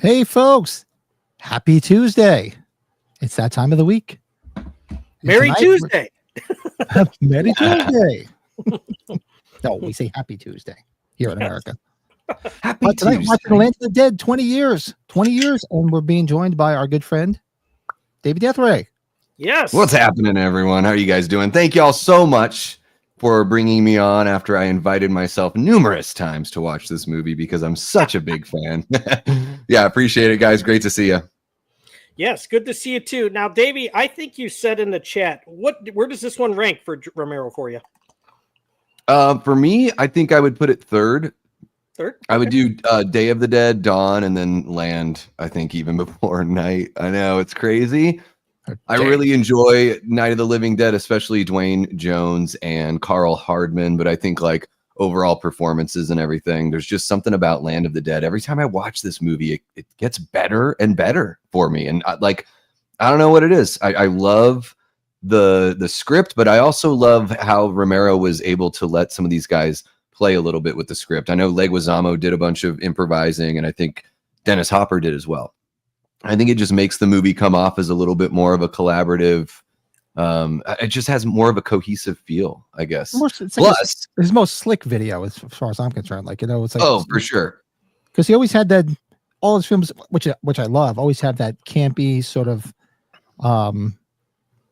Hey, folks. Happy Tuesday. It's that time of the week. Merry Tuesday. Merry Tuesday. No, we say Happy Tuesday here in America. Happy tonight, Tuesday. watching Land of the Dead, 20 years. 20 years, and we're being joined by our good friend, Davey Deathray. Yes. What's happening, everyone? How are you guys doing? Thank you all so much for bringing me on after I invited myself numerous times to watch this movie because I'm such a big fan. Yeah, appreciate it, guys. Great to see you. Yes, good to see you too. Now, Davey, I think you said in the chat, where does this one rank for Romero for you? For me, I think I would put it third. Third? Okay. I would do Day of the Dead, Dawn, and then Land, I think, even before Night. I know, it's crazy. I really enjoy Night of the Living Dead, especially Dwayne Jones and Carl Hardman, but I think like overall performances and everything, there's just something about Land of the Dead. Every time I watch this movie, it gets better and better for me. And I don't know what it is. I love the script, but I also love how Romero was able to let some of these guys play a little bit with the script. I know Leguizamo did a bunch of improvising, and I think Dennis Hopper did as well. I think it just makes the movie come off as a little bit more of a collaborative. It just has more of a cohesive feel, I guess. It's like his most slick video, as far as I'm concerned. Like, you know, it's like, oh, for sure, because he always had that. All his films, which I love, always have that campy sort of,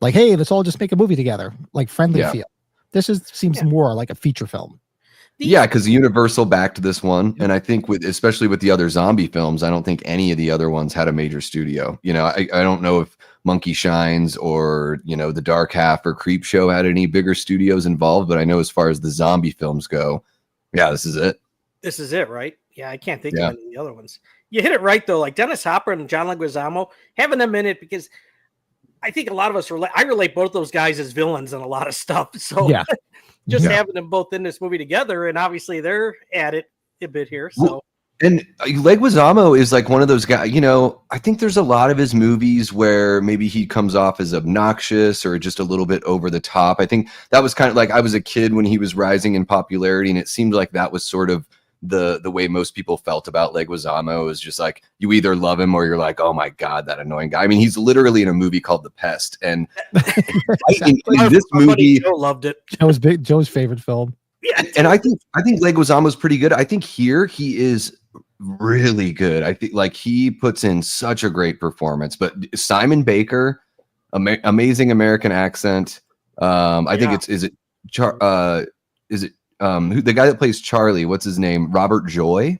like, hey, let's all just make a movie together, like friendly feel. This seems more like a feature film. Yeah, because Universal backed this one, and I think especially with the other zombie films, I don't think any of the other ones had a major studio. You know, I don't know if Monkey Shines or, you know, The Dark Half or Creep Show had any bigger studios involved, but I know as far as the zombie films go, yeah, this is it. This is it, right? Yeah, I can't think of any of the other ones. You hit it right though, like Dennis Hopper and John Leguizamo, having them in it, because I think a lot of us I relate both those guys as villains in a lot of stuff. So yeah. Just having them both in this movie together, and obviously they're at it a bit here. So, and Leguizamo is like one of those guys. You know, I think there's a lot of his movies where maybe he comes off as obnoxious or just a little bit over the top. I think that was kind of like I was a kid when he was rising in popularity, and it seemed like that was sort of the way most people felt about Leguizamo. It was just like you either love him or you're like, oh my god, that annoying guy. I mean, he's literally in a movie called The Pest, and in this movie, Joe loved it. Joe's favorite film. Yeah, and I think Leguizamo's pretty good. I think here he is really good. I think like he puts in such a great performance. But Simon Baker, amazing American accent. I think the guy that plays Charlie, what's his name? Robert Joy.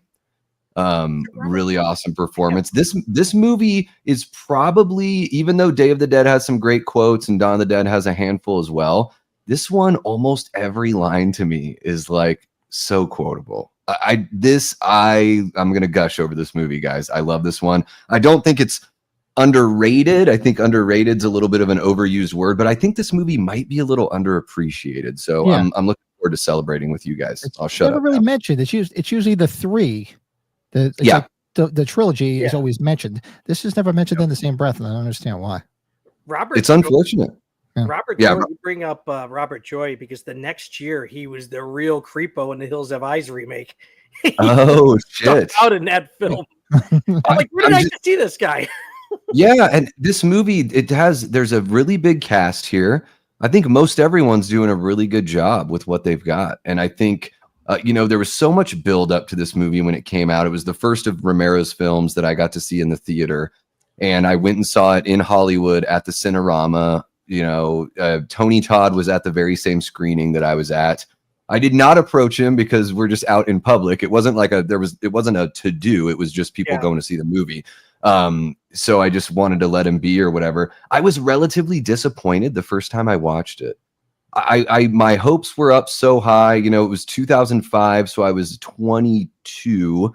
Really awesome performance. This movie is probably, even though Day of the Dead has some great quotes and Dawn of the Dead has a handful as well, this one, almost every line to me is like so quotable. I'm gonna gush over this movie, guys. I love this one. I don't think it's underrated. I think underrated's a little bit of an overused word, but I think this movie might be a little underappreciated. So I'm looking forward to celebrating with you guys. I'll shut up. Never really mentioned. It's usually the three. It's like the trilogy is always mentioned. This is never mentioned in the same breath, and I don't understand why. It's unfortunate. Robert Joy, you bring up Robert Joy because the next year he was the real creepo in the Hills Have Eyes remake. Oh shit! Out in that film, I'm like, where did I see this guy? Yeah, and this movie, there's a really big cast here. I think most everyone's doing a really good job with what they've got, and I think there was so much build up to this movie when it came out. It was the first of Romero's films that I got to see in the theater, and I went and saw it in Hollywood at the Cinerama. Tony Todd was at the very same screening that I was at. I did not approach him because we're just out in public. It wasn't like it wasn't a to-do. It was just people going to see the movie. So I just wanted to let him be or whatever. I was relatively disappointed the first time I watched it. My hopes were up so high. It was 2005, so I was 22.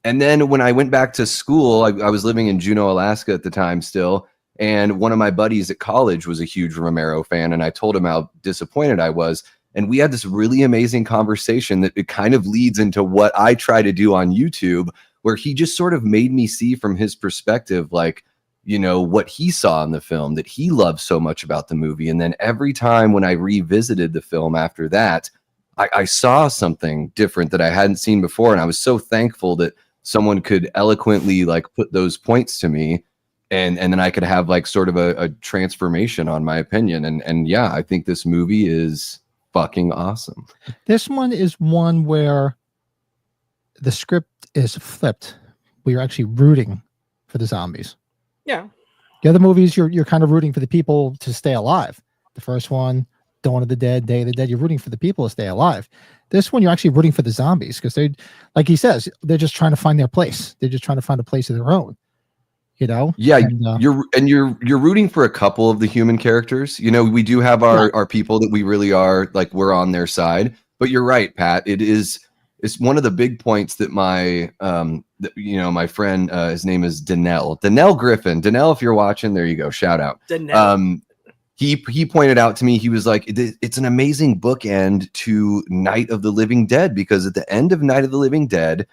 And then when I went back to school, I was living in Juneau, Alaska at the time still. And one of my buddies at college was a huge Romero fan. And I told him how disappointed I was. And we had this really amazing conversation that it kind of leads into what I try to do on YouTube, where he just sort of made me see from his perspective, like, what he saw in the film that he loved so much about the movie. And then every time when I revisited the film after that, I saw something different that I hadn't seen before. And I was so thankful that someone could eloquently like put those points to me. And then I could have like sort of a transformation on my opinion. And yeah, I think this movie is fucking awesome. This one is one where the script is flipped. We are actually rooting for the zombies. Yeah. The other movies, you're kind of rooting for the people to stay alive. The first one, Dawn of the Dead, Day of the Dead, you're rooting for the people to stay alive. This one, you're actually rooting for the zombies because they, like he says, they're just trying to find their place. They're just trying to find a place of their own. Yeah, you're rooting for a couple of the human characters. We do have our people that we really are like we're on their side. But you're right, Pat. It's one of the big points that my my friend, his name is Danelle Griffin. Danelle, if you're watching, there you go. Shout out. Danelle. He pointed out to me, he was like, it's an amazing bookend to Night of the Living Dead, because at the end of Night of the Living Dead,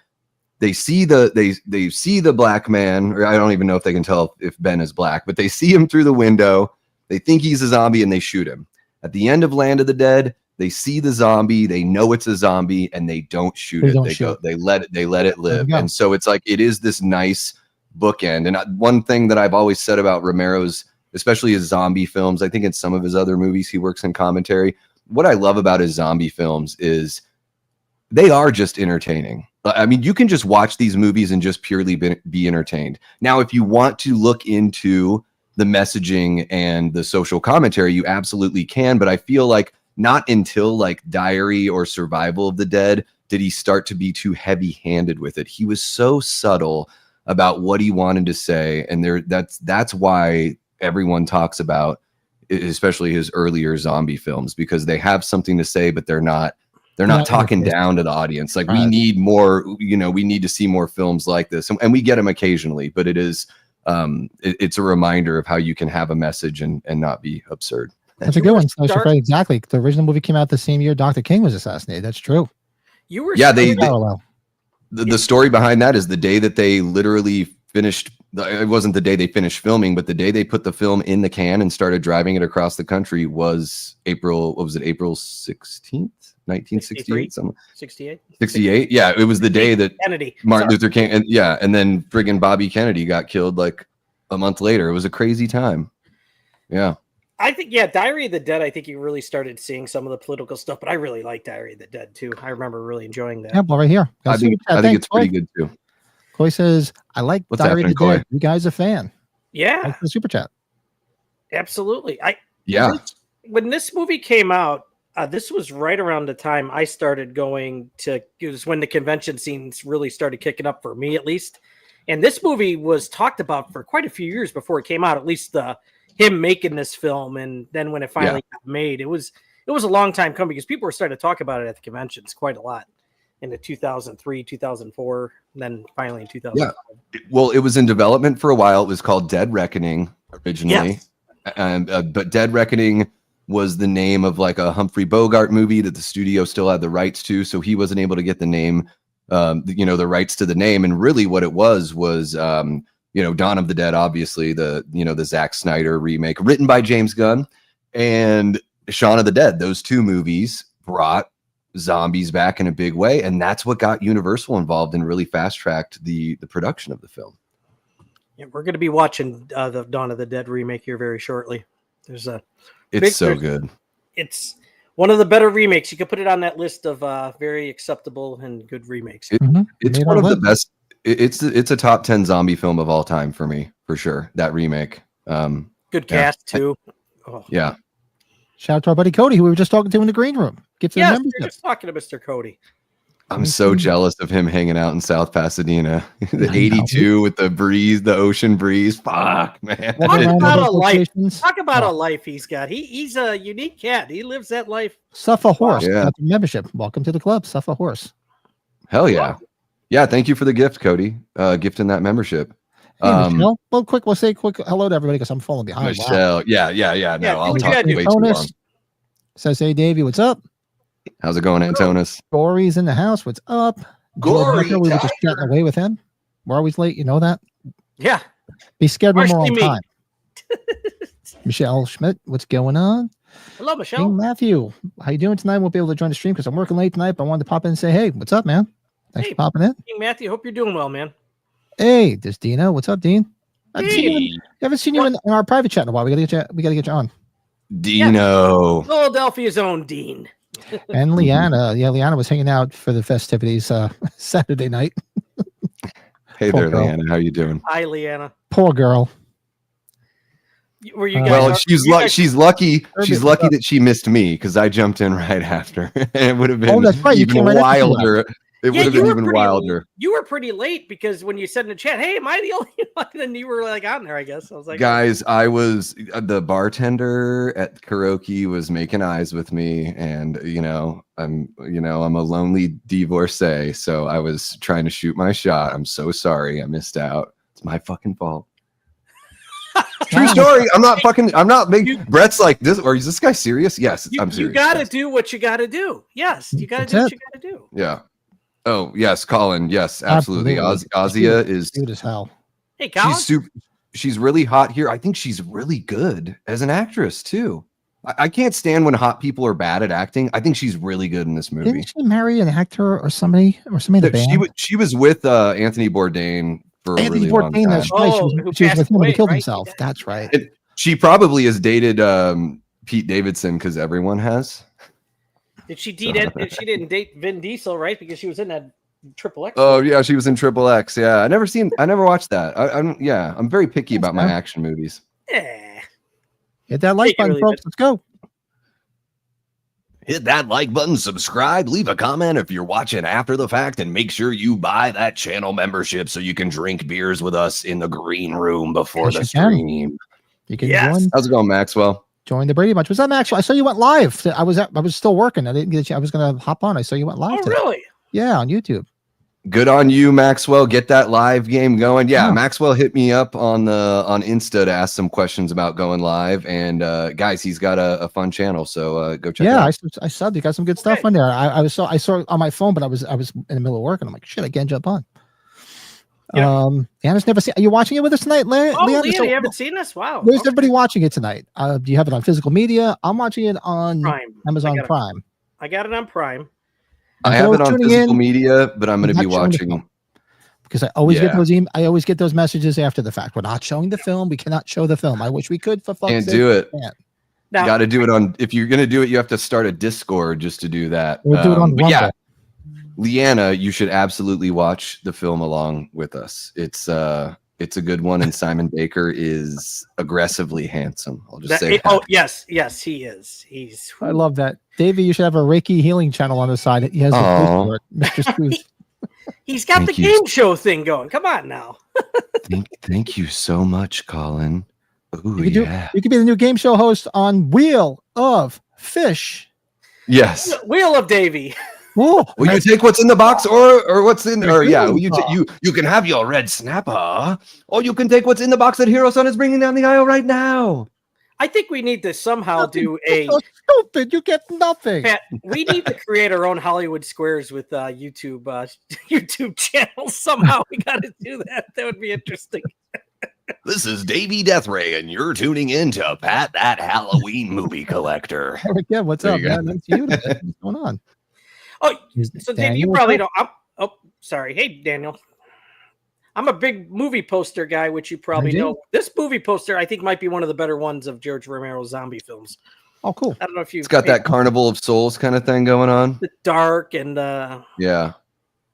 they see the black man, or I don't even know if they can tell if Ben is black, but they see him through the window. They think he's a zombie and they shoot him. At the end of Land of the Dead, they see the zombie, they know it's a zombie, and they don't shoot it. They let it live. And so it's like, it is this nice bookend. And one thing that I've always said about Romero's, especially his zombie films, I think in some of his other movies he works in commentary, what I love about his zombie films is they are just entertaining. I mean, you can just watch these movies and just purely be entertained. Now, if you want to look into the messaging and the social commentary, you absolutely can. But I feel like not until like Diary or Survival of the Dead did he start to be too heavy-handed with it. He was so subtle about what he wanted to say. And that's why everyone talks about, especially his earlier zombie films, because they have something to say, but they're not talking down to the audience. Like, we need more, we need to see more films like this. And we get them occasionally, but it is, it's a reminder of how you can have a message and not be absurd. That's a good one. Exactly. The original movie came out the same year Dr. King was assassinated. That's true. The story behind that is the day that they literally finished. It wasn't the day they finished filming, but the day they put the film in the can and started driving it across the country was April 16th? 1968, 68. Yeah, it was the day that Martin Luther King and then friggin' Bobby Kennedy got killed like a month later. It was a crazy time. Yeah. I think, Diary of the Dead, I think you really started seeing some of the political stuff, but I really like Diary of the Dead too. I remember really enjoying that. Yeah, well, right here. I think it's pretty good too. Coy says, I like Diary of the Dead. You guys a fan? Yeah. Like the super chat. Absolutely. When this movie came out, this was right around the time I started going to, it was when the convention scenes really started kicking up for me, at least. And this movie was talked about for quite a few years before it came out, at least him making this film. And then when it finally got made, it was a long time coming because people were starting to talk about it at the conventions quite a lot in the 2003, 2004, and then finally in 2005. Yeah. Well, it was in development for a while. It was called Dead Reckoning originally. Yes. But Dead Reckoning was the name of like a Humphrey Bogart movie that the studio still had the rights to. So he wasn't able to get the name the rights to the name. And really what it was Dawn of the Dead, obviously the Zack Snyder remake written by James Gunn, and Shaun of the Dead. Those two movies brought zombies back in a big way, and that's what got Universal involved and really fast-tracked the production of the film. Yeah, we're going to be watching the Dawn of the Dead remake here very shortly. It's so good. It's one of the better remakes. You could put it on that list of very acceptable and good remakes. It's one of the best. It's a top 10 zombie film of all time for me, for sure. That remake. Good cast too. Yeah. Shout out to our buddy Cody, who we were just talking to in the green room. Yes, we're just talking to Mr. Cody. I'm so jealous of him hanging out in South Pasadena. The 82 with the breeze, the ocean breeze. Fuck, man. Talk about a life. Talk about a life he's got. He's a unique cat. He lives that life. Suffer Horse. Yeah. Membership. Welcome to the club, Suffer Horse. Hell yeah. Yeah, thank you for the gift, Cody. Gifting that membership. Hey, Michelle. We'll say a quick hello to everybody because I'm falling behind. Michelle. Wow. Yeah. No, I'll talk way too long. Says, hey, Davey, what's up? How's it going, Antonis? Gory's in the house. What's up? Gory. We were just chatting away with him. We're always late. You know that? Yeah. Be scared when we're on time. Michelle Schmidt, what's going on? Hello, Michelle. King Matthew, how you doing tonight? Won't be able to join the stream because I'm working late tonight, but I wanted to pop in and say, hey, what's up, man? Thanks for popping in. King Matthew, hope you're doing well, man. Hey, there's Dina. What's up, Dean? Hey. Haven't seen you in our private chat in a while. We gotta get you on. Dino. Yeah. Philadelphia's own Dean. And Leanna. Yeah, Leanna was hanging out for the festivities Saturday night. Hey there, Leanna. How you doing? Hi, Leanna. Poor girl. Were you guys she's lucky. She's lucky that she missed me because I jumped in right after. It would have been that's right. even wilder. It would have been even wilder. You were pretty late because when you said in the chat, "Hey, am I the only one?" Then you were like on there. I guess I was like, guys, I was the bartender at karaoke was making eyes with me, and I'm a lonely divorcee, so I was trying to shoot my shot. I'm so sorry, I missed out. It's my fucking fault. True story. I'm not big. Brett's like this, or is this guy serious? Yes, I'm serious. You got to do what you got to do. Yes, you got to do what you got to do. Yeah. Oh yes, Colin. Yes, absolutely. Ozia is good as hell. Hey, Colin. She's really hot here. I think she's really good as an actress too. I can't stand when hot people are bad at acting. I think she's really good in this movie. Didn't she marry an actor or somebody in the band? She was with Anthony Bourdain for a really long time. That's right. She was with him when he killed himself. That's right. She probably has dated Pete Davidson because everyone has. Did she didn't date Vin Diesel, right? Because she was in that Triple X. Oh yeah, she was in Triple X. Yeah, I never watched that. I'm very picky about my action movies. Yeah. Hit that like button, folks. Let's go. Hit that like button, subscribe, leave a comment if you're watching after the fact, and make sure you buy that channel membership so you can drink beers with us in the green room before the stream. You can join. How's it going, Maxwell? Join the Brady Bunch. What's up, Maxwell? I saw you went live. I was still working. I didn't get you. I was gonna hop on. I saw you went live. Oh, really? Yeah, on YouTube. Good on you, Maxwell. Get that live game going. Yeah, Maxwell hit me up on Insta to ask some questions about going live. And guys, he's got a fun channel, so go check it out. Yeah, I saw you got some good stuff on there. I saw it on my phone, but I was in the middle of work, and I'm like, shit, I can't jump on. Yeah. Leanna's never seen. Are you watching it with us tonight, Leanna? Leanna, you haven't seen this? Wow. Where's everybody watching it tonight? Do you have it on physical media? I'm watching it on Amazon Prime. I got it on Prime. I have it on physical media, but I'm going to be watching because I always get those I always get those messages after the fact. We're not showing the film. We cannot show the film. I wish we could. For fuck's sake. Can't do it. Now, you got to do it on. If you're going to do it, you have to start a Discord just to do that. We'll do it on Rumble. Leanna, you should absolutely watch the film along with us. It's a good one, and Simon Baker is aggressively handsome. I'll just say. Oh yes, he is. I love that, Davey. You should have a Reiki healing channel on the side. He has Mr. Scrooge. He's got the game show thing going. Come on now. Thank you so much, Colin. Ooh, you could be the new game show host on Wheel of Fish. Yes, Wheel of Davey. Will you take what's in the box or what's in you can have your red snapper, or you can take what's in the box that Hero Son is bringing down the aisle right now. I think we need to somehow do a so stupid. You get nothing. Pat, we need to create our own Hollywood Squares with YouTube YouTube channels. Somehow we got to do that. That would be interesting. This is Davey Deathray, and you're tuning in to Pat That Halloween Movie Collector. Yeah, what's There up, you go. man? That's you. What's going on? Oh, so Dave, you Daniel, probably what's don't. Oh, sorry. Hey, Daniel. I'm a big movie poster guy, which you probably do. know. This movie poster, I think, might be one of the better ones of George Romero's zombie films. Oh, cool. I don't know if you've It's got that Carnival of Souls kind of thing going on. the dark and Yeah.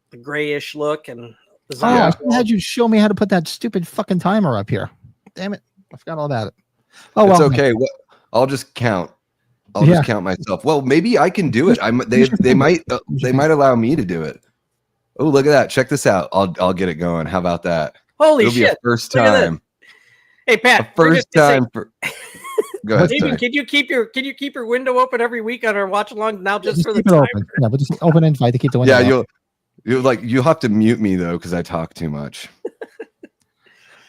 the grayish look and the Oh, zombie. I had you show me how to put that stupid fucking timer up here. Damn it. I forgot all about it. Oh, It's well. okay. Well, I'll just count. I'll Yeah. just count myself. Well, maybe I can do it. They might allow me to do it. Oh, look at that. Check this out. I'll get it going. How about that? Holy It'll be shit. a first Look at that. time. Hey, A Pat. first time for Go ahead. David, sorry. can you keep your window open every week on our watch along now just Just for the keep it time? open. Yeah, we'll just open invite to keep the window Yeah, open. you'll have to mute me though because I talk too much.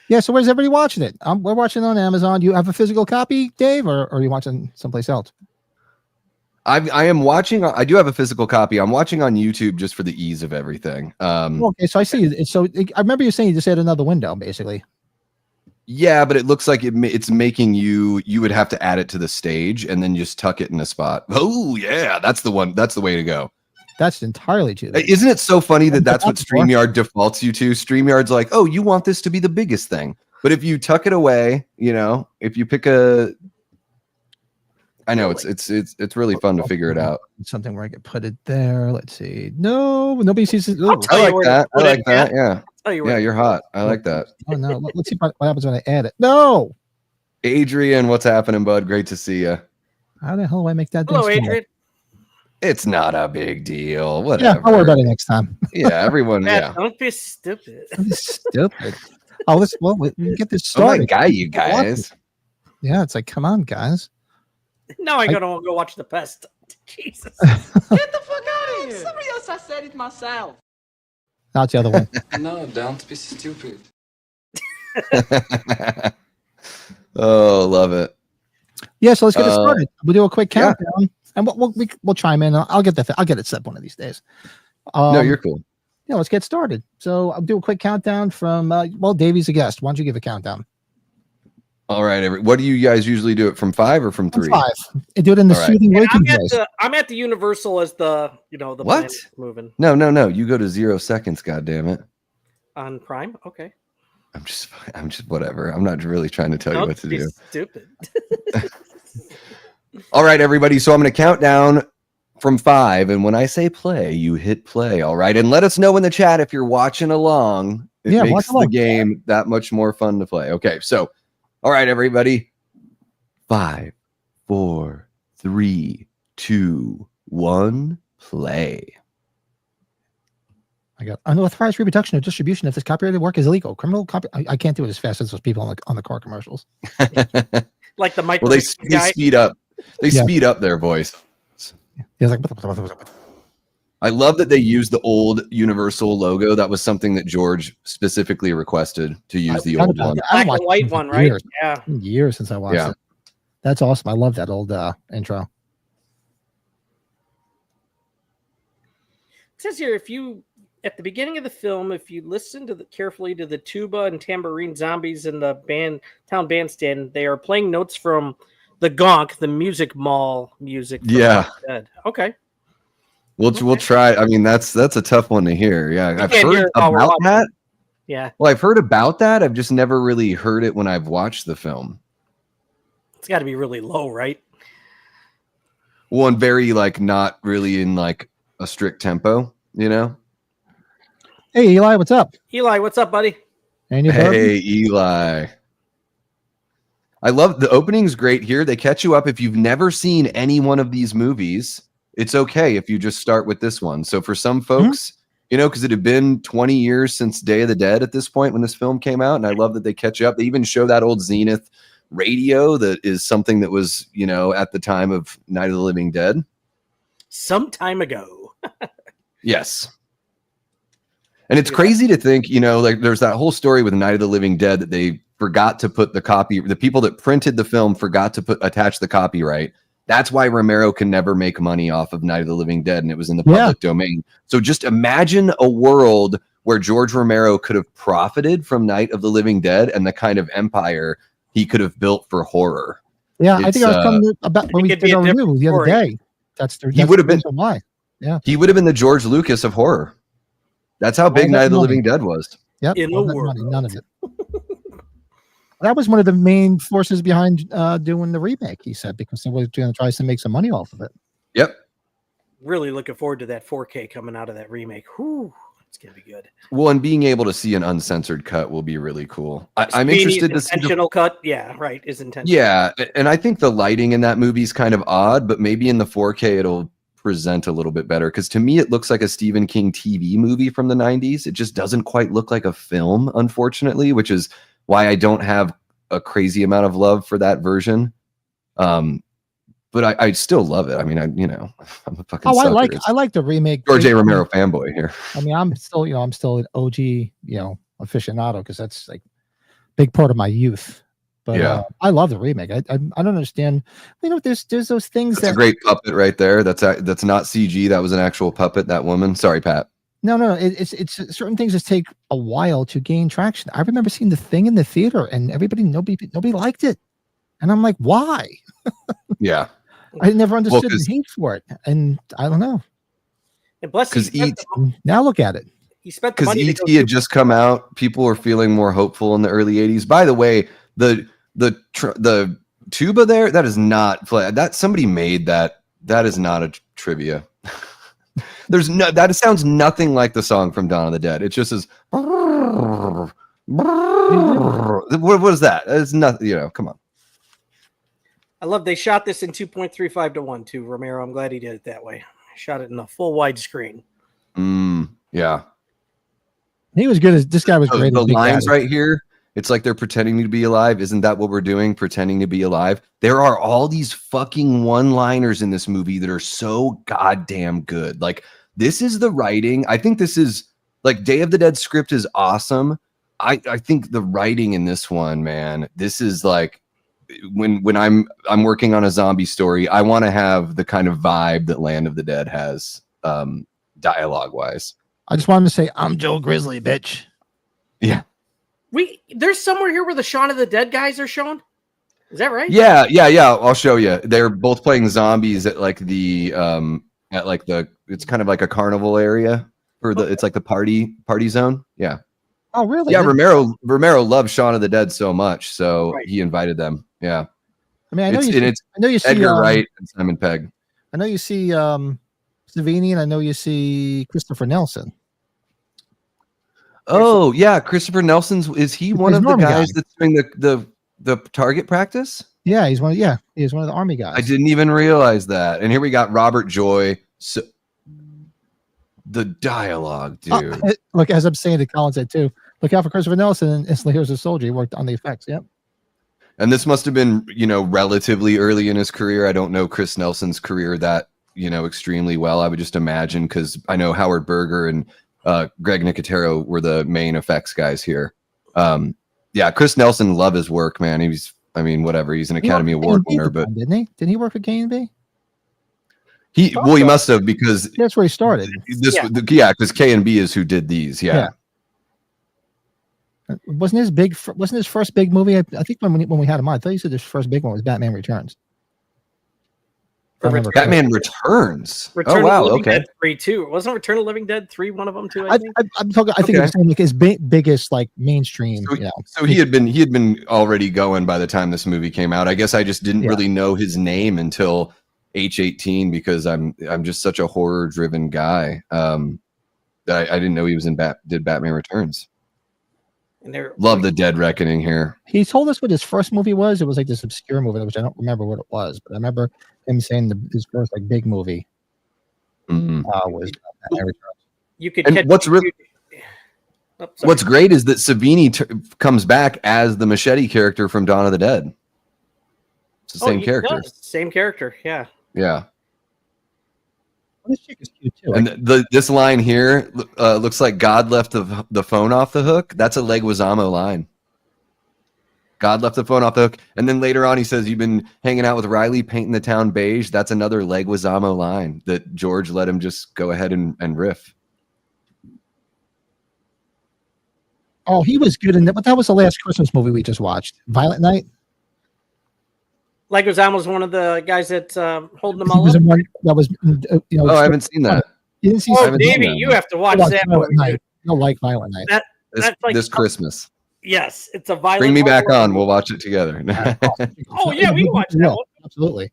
Yeah, so where's everybody watching it? We're watching on Amazon. You have a physical copy, Dave, or are you watching someplace else? I am watching. I do have a physical copy. I'm watching on YouTube just for the ease of everything. Okay, so I see. So I remember you saying you just had another window, basically. Yeah, but it looks like it's making you would have to add it to the stage and then just tuck it in a spot. Oh yeah, that's the one. That's the way to go. That's entirely too. Isn't it so funny that that's what That's more. StreamYard defaults you to? StreamYard's like, oh, you want this to be the biggest thing. But if you tuck it away, if you pick I know it's really fun to figure it out. Something where I could put it there. Let's see. No, nobody sees it. Oh, tell I you like where to that. I put it, like that. Yeah. Tell you Yeah, where- you're hot. I like that. oh no. Let's see what happens when I add it. No. Adrian, what's happening, bud? Great to see you. How the hell do I make that? Hello, thing small? Adrian. It's not a big deal. Yeah, Whatever. I'll worry about it next time. Yeah, everyone. Pat, Yeah. don't be stupid. Stupid. Oh, we can get this Oh my started. god, you guys. Yeah, it's like, come on, guys. Now I'm gonna go watch the pest. Jesus. Get the fuck out of here! Somebody else, I said it myself. Now it's the other one. No, don't be stupid. Oh, love it. Yeah, so let's get it Uh, started. We'll do a quick yeah. countdown, and we'll chime in. I'll get it set one of these days. No, you're cool. Yeah, let's get started. So I'll do a quick countdown from. Davey's a guest. Why don't you give a countdown? All right. What do you guys usually do it from 5 or from 3? 5. And do it in the All right. soothing And waking voice. I'm at the Universal as the the What? planet moving No. You go to 0 seconds. God damn it. on Prime. Okay. I'm just whatever. I'm not really trying to tell you Don't what to be do. stupid. All right, everybody. So I'm going to count down from 5. And when I say play, you hit play. All right. And let us know in the chat if you're watching along. It Yeah, watch makes the along. game that much more fun to play. Okay. So, all right, everybody. 5, 4, 3, 2, 1, play. I got unauthorized reproduction or distribution of this copyrighted work is illegal. Criminal copy. I can't do it as fast as those people on the car commercials. Like the micro Well, they guy. speed up. They Yeah. speed up their voice. He's like, I love that they use the old Universal logo. That was something that George specifically requested to use the old one. Black and white one, right? Years, Yeah. years since I watched Yeah. it. That's awesome. I love that old intro. It says here, if you at the beginning of the film, if you listen carefully to the tuba and tambourine zombies in the town bandstand, they are playing notes from the Gonk, the music mall music. From Yeah. Dead. Okay. We'll try. I mean, that's a tough one to hear. Yeah, I've can't hear heard it while we're about watching. that. Yeah. Well, I've heard about that. I've just never really heard it when I've watched the film. It's got to be really low, right? One very not really in a strict tempo, Hey, Eli, what's up? Eli, what's up, buddy? And your burger? Hey, Eli. I love the opening's great here. They catch you up if you've never seen any one of these movies. It's okay if you just start with this one. So for some folks, because it had been 20 years since Day of the Dead at this point when this film came out, and I love that they catch you up. They even show that old Zenith radio that is something that was, at the time of Night of the Living Dead. Some time ago. Yes. And it's crazy to think, there's that whole story with Night of the Living Dead that they, forgot to put the people that printed the film forgot to attach the copyright. That's why Romero can never make money off of Night of the Living Dead, and it was in the public domain. So just imagine a world where George Romero could have profited from Night of the Living Dead and the kind of empire he could have built for horror. Yeah, I think I was coming about when we did our review the other day. That's he would have been why. Yeah, he would have been the George Lucas of horror. That's how big Night of the Living Dead was. Yep, In a world. none of it. That was one of the main forces behind doing the remake, he said, because he was going to try to make some money off of it. Yep. Really looking forward to that 4K coming out of that remake. Whew, it's going to be good. Well, and being able to see an uncensored cut will be really cool. I'm interested to see intentional cut. Yeah, right. Is intentional. Yeah, and I think the lighting in that movie is kind of odd, but maybe in the 4K it'll present a little bit better, because to me it looks like a Stephen King TV movie from the 90s. It just doesn't quite look like a film, unfortunately, which is why I don't have a crazy amount of love for that version. But I still love it. I mean, I'm a fucking sucker. I like the remake. George A. Romero fanboy here. I mean, I'm still an OG, aficionado, because that's like a big part of my youth. But I love the remake. I don't understand. There's those things that's a great puppet right there. That's not CG. That was an actual puppet. That woman. Sorry, Pat. No. It's certain things that take a while to gain traction. I remember seeing The Thing in the theater, and nobody liked it, and I'm like, why? Yeah, I never understood the hate for it, and I don't know. And bless you. Now look at it. He spent the money because E.T. had just come out. People were feeling more hopeful in the early '80s. By the way, the tuba there, that is not that somebody made that. That is not a trivia. That sounds nothing like the song from Dawn of the Dead. It just is. What is that? It's nothing. Come on. I love they shot this in 2.35:1 too, Romero. I'm glad he did it that way. Shot it in a full wide screen. Yeah. He was good. This guy was great. The lines right here. It's like they're pretending to be alive. Isn't that what we're doing? Pretending to be alive. There are all these fucking one-liners in this movie that are so goddamn good. Like, this is the writing. I think this is like Day of the Dead script is awesome. I think the writing in this one, man, this is like when I'm working on a zombie story, I want to have the kind of vibe that Land of the Dead has, dialogue wise. I just wanted to say, I'm Joe Grizzly, bitch. Yeah. There's somewhere here where the Shaun of the Dead guys are shown. Is that right? Yeah. I'll show you. They're both playing zombies at like the it's kind of like a carnival area it's like the party zone. Yeah. Oh, really? Yeah. Romero loves Shaun of the Dead so much, so he invited them. Yeah. I mean, I know you see Edgar Wright and Simon Pegg. I know you see Savini, and I know you see Christopher Nelson. Oh yeah, Christopher Nelson's is he one of the guys that's doing the target practice? Yeah, he's one of the army guys. I didn't even realize that. And here we got Robert Joy. So the dialogue, dude. Look, as I'm saying to Colin said too, look out for Christopher Nelson and Instantly Here's a Soldier. He worked on the effects. Yep. And this must have been, relatively early in his career. I don't know Chris Nelson's career that, extremely well. I would just imagine, because I know Howard Berger and Greg Nicotero were the main effects guys here. Yeah, Chris Nelson, love his work, man. Whatever. He's an Academy Award winner, but didn't he work at K&B? He must have, because that's where he started. Because K&B is who did these. Yeah. Wasn't his first big movie? I think when we had him on, I thought he said his first big one was Batman Returns. Batman Returns. Return oh wow, of the Living okay. Dead 3 too. Wasn't Return of the Living Dead 3 one of them too? I think it was like his biggest like mainstream. So he had been already going by the time this movie came out. I guess I just didn't really know his name until H18, because I'm just such a horror driven guy. That I didn't know he was did Batman Returns. And love the Dead Reckoning here. He told us what his first movie was. It was like this obscure movie, which I don't remember what it was, but I remember him saying his first like big movie was Batman Returns. You could catch what's great is that Savini comes back as the machete character from Dawn of the Dead. It's the same character. Same character, yeah. Yeah. This chick is cute too. And this line here looks like God left the phone off the hook. That's a Leguizamo line. God left the phone off the hook. And then later on, he says, you've been hanging out with Riley, painting the town beige. That's another Leguizamo line that George let him just go ahead and riff. Oh, he was good in that, but that was the last Christmas movie we just watched, Violent Night. Leguizamo was one of the guys that's holding them He all was up. in one that was, Oh, I haven't seen that. You didn't see? Oh, Davey, you have to watch that Violent movie. Night. You'll like Violent Night. That's like This Christmas. Yes, it's a violent. Bring me back on. We'll watch it together. Oh yeah, we can watch that one. Absolutely.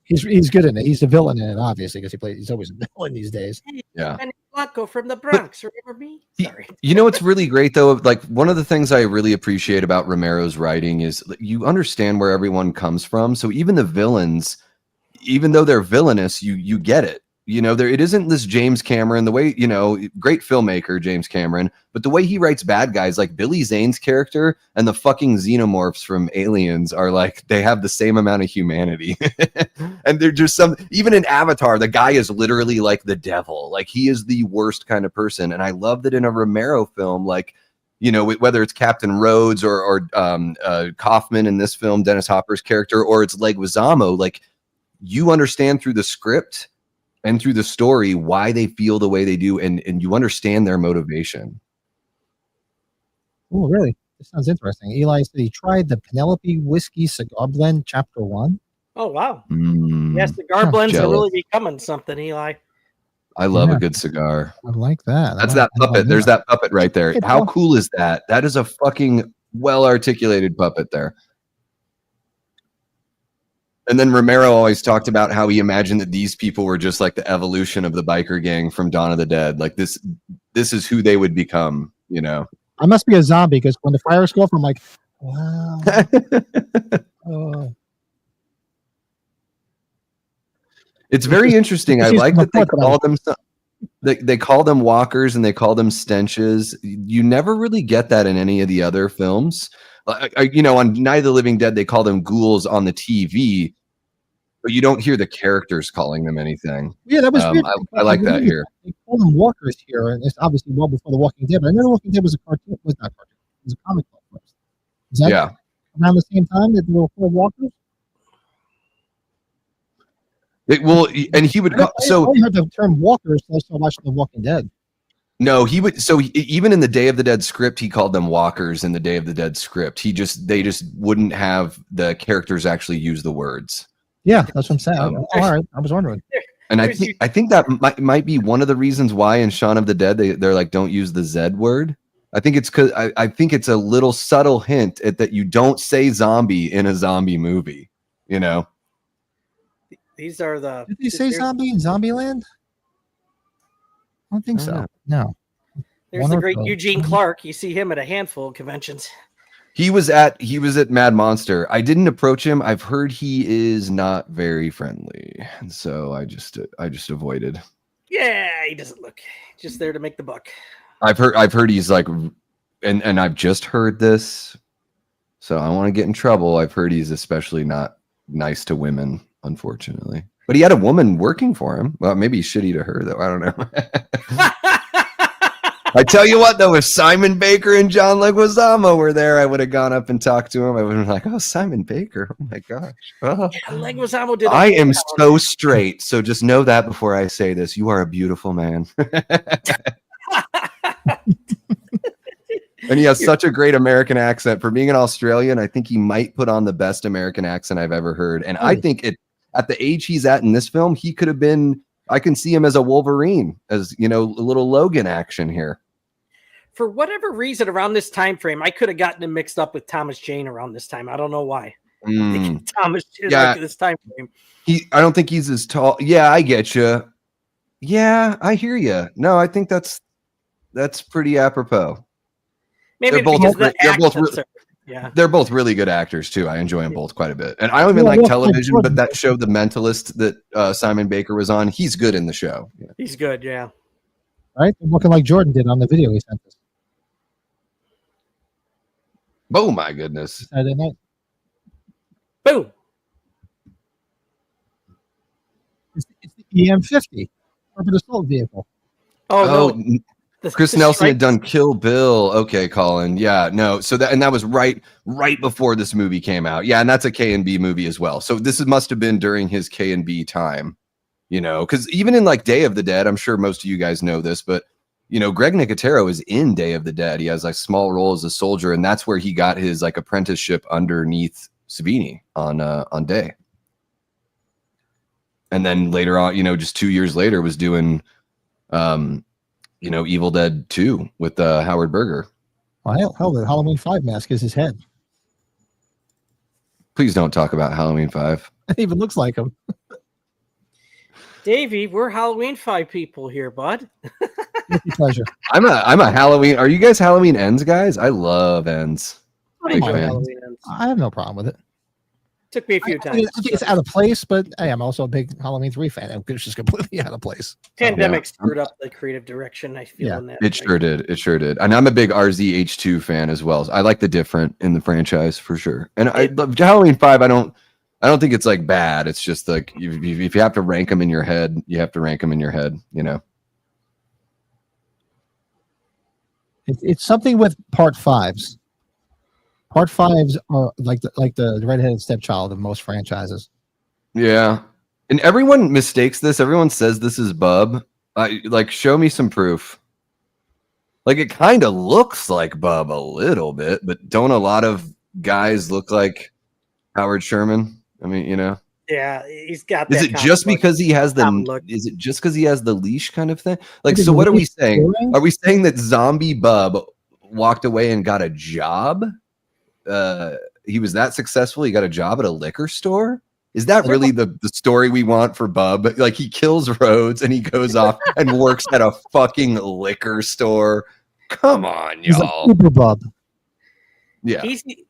He's good in it. He's the villain in it, obviously, because he's always a villain these days. Yeah. And Blanco from the Bronx. Remember me? Sorry. You know what's really great though? Like one of the things I really appreciate about Romero's writing is you understand where everyone comes from. So even the villains, even though they're villainous, you get it. You know, it isn't this James Cameron, the way, great filmmaker, James Cameron, but the way he writes bad guys, like Billy Zane's character and the fucking xenomorphs from Aliens are like, they have the same amount of humanity. And they're just even in Avatar, the guy is literally like the devil. Like he is the worst kind of person. And I love that in a Romero film, like, whether it's Captain Rhodes or Kaufman in this film, Dennis Hopper's character, or it's Leguizamo, like you understand through the script and through the story why they feel the way they do, and you understand their motivation. Oh, really? This sounds interesting. Eli said he tried the Penelope Whiskey Cigar Blend Chapter 1. Oh, wow. Yes, cigar blends are really becoming something, Eli. I love a good cigar. I like that. That's that puppet. There's that puppet right there. How cool is that? That is a fucking well-articulated puppet there. And then Romero always talked about how he imagined that these people were just like the evolution of the biker gang from Dawn of the Dead. Like this is who they would become, I must be a zombie because when the fires go off, I'm like, wow. Oh. It's very interesting. I like that they call them walkers and they call them stenches. You never really get that in any of the other films. On Night of the Living Dead, they call them ghouls on the TV, but you don't hear the characters calling them anything. Yeah, that was weird. I like that here. They call them walkers here, and it's obviously well before The Walking Dead. But I know The Walking Dead was a cartoon. Was not cartoon. It was a comic book first. Is that around the same time that they were called walkers? And he would. I only heard the term walkers. So I started watching The Walking Dead. No, he would. So even in the Day of the Dead script, he called them walkers. In the Day of the Dead script, they just wouldn't have the characters actually use the words. Yeah, that's what I'm saying. All right, I was wondering. And I think that might be one of the reasons why in Shaun of the Dead they're like, don't use the Z word. I think it's because I think it's a little subtle hint at that you don't say zombie in a zombie movie. These are the. Did they say zombie in Zombieland? I don't think so. No. There's the great Eugene Clark. You see him at a handful of conventions. He was at Mad Monster. I didn't approach him. I've heard he is not very friendly, and so I just avoided. Yeah, he doesn't look just there to make the buck. I've heard he's like, and I've just heard this, so I don't want to get in trouble. I've heard he's especially not nice to women, unfortunately. But he had a woman working for him. Well, maybe he's shitty to her though. I don't know. I tell you what, though, if Simon Baker and John Leguizamo were there, I would have gone up and talked to him. I would have been like, "Oh, Simon Baker! Oh my gosh!" Oh. Yeah, Leguizamo did. I am so straight, so just know that before I say this. You are a beautiful man, and he has such a great American accent. For being an Australian, I think he might put on the best American accent I've ever heard. And I think at the age he's at in this film, he could have been. I can see him as a Wolverine, as a little Logan action here. For whatever reason, around this time frame, I could have gotten him mixed up with Thomas Jane around this time. I don't know why. Thomas is like this time frame. I don't think he's as tall. Yeah, I get you. Yeah, I hear you. No, I think that's pretty apropos. Maybe they're both really good actors too. I enjoy them both quite a bit. And I don't even like television, but that show, The Mentalist, that Simon Baker was on, he's good in the show. Yeah. He's good, yeah. Right? They're looking like Jordan did on the video he sent us. Oh my goodness. Saturday night. Boom. It's the EM50, urban assault vehicle. Oh no. Chris Nelson had done Kill Bill. Okay, Colin. Yeah, no. So that was right before this movie came out. Yeah, and that's a K&B movie as well. So this must have been during his K&B time, you know, because even in like Day of the Dead, I'm sure most of you guys know this, but you know, Greg Nicotero is in Day of the Dead. He has like small role as a soldier, and that's where he got his like apprenticeship underneath Savini on Day. And then later on, you know, just 2 years later, was doing you know, Evil Dead 2 with Howard Berger. Well, hell, the Halloween 5 mask is his head. Please don't talk about Halloween 5. It even looks like him. Davey, we're Halloween 5 people here, bud. Pleasure. I'm a Halloween. Are you guys Halloween Ends guys? I love Ends. Big fan. Halloween Ends. I have no problem with it. Took me a few times. I think it's out of place, but hey, I'm also a big Halloween 3 fan. It's just completely out of place. Pandemic screwed up the creative direction, I feel. In that, it sure did. It sure did. And I'm a big RZH2 fan as well. I like the different in the franchise for sure. And I love Halloween 5. I don't think it's like bad. It's just like if you have to rank them in your head, you have to rank them in your head, you know. It's something with part 5s. Part 5s are like the redheaded stepchild of most franchises. Yeah, and everyone mistakes this. Everyone says this is Bub. Like, show me some proof. Like, it kind of looks like Bub a little bit, but don't a lot of guys look like Howard Sherman? I mean, you know. Yeah, he's got. That is it just because he has the? Is it just because he has the leash kind of thing? Like, so what are we saying? Are we saying that Zombie Bub walked away and got a job? He was that successful. He got a job at a liquor store. Is that really the story we want for Bub? Like, he kills Rhodes and he goes off and works at a fucking liquor store. Come on, y'all. Super Bub. Yeah.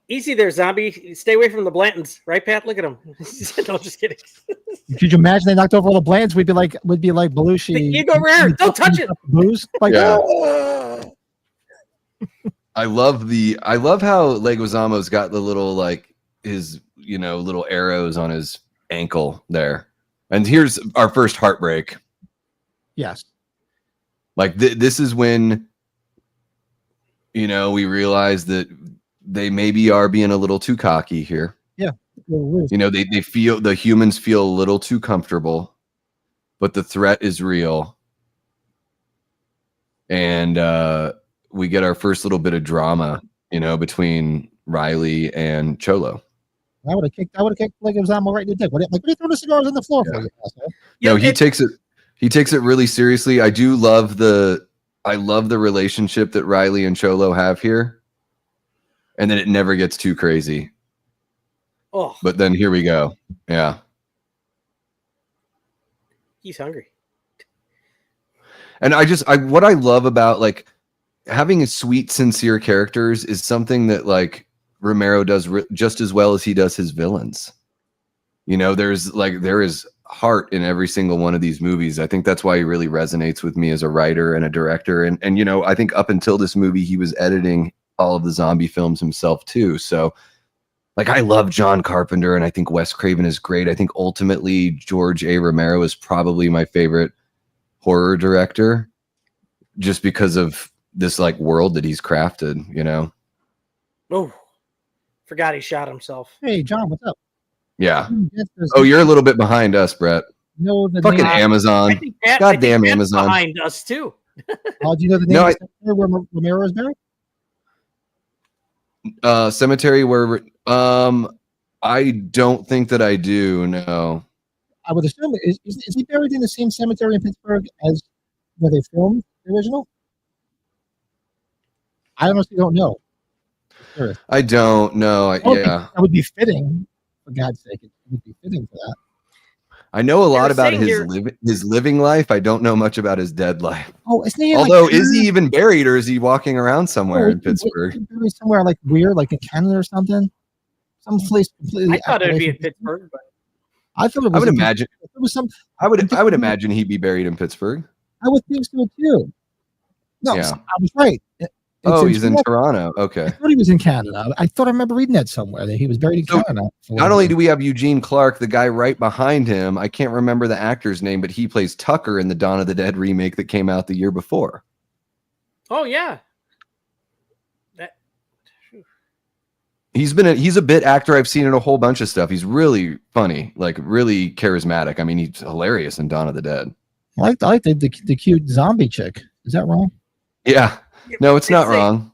Easy there, Zombie. Stay away from the Blantons, right, Pat? Look at him. No, just kidding. Could you imagine they knocked over all the Blantons? We'd be like Belushi. You go over here. Don't touch it. Booze. Like, yeah. I love how Leguizamo's got the little, like, his, you know, little arrows on his ankle there. And here's our first heartbreak. Yes. Like, this is when, you know, we realize that they maybe are being a little too cocky here. Yeah. You know, the humans feel a little too comfortable, but the threat is real. And, we get our first little bit of drama, you know, between Riley and Cholo. I would have kicked Leguizamo right in the dick. What are you throwing the cigars on the floor for? You asshole? No, he takes it really seriously. I love the relationship that Riley and Cholo have here. And then it never gets too crazy. Oh. But then here we go. Yeah. He's hungry. And what I love about, like, having sweet, sincere characters is something that, like, Romero does just as well as he does his villains. You know, there is heart in every single one of these movies. I think that's why he really resonates with me as a writer and a director. And you know, I think up until this movie, he was editing all of the zombie films himself too. So, like, I love John Carpenter, and I think Wes Craven is great. I think ultimately George A. Romero is probably my favorite horror director, just because of this, like, world that he's crafted, you know. Oh, forgot he shot himself. Hey, John, what's up? Yeah. Oh, you're a little bit behind us, Brett. No, the fucking Amazon. Goddamn Amazon. Behind us too. Do you know the name of the cemetery where Romero is buried? Cemetery where I don't think that I do. No. I would assume is he buried in the same cemetery in Pittsburgh as where they filmed the original? I honestly don't know. I don't know. Yeah, that would be fitting. For God's sake, it would be fitting for that. I know a lot about his living life. I don't know much about his dead life. Oh, isn't he? Although, is he even buried, or is he walking around somewhere in Pittsburgh? Is he buried somewhere like weird, like in Canada or something? Some place completely. I thought it would be in Pittsburgh, but I thought it was. I would imagine. It was some. I would imagine he'd be buried in Pittsburgh. I would think so too. No, yeah. I was right. He's in Toronto. Okay. I thought he was in Canada. I thought I remember reading that somewhere that he was buried in Canada. Not only do we have Eugene Clark, the guy right behind him, I can't remember the actor's name, but he plays Tucker in the Dawn of the Dead remake that came out the year before. Oh yeah. He's a bit actor I've seen in a whole bunch of stuff. He's really funny, like really charismatic. I mean, he's hilarious in Dawn of the Dead. I like the cute zombie chick. Is that wrong? Yeah. No, it's not wrong.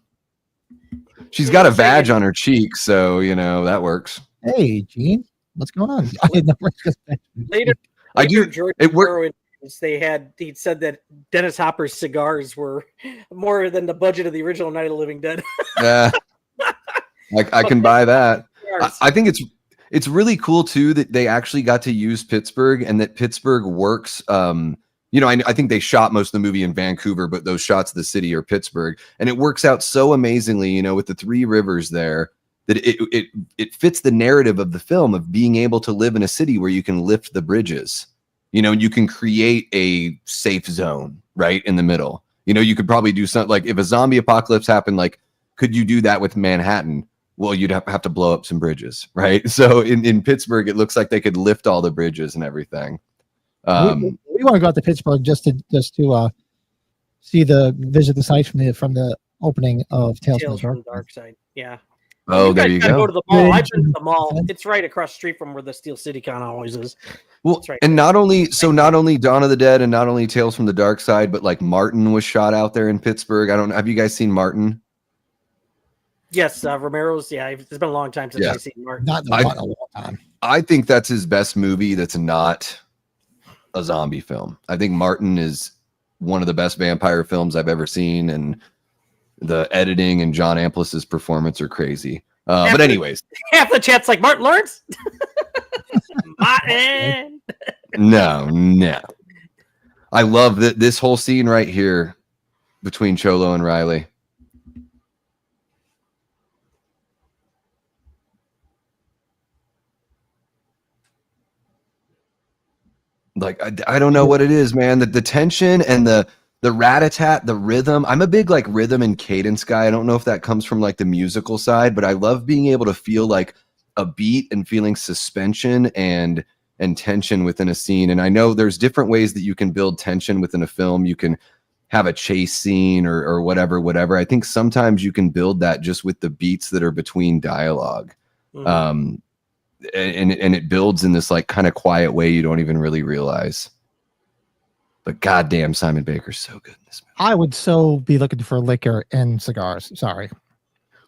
She's got a badge on her cheek, so that works. Hey, Gene, what's going on? I didn't know. Later, I do. George It worked. Romero, he said that Dennis Hopper's cigars were more than the budget of the original Night of the Living Dead. Yeah. I can buy that. I think it's really cool too that they actually got to use Pittsburgh and that Pittsburgh works. I think they shot most of the movie in Vancouver, but those shots of the city are Pittsburgh, and it works out so amazingly. With the three rivers there, that it fits the narrative of the film of being able to live in a city where you can lift the bridges. And you can create a safe zone right in the middle. You could probably do something like if a zombie apocalypse happened, like could you do that with Manhattan? Well, you'd have to blow up some bridges, right? So in Pittsburgh, it looks like they could lift all the bridges and everything. We want to go out to Pittsburgh just to visit the sites from the opening of Tales from the Dark Side. Yeah. Oh, there you go. Go to the mall. I've been to the mall. It's right across the street from where the Steel City Con always is. Well, right. And not only Dawn of the Dead and not only Tales from the Dark Side, but like Martin was shot out there in Pittsburgh. I don't know. Have you guys seen Martin? Yes, Romero's. Yeah, it's been a long time since I've seen Martin. Not in a long time. I think that's his best movie. That's not a zombie film. I think Martin is one of the best vampire films I've ever seen, and the editing and John Amplis's performance are crazy. But anyways, half the chat's like Martin Lawrence. Martin. No. I love this whole scene right here between Cholo and Riley. Like I don't know what it is, man. The tension and the rat-a-tat, the rhythm. I'm a big like rhythm and cadence guy. I don't know if that comes from like the musical side, but I love being able to feel like a beat and feeling suspension and tension within a scene. And I know there's different ways that you can build tension within a film. You can have a chase scene or whatever. I think sometimes you can build that just with the beats that are between dialogue. Mm-hmm. And it builds in this like kind of quiet way you don't even really realize. But goddamn, Simon Baker's so good in this movie. I would so be looking for liquor and cigars. Sorry.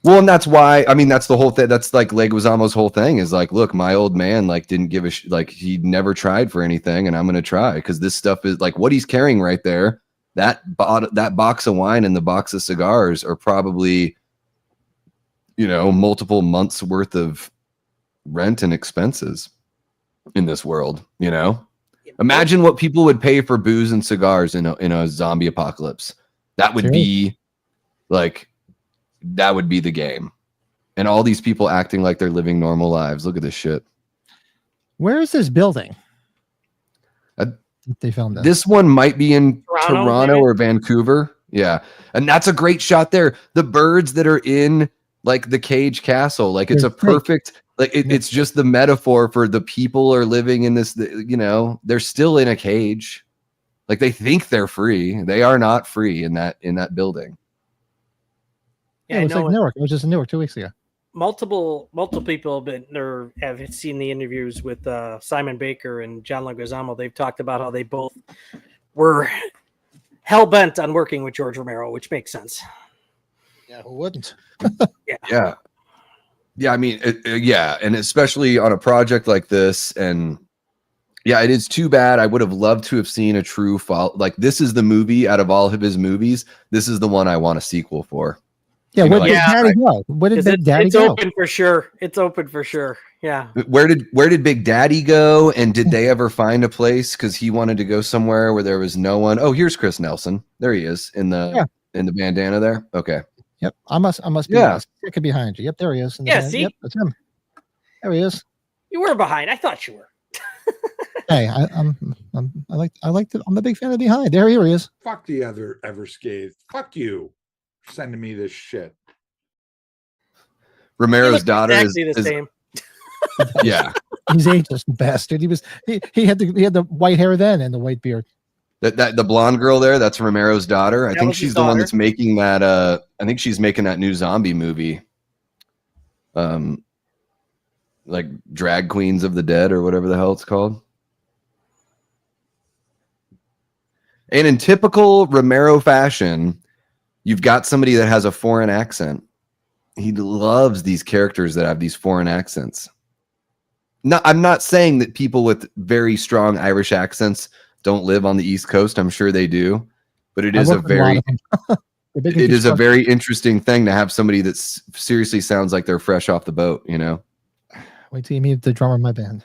Well, and that's why, I mean, that's the whole thing. That's like Leguizamo's whole thing is like, look, my old man like didn't give a like he never tried for anything, and I'm gonna try because this stuff is like what he's carrying right there. That box of wine and the box of cigars are probably, multiple months worth of rent and expenses in this world. Imagine what people would pay for booze and cigars in a zombie apocalypse. That would be like, that would be the game. And all these people acting like they're living normal lives. Look at this shit. Where is this building? They filmed this one might be in Toronto or Vancouver. Yeah. And that's a great shot there. The birds that are in like the cage castle, like it's a perfect, like it's just the metaphor for the people are living in this, they're still in a cage. Like they think they're free. They are not free in that building. Yeah, it was like Newark. It was just in Newark 2 weeks ago. Multiple people have seen the interviews with Simon Baker and John Leguizamo. They've talked about how they both were hell-bent on working with George Romero, which makes sense. Yeah, who wouldn't? Yeah. I mean, and especially on a project like this, and yeah, it is too bad. I would have loved to have seen a true follow. Like this is the movie out of all of his movies. This is the one I want a sequel for. Yeah, where did Big Daddy go? Where did Big Daddy go? It's open for sure. It's open for sure. Yeah. Where did Big Daddy go? And did they ever find a place? Because he wanted to go somewhere where there was no one. Oh, here's Chris Nelson. There he is in the bandana there. Okay. Yep. I must be second behind you. Yep, there he is. See? Yep, that's him. There he is. You were behind. I thought you were. Hey, I'm a big fan of behind. There he is. Fuck the other Everscathe. Fuck you. Sending me this shit. Romero's daughter exactly the same. Yeah. He's ageless bastard. He had the white hair then and the white beard. That the blonde girl there, that's Romero's daughter. I That think was his she's the one daughter. that's making that. I think she's making that new zombie movie. Like Drag Queens of the Dead or whatever the hell it's called. And in typical Romero fashion, you've got somebody that has a foreign accent. He loves these characters that have these foreign accents. No, I'm not saying that people with very strong Irish accents don't live on the East Coast. I'm sure they do, but it is a very interesting thing to have somebody that seriously sounds like they're fresh off the boat, you know? Wait till you meet the drummer in my band.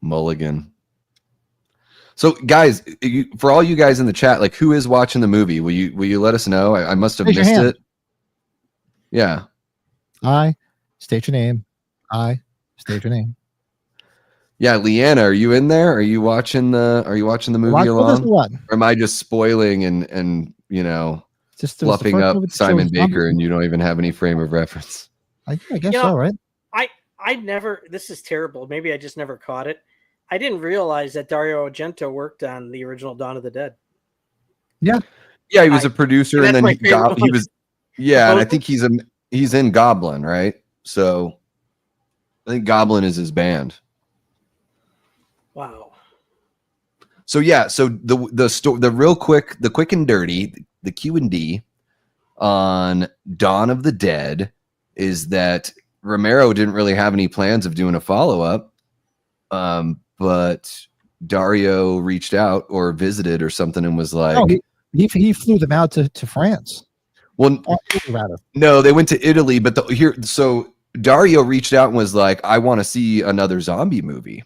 Mulligan. So guys, for all you guys in the chat, like who is watching the movie? Will you let us know? I must have missed it. Yeah. State your name. State your name. Yeah, Leanna, are you in there? Are you watching the movie along? Or am I just spoiling and you know, just fluffing up Simon Baker and you don't even have any frame of reference? I guess so, right? I never, this is terrible. Maybe I just never caught it. I didn't realize that Dario Argento worked on the original Dawn of the Dead. Yeah, he was a producer, and then he was. Yeah, and I think he's in Goblin, right? So I think Goblin is his band. Wow. So yeah, so the quick and dirty, the Q&D on Dawn of the Dead is that Romero didn't really have any plans of doing a follow-up. But Dario reached out or visited or something and was like, he flew them out to France. Well, no, they went to Italy, but so Dario reached out and was like, I want to see another zombie movie.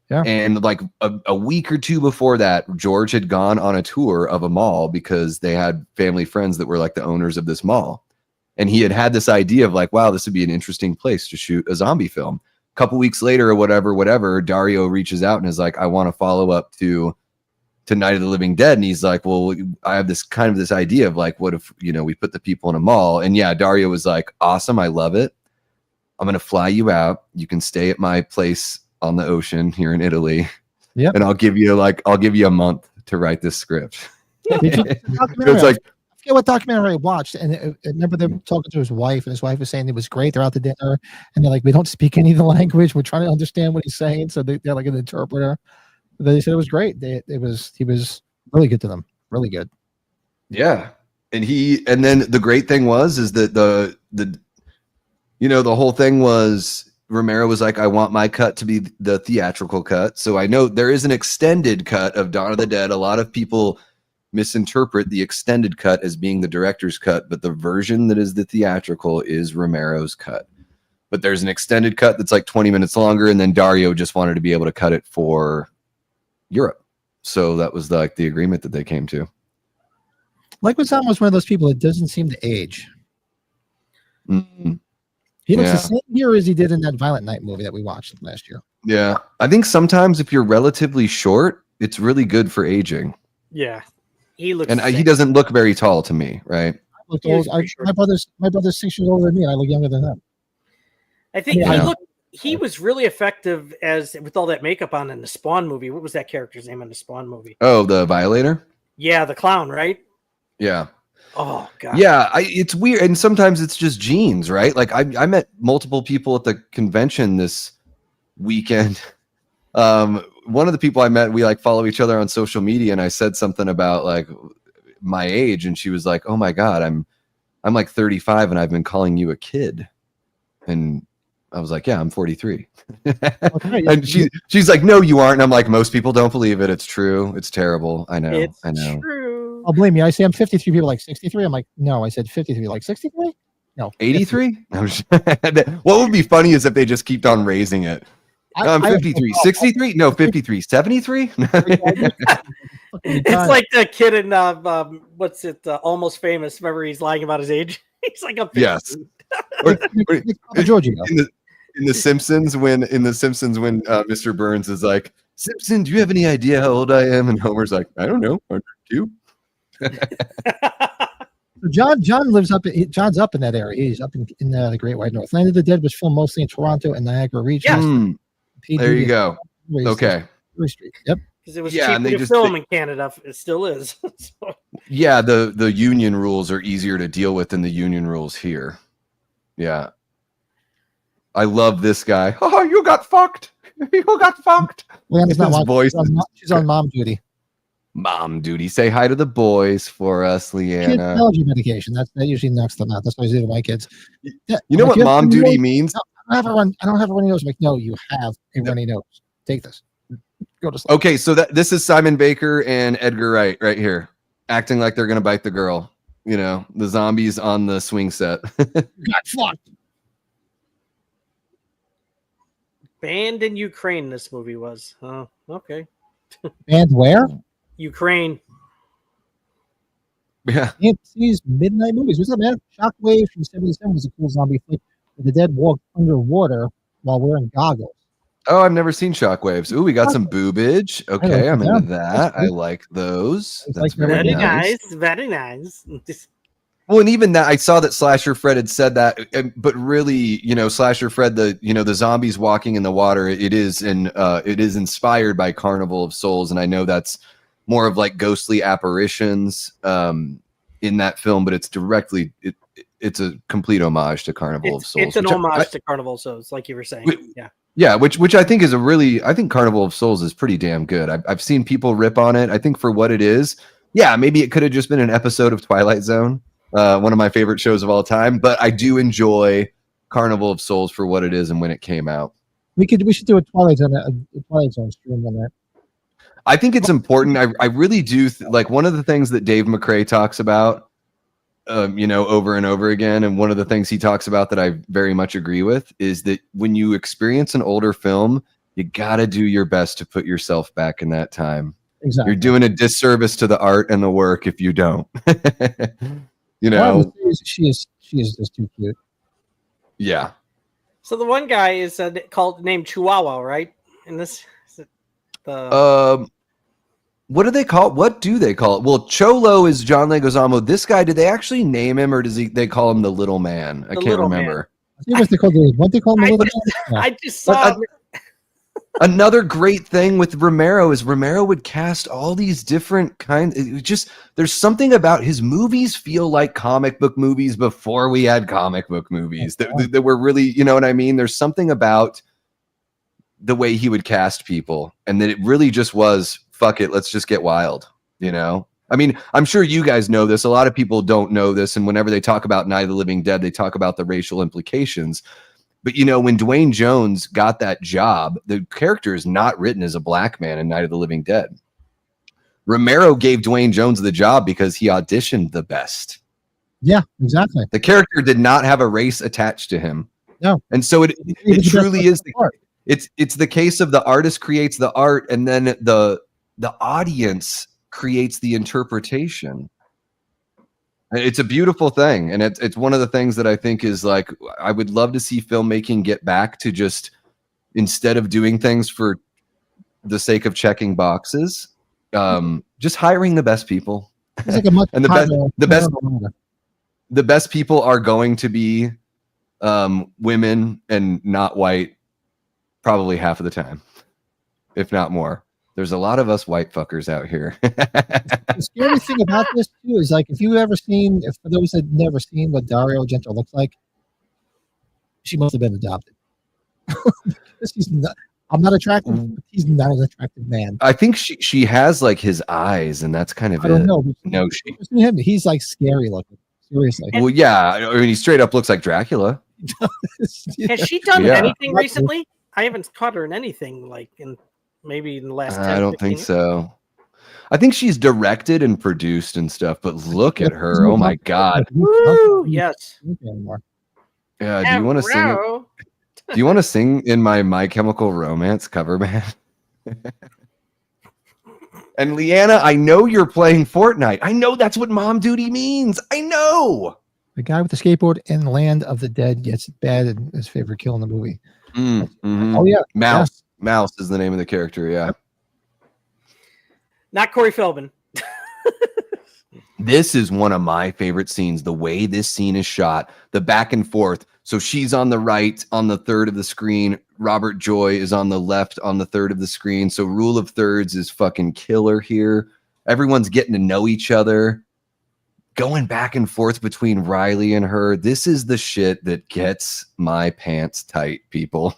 Yeah. And like a week or two before that, George had gone on a tour of a mall because they had family friends that were like the owners of this mall. And he had this idea of like, wow, this would be an interesting place to shoot a zombie film. Couple weeks later or whatever, Dario reaches out and is like, I want to follow up to Night of the Living Dead. And he's like, well, I have this idea of like, what if, you know, we put the people in a mall? And yeah, Dario was like, awesome. I love it. I'm going to fly you out. You can stay at my place on the ocean here in Italy. Yeah. And I'll give you a month to write this script. It's like, I forget what documentary I watched, and I remember them talking to his wife, and his wife was saying it was great. They're out to dinner, and they're like, we don't speak any of the language. We're trying to understand what he's saying, so they're like an interpreter. They said it was great. He was really good to them, really good. Yeah, and then the great thing is that the whole thing was Romero was like, I want my cut to be the theatrical cut. So I know there is an extended cut of Dawn of the Dead. A lot of people misinterpret the extended cut as being the director's cut, but the version that is the theatrical is Romero's cut. But there's an extended cut that's like 20 minutes longer, and then Dario just wanted to be able to cut it for Europe. So that was like the agreement that they came to. Leguizamo was one of those people that doesn't seem to age. Mm-hmm. He looks the same here as he did in that Violent Night movie that we watched last year. Yeah, I think sometimes if you're relatively short, it's really good for aging. Yeah. He looks, and he doesn't look very tall to me, right? My brother's 6 years older than me, and I look younger than him. I think he was really effective with all that makeup on in the Spawn movie. What was that character's name in the Spawn movie? Oh, the Violator? Yeah, the clown, right? Yeah. Oh god. Yeah, it's weird, and sometimes it's just genes, right? Like I met multiple people at the convention this weekend. One of the people I met, we like follow each other on social media, and I said something about like my age, and she was like, "Oh my god, I'm like 35, and I've been calling you a kid." And I was like, "Yeah, I'm 43." Okay, and she's like, "No, you aren't." And I'm like, "Most people don't believe it. It's true. It's terrible. I know. I know." True. I'll blame you. I say I'm 53. People like 63. I'm like, no. I said 53. Like 63? No. 83? What would be funny is if they just kept on raising it. No, I'm 53. 63? No, 53. 73? It's like the kid in what's it? Almost Famous. Remember, he's lying about his age. He's like, "I'm 53." Yes. In the Simpsons, when Mr. Burns is like, "Simpson, do you have any idea how old I am?" And Homer's like, "I don't know. Aren't you?" John lives up. John's up in that area. He's up in the Great White North. Land of the Dead was filmed mostly in Toronto and Niagara region. Yes. There you go. Okay. Yep. Because it was Yeah, and cheaper they to film in Canada. It still is. So, Yeah, the union rules are easier to deal with than the union rules here. Yeah. I love this guy. Oh, you got fucked. You got fucked. Leanna's not His watching. voice She's on mom duty. Mom duty. Say hi to the boys for us, Kids Leanna. allergy medication. That usually knocks them out. That's what I do to my kids. Yeah, You know like, what mom duty means? No, I don't have a runny nose. I'm like, no, you have a runny nose. Take this. Go to sleep. Okay, so this is Simon Baker and Edgar Wright right here, acting like they're gonna bite the girl. You know, the zombies on the swing set. You got fucked. banned in Ukraine, this movie was. Oh, okay. Banned where? Ukraine. Yeah. AMC's midnight movies. What's up, man? Shockwave from '77 was a cool zombie flick where the dead walked underwater while wearing goggles. Oh, I've never seen Shockwaves. Ooh, we got some boobage. Okay, I'm into that. I like those. That's very nice. Very nice. Well, and even that, I saw that Slasher Fred had said that, but really, you know, Slasher Fred, the zombies walking in the water, it is inspired by Carnival of Souls, and I know that's more of like ghostly apparitions in that film, but it's directly it's a complete homage to Carnival of Souls. It's an homage to Carnival of Souls, like you were saying. Yeah. Yeah, which I think is I think Carnival of Souls is pretty damn good. I've seen people rip on it. I think for what it is, yeah, maybe it could have just been an episode of Twilight Zone. One of my favorite shows of all time, but I do enjoy Carnival of Souls for what it is and when it came out. We should do a Twilight Zone stream on that. I think it's important. I really do like one of the things that Dave McCrae talks about, over and over again, and one of the things he talks about that I very much agree with is that when you experience an older film, you got to do your best to put yourself back in that time. Exactly. You're doing a disservice to the art and the work if you don't. You know, she is just too cute. Yeah. So the one guy is named Chihuahua, right? And this is what do they call it? What do they call it? Well, Cholo is John Leguizamo. This guy, did they actually name him, or they call him the Little Man? I can't remember. I think what they call him the Little Man. I just saw. Another great thing with Romero is Romero would cast all these different kinds. There's something about his movies feel like comic book movies before we had comic book movies that were really, you know what I mean? There's something about the way he would cast people, and that it really just was, fuck it, let's just get wild, you know? I mean, I'm sure you guys know this. A lot of people don't know this, and whenever they talk about Night of the Living Dead, they talk about the racial implications. But, you know, when Dwayne Jones got that job, the character is not written as a black man in Night of the Living Dead. Romero gave Dwayne Jones the job because he auditioned the best. Yeah, exactly. The character did not have a race attached to him. No. And so it truly is it's the case of the artist creates the art, and then the audience creates the interpretation. It's a beautiful thing, and it's one of the things that I think is like, I would love to see filmmaking get back to just, instead of doing things for the sake of checking boxes, just hiring the best people. It's like a much and the best people are going to be women and not white, probably half of the time, if not more. There's a lot of us white fuckers out here. The scary thing about this too is, like, for those that never seen what Dario Argento looks like, she must have been adopted. I'm not attractive, but he's not an attractive man. I think she has like his eyes, and that's kind of I don't know. No, he's like scary looking. Seriously. Well, yeah. I mean, he straight up looks like Dracula. Has she done anything recently? I haven't caught her in anything like maybe in the last 10, I don't think so. I think she's directed and produced and stuff, but look at her. Oh my God. Woo! Yes. Yeah, do you want to sing? Do you want to sing in My Chemical Romance cover band? And Leanna, I know you're playing Fortnite. I know that's what mom duty means. I know. The guy with the skateboard in Land of the Dead gets bad and his favorite kill in the movie. Mm-hmm. Oh yeah, Mouse. Yeah. Mouse is the name of the character. Yeah. Not Corey Feldman. This is one of my favorite scenes. The way this scene is shot, the back and forth, So she's on the right on the third of the screen. Robert Joy is on the left on the third of the screen. So rule of thirds is fucking killer here. Everyone's getting to know each other, going back and forth between Riley and her. This is the shit that gets my pants tight, people.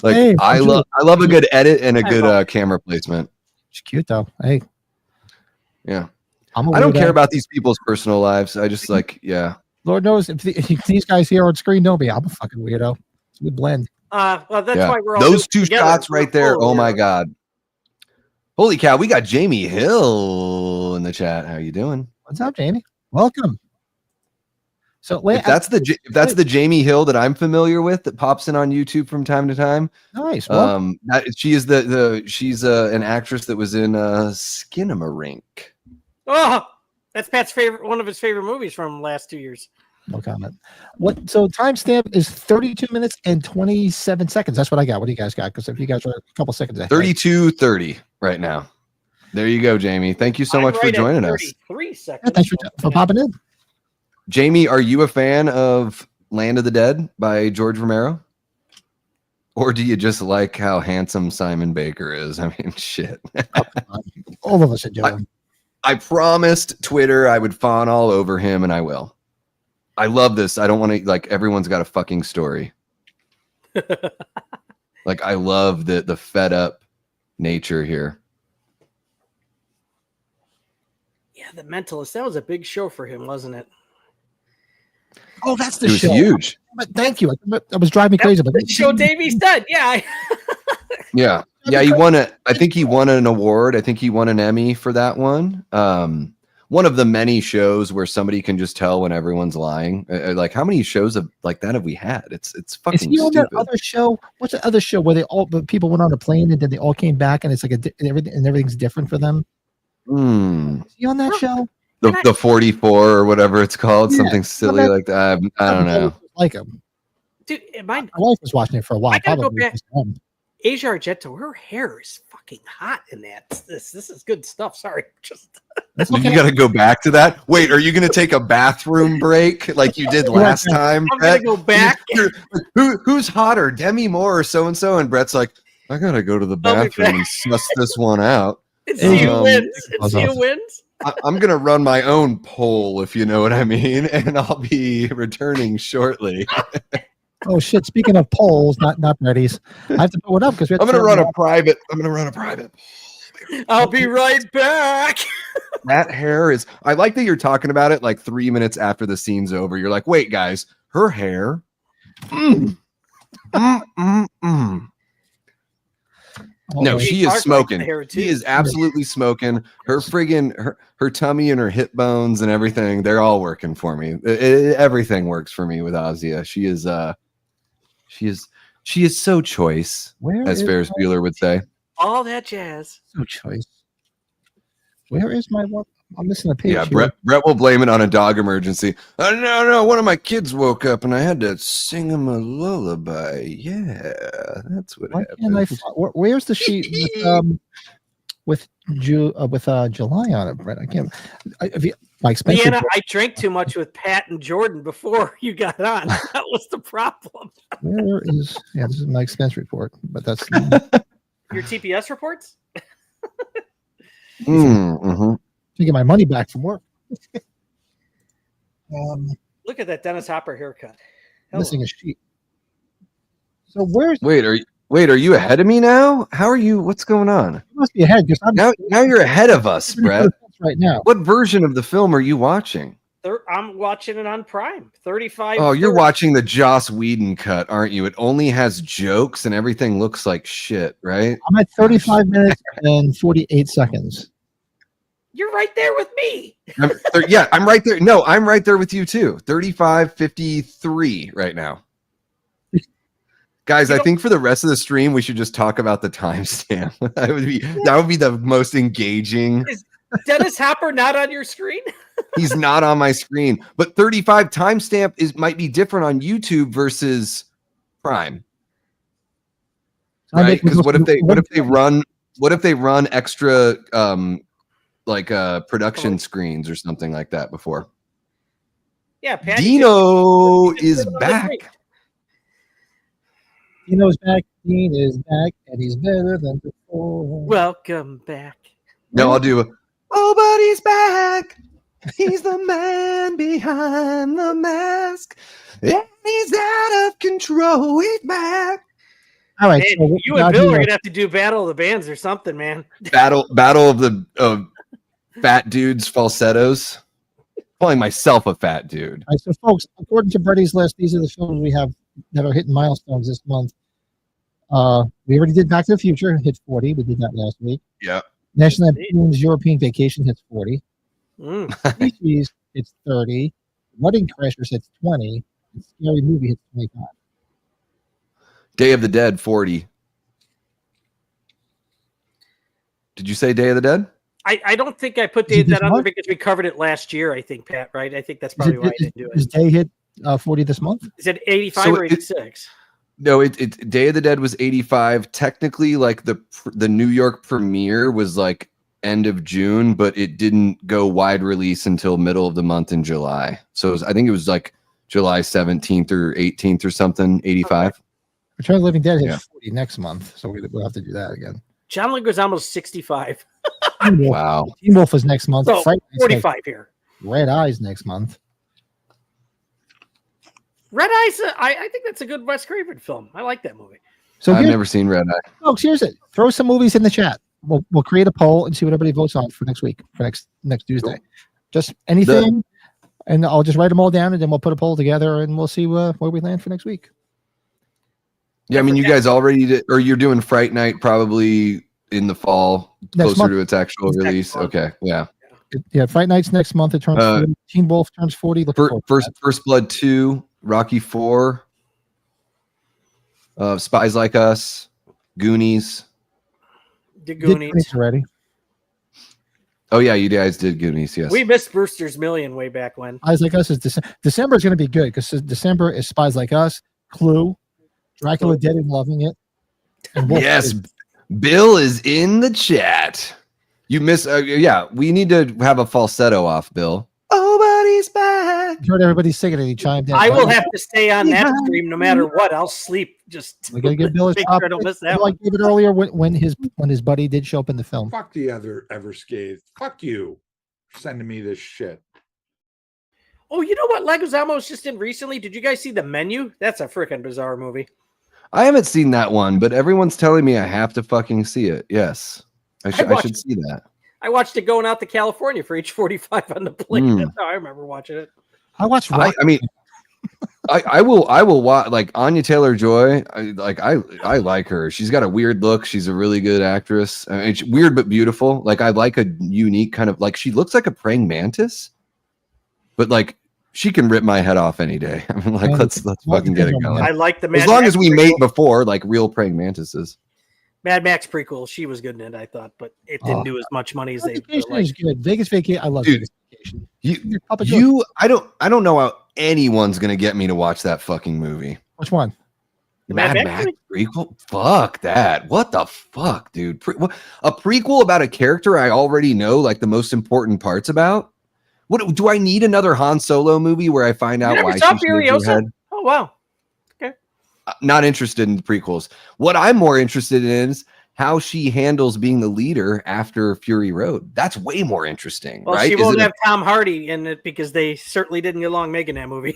Like, hey, I love a good edit and a good camera placement. It's cute though. Hey, yeah. I don't care about these people's personal lives. I just like, yeah. Lord knows if these guys here on screen know me, I'm a fucking weirdo. It's a good blend. Well, that's why we're all those two shots right there. Oh my god. Holy cow, we got Jamie Hill in the chat. How you doing? What's up, Jamie? Welcome. So if that's the Jamie Hill that I'm familiar with that pops in on YouTube from time to time. Nice. She is she's an actress that was in Skinamarink. Oh, that's Pat's favorite, one of his favorite movies from the last 2 years. No comment. What? So timestamp is 32 minutes and 27 seconds. That's what I got. What do you guys got? Because if you guys are a couple seconds ahead. 32:30 right now. There you go, Jamie. Thank you so much for joining us. 3 seconds. Yeah, thanks for popping in. Jamie, are you a fan of Land of the Dead by George Romero? Or do you just like how handsome Simon Baker is? I mean, shit. All of us are doing. I promised Twitter I would fawn all over him, and I will. I love this. I don't want to, like, everyone's got a fucking story. Like, I love the fed up nature here. Yeah, The Mentalist. That was a big show for him, wasn't it? Oh, that's the show. Huge. But thank you. I was driving me crazy. But the show Davey's done. Yeah. Yeah. Yeah, he won I think he won an award. I think he won an Emmy for that one. One of the many shows where somebody can just tell when everyone's lying. Like, how many shows like that have we had? It's fucking stupid. On that other show? What's the other show where the people went on a plane and then they all came back and it's like everything's different for them? Is he on that show? The 44 or whatever it's called, something silly like that. I don't know. Like him, dude. My wife was watching it for a while. I gotta go back. Asia Argento, her hair is fucking hot in that. This is good stuff. Sorry, you got to go back to that. Wait, are you going to take a bathroom break like you did last time? I'm going to go back. Who's hotter, Demi Moore or so and so? And Brett's like, I got to go to the bathroom and suss this one out. See who wins. I'm going to run my own poll, if you know what I mean, and I'll be returning shortly. Oh shit! Speaking of polls, not Brady's. I have to put one up because I'm going to run a private. I'll be right back. That hair is. I like that you're talking about it like 3 minutes after the scene's over. You're like, wait, guys, her hair. No, she is smoking. She is absolutely smoking. Her friggin' her tummy and her hip bones and everything, they're all working for me. Everything works for me with Ozia. She is so choice, as Ferris Bueller would say. All that jazz. So choice. Where is my one? I'm missing a page. Yeah, Brett will blame it on a dog emergency. No, one of my kids woke up and I had to sing him a lullaby. Yeah, that's what happened. Where's the sheet with July on it, Brett? I can't. My expense. Deanna, I drank too much with Pat and Jordan before you got on. That was the problem. Where is? Yeah, this is my expense report, but that's your TPS reports. To get my money back from work. Look at that Dennis Hopper haircut. Missing a sheet. So where's? Wait, are you ahead of me now? How are you? What's going on? You must be ahead because now you're ahead of us, Brett. Right now. What version of the film are you watching? I'm watching it on Prime. 35. Oh, you're watching the Joss Whedon cut, aren't you? It only has jokes and everything looks like shit, right? I'm at 35 minutes and 48 seconds. You're right there with me. I'm right there. No, I'm right there with you too. 35:53 right now. Guys, I think for the rest of the stream, we should just talk about the timestamp. That would be the most engaging. Is Dennis Hopper not on your screen? He's not on my screen, but 35 timestamp might be different on YouTube versus Prime. Right? Because what if they run extra production screens or something like that before? Yeah, Patty Dino just is put it on the back. screen. Dino's back. Dean is back, and he's better than before. Welcome back. No, I'll do. Oh, but he's back. He's the man behind the mask, and he's out of control. He's back. All right, Man, so what you we and got Bill here- are gonna have to do Battle of the Bands or something, man. Battle of the fat dudes falsettos. Calling myself a fat dude. All right, so folks, according to Brady's list, these are the films we have that are hitting milestones this month. We already did Back to the Future, hit 40. We did that last week. Yeah. National Lampoon's European Vacation hits 40. Species hits 30. Wedding Crashers hits 20. And Scary Movie hits 25. Day of the Dead 40. Did you say Day of the Dead? I don't think I put Is it this that on there month? because we covered it last year, I think, Pat, right? I think that's probably why I didn't do Is it. Day hit 40 this month? Is it 85 So or 86? No, it Day of the Dead was 85. Technically, like the New York premiere was like end of June, but it didn't go wide release until middle of the month in July. So I think it was like July 17th or 18th or something, 85. Okay. Return of the Living Dead hits Yeah. 40 next month, so we'll have to do that again. John Leguizamo's 65. Teen Wolf, Wow. Teen Wolf is next month. So Fright Night's 45 here. next- Red Eyes next month. Red Eyes, I think that's a good Wes Craven film. I like that movie. So I've here's, never seen Red Eye. folks, here's it. Throw some movies in the chat. We'll create a poll and see what everybody votes on for next week, for next Tuesday. Just anything, and I'll just write them all down, and then we'll put a poll together, and we'll see where we land for next week. Yeah, I mean, you guys already did, or you're doing Fright Night probably in the fall, Next closer month. to its actual It's next release. month. Okay, yeah. Yeah, Fright Night's next month. It turns 40. Teen Wolf turns 40. Looking forward to that. First Blood 2, Rocky 4, Spies Like Us, Goonies. The Did Goonies. already. Oh yeah, you guys did Goonies. Yes. We missed Brewster's Million way back when. Spies Like Us is December is going to be good because December is Spies Like Us, Clue, Dracula Dead and Loving It, and Wolf Yes, Creek. Bill is in the chat. You miss. Yeah, we need to have a falsetto off, Bill. Oh, but he's back. I heard everybody singing it. He chimed in. I will have to stay on that stream no matter what. I'll sleep. Just We gotta get Bill his make pop. sure I don't miss that Like David earlier when his buddy did show up in the film. Fuck the other Everscathed. Fuck you. For sending me this shit. Oh, you know what Leguizamo was just in recently? Did you guys see The Menu? That's a freaking bizarre movie. I haven't seen that one, but everyone's telling me I have to fucking see it. Yes, I should see that. I watched it going out to California for H45 on the plane. Mm. That's how I remember watching it. I watched. I mean, I will watch like Anya Taylor-Joy. I like her. She's got a weird look. She's a really good actress. I mean, it's weird but beautiful. Like I like a unique kind of like she looks like a praying mantis, but like she can rip my head off any day. I mean, like let's fucking get it going. I like the As Mad long Max as we prequel. mate before, like real praying mantises. Mad Max prequel. She was good in it, I thought, but it didn't do as much money as they Vacation like. is good. Vegas Vacation. I love Dude, Vegas Vacation. I don't know how anyone's gonna get me to watch that fucking movie. Which one? The Mad Max prequel? Fuck that. What the fuck, dude? A prequel about a character I already know like the most important parts about? What do I need another Han Solo movie where I find out You never why saw she shaved her Furiosa? head? Oh wow. Not interested in the prequels. What I'm more interested in is how she handles being the leader after Fury Road. That's way more interesting, Well, right? she Is won't it a- have Tom Hardy in it because they certainly didn't get along making that movie.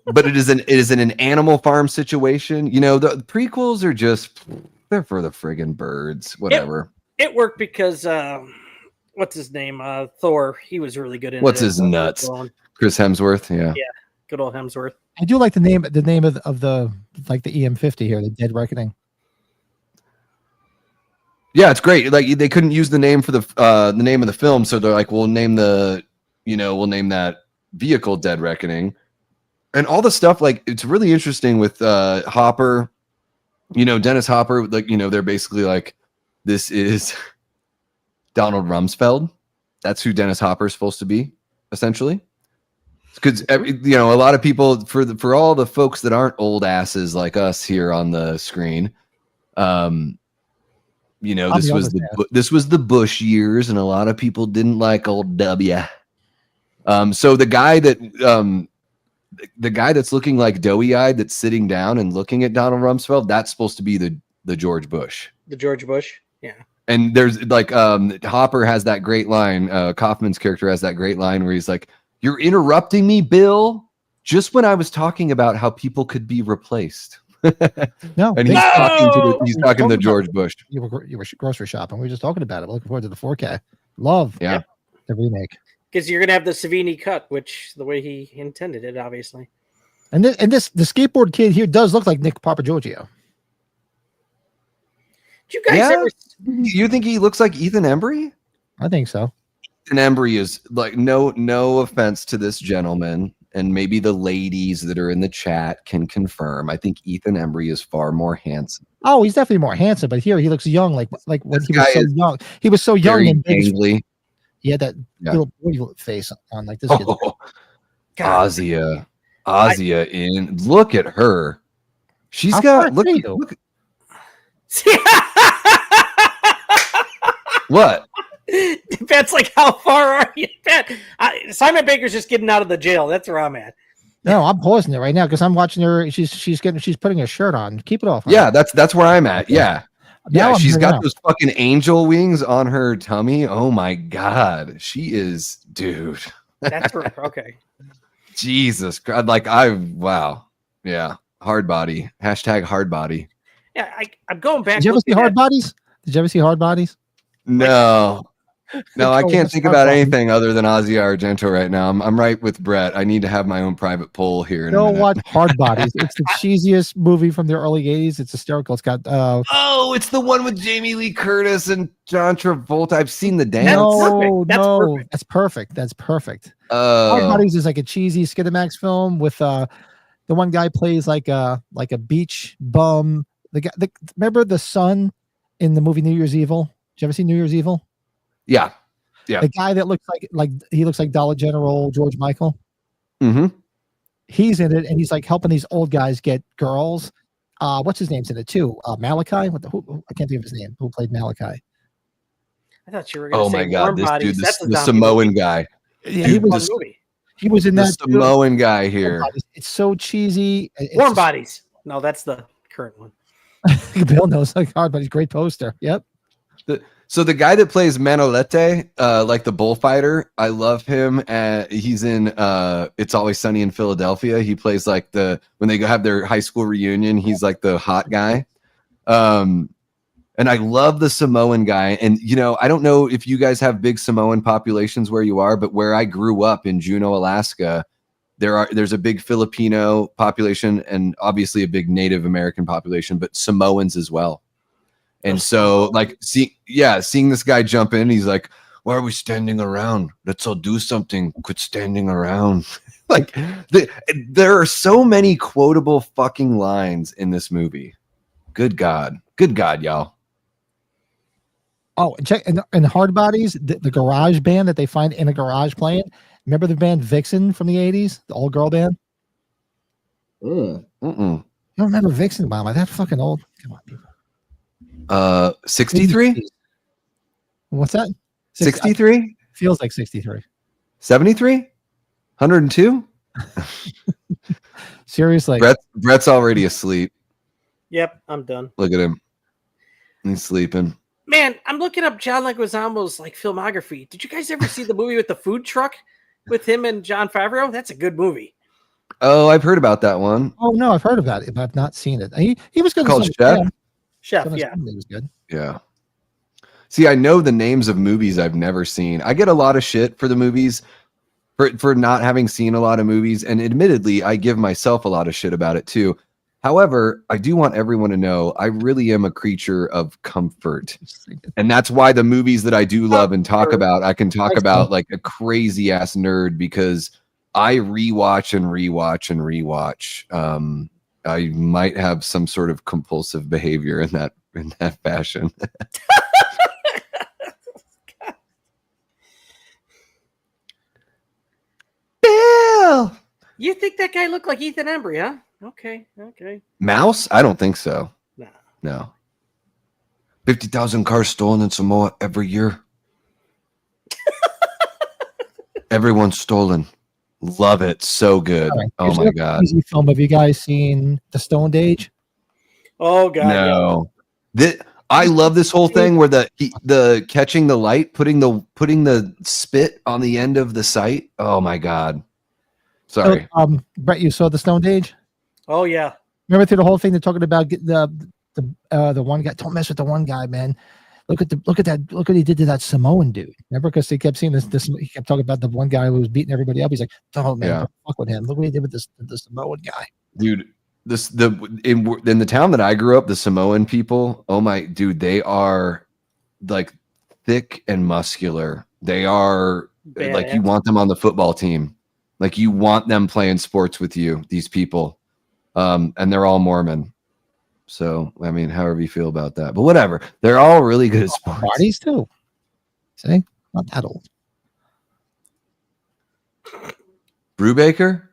but it is an Animal Farm situation. You know, the prequels are just they're for the friggin' birds, whatever. It worked because what's his name? Thor. He was really good in What's it. his nuts? Chris Hemsworth, yeah. Good old Hemsworth. I do like the name of the like the EM50 here, the Dead Reckoning. Yeah, it's great. Like they couldn't use the name for the name of the film, so they're like, we'll name that vehicle Dead Reckoning. And all the stuff, like it's really interesting with Hopper, Dennis Hopper, like, they're basically like, this is Donald Rumsfeld. That's who Dennis Hopper is supposed to be, essentially. Because a lot of people, for all the folks that aren't old asses like us here on the screen, this was the Bush years, and a lot of people didn't like old W. So the guy that the guy that's looking like doughy-eyed that's sitting down and looking at Donald Rumsfeld, that's supposed to be the George Bush. The George Bush, yeah. And there's like Hopper has that great line. Kaufman's character has that great line where he's like, "You're interrupting me, Bill, just when I was talking about how people could be replaced." No, and he's talking to George Bush. You were grocery shopping. We were just talking about it. We're looking forward to the 4K. Love, yeah, the remake. Because you're gonna have the Savini cut, which the way he intended it, obviously. And this the skateboard kid here does look like Nick Papagiorgio. Did you guys ever? You think he looks like Ethan Embry? I think so. Ethan Embry is like no offense to this gentleman, and maybe the ladies that are in the chat can confirm. I think Ethan Embry is far more handsome. Oh, he's definitely more handsome, but here he looks young, like when he was so young. He was so young and big. He had that little boy face on like this. Ozia in. Look at her. She's got look. What? That's like, how far are you? Simon Baker's just getting out of the jail. That's where I'm at. No, I'm pausing it right now because I'm watching her. She's putting a shirt on. Keep it off. Yeah, that's where I'm at. Yeah. Now She's got those fucking angel wings on her tummy. Oh my god. She is, dude. That's her. Okay. Jesus Christ. Wow. Yeah. Hard body. # hard body. Yeah, I'm going back. Did you ever see Hard Bodies? Did you ever see Hard Bodies? No. No, I can't think about anything other than Ozzy Argento right now. I'm right with Brett. I need to have my own private poll here. Watch Hard Bodies. It's the cheesiest movie from the early 80s. It's hysterical. It's got it's the one with Jamie Lee Curtis and John Travolta. I've seen the dance. That's perfect. Hard Bodies is like a cheesy Skidamax film with the one guy plays like a beach bum. The guy, remember the son in the movie New Year's Evil? Did you ever see New Year's Evil? Yeah. The guy that looks like Dollar General George Michael. Mm-hmm. He's in it, and he's like helping these old guys get girls. What's his name's in it too? Malachi. I can't think of his name. Who played Malachi? I thought you were going to say my god, this Bodies. dude, the Samoan guy. Yeah, he was in that Samoan guy here. It's so cheesy. Warm Bodies. No, that's the current one. Bill knows like Hard Bodies. Great poster. Yep. So the guy that plays Manolete, like the bullfighter, I love him. He's in It's Always Sunny in Philadelphia. He plays like when they have their high school reunion, he's like the hot guy. And I love the Samoan guy. And, I don't know if you guys have big Samoan populations where you are, but where I grew up in Juneau, Alaska, there's a big Filipino population and obviously a big Native American population, but Samoans as well. And so, seeing this guy jump in, he's like, "Why are we standing around? Let's all do something. Quit standing around." There are so many quotable fucking lines in this movie. Good God, y'all. Oh, and check in Hard Bodies, the garage band that they find in a garage playing. Remember the band Vixen from the 80s, the all girl band? Mm-mm. You don't remember Vixen, Mama? That fucking old. Come on, people. 63? What's that? 63? Feels like 63. 73? 102? Seriously. Brett's already asleep. Yep, I'm done. Look at him. He's sleeping. Man, I'm looking up John Leguizamo's filmography. Did you guys ever see the movie with the food truck with him and Jon Favreau? That's a good movie. Oh, I've heard about that one. Oh no, I've heard about it, but I've not seen it. He was good. Called Chef? Chef, yeah. He was good. Yeah. See, I know the names of movies I've never seen. I get a lot of shit for the movies for not having seen a lot of movies, and admittedly, I give myself a lot of shit about it too. However, I do want everyone to know I really am a creature of comfort. And that's why the movies that I do love and talk about, I can talk about like a crazy ass nerd because I rewatch and rewatch and rewatch. I might have some sort of compulsive behavior in that fashion. Bill! You think that guy looked like Ethan Embry, huh? Okay. Mouse? I don't think so. No. 50,000 cars stolen in Samoa every year. Everyone's stolen. Love it. So good. All right, Oh here's my another God. easy film. Have you guys seen The Stoned Age? Oh God, No. I love this whole thing where the catching the light, putting the spit on the end of the sight. Oh my God. Sorry. So, Brett, you saw The Stoned Age? Oh yeah. Remember through the whole thing they're talking about the one guy. Don't mess with the one guy, man. Look at that. Look what he did to that Samoan dude. Remember, because they kept seeing this. He kept talking about the one guy who was beating everybody up. He's like, "Oh man, don't fuck with him. Look what he did with the Samoan guy." Dude, in the town that I grew up, the Samoan people. Oh my, dude, they are like thick and muscular. They are like you want them on the football team. Like you want them playing sports with you. These people, and they're all Mormon. So, I mean, however you feel about that, but whatever. They're all really good at sports. Parties too. See, not that old. Brubaker,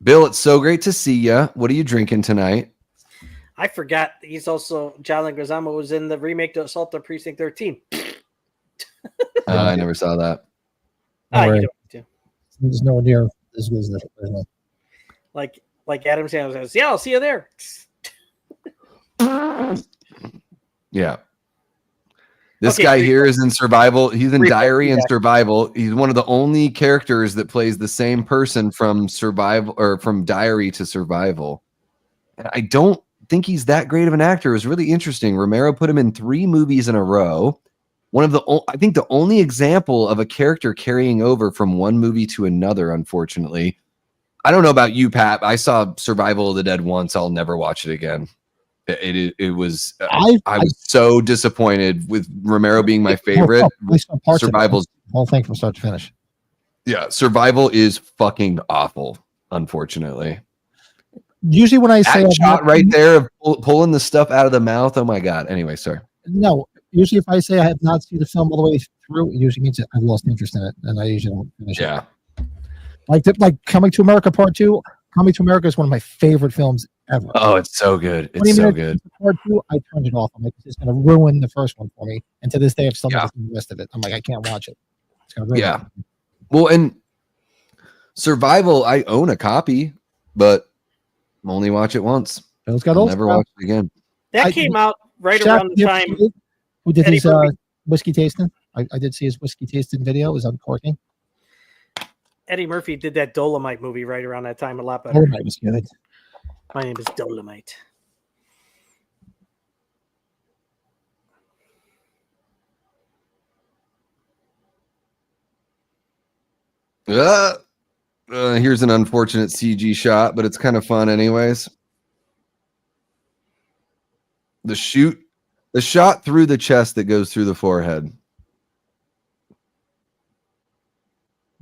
Bill, it's so great to see you. What are you drinking tonight? I forgot he's also John Leguizamo was in the remake to Assault on Precinct 13. I never saw that. You don't need to. There's nowhere near as good as this. Like Adam Sandler says, yeah, I'll see you there. Yeah. This guy here is in Survival. He's in Diary and Survival. He's one of the only characters that plays the same person from Survival or from Diary to Survival. And I don't think he's that great of an actor. It was really interesting. Romero put him in 3 movies in a row. I think the only example of a character carrying over from one movie to another, unfortunately. I don't know about you, Pat. I saw Survival of the Dead once. I'll never watch it again. It was I was so disappointed with Romero being my favorite. Survival's whole thing from start to finish. Yeah, Survival is fucking awful, unfortunately. Usually when I say that shot right there of pulling the stuff out of the mouth, oh my God. Anyway, sorry. No, usually if I say I have not seen the film all the way through, it usually means I've lost interest in it, and I usually don't finish it. Like Coming to America Part 2. Coming to America is one of my favorite films ever. Oh, it's so good. It's so good. Part 2, I turned it off. I'm like, it's going to ruin the first one for me. And to this day, I've still not seen the rest of it. I'm like, I can't watch it. It's going to ruin it. Well, and Survival, I own a copy, but only watch it once. I'll never watch it again. That came out right around the time. Who did his whiskey tasting? I did see his whiskey tasting video. It was uncorking. Eddie Murphy did that Dolomite movie right around that time a lot better. Dolomite was good. My name is Dolomite. Here's an unfortunate CG shot, but it's kind of fun anyways. The shot through the chest that goes through the forehead.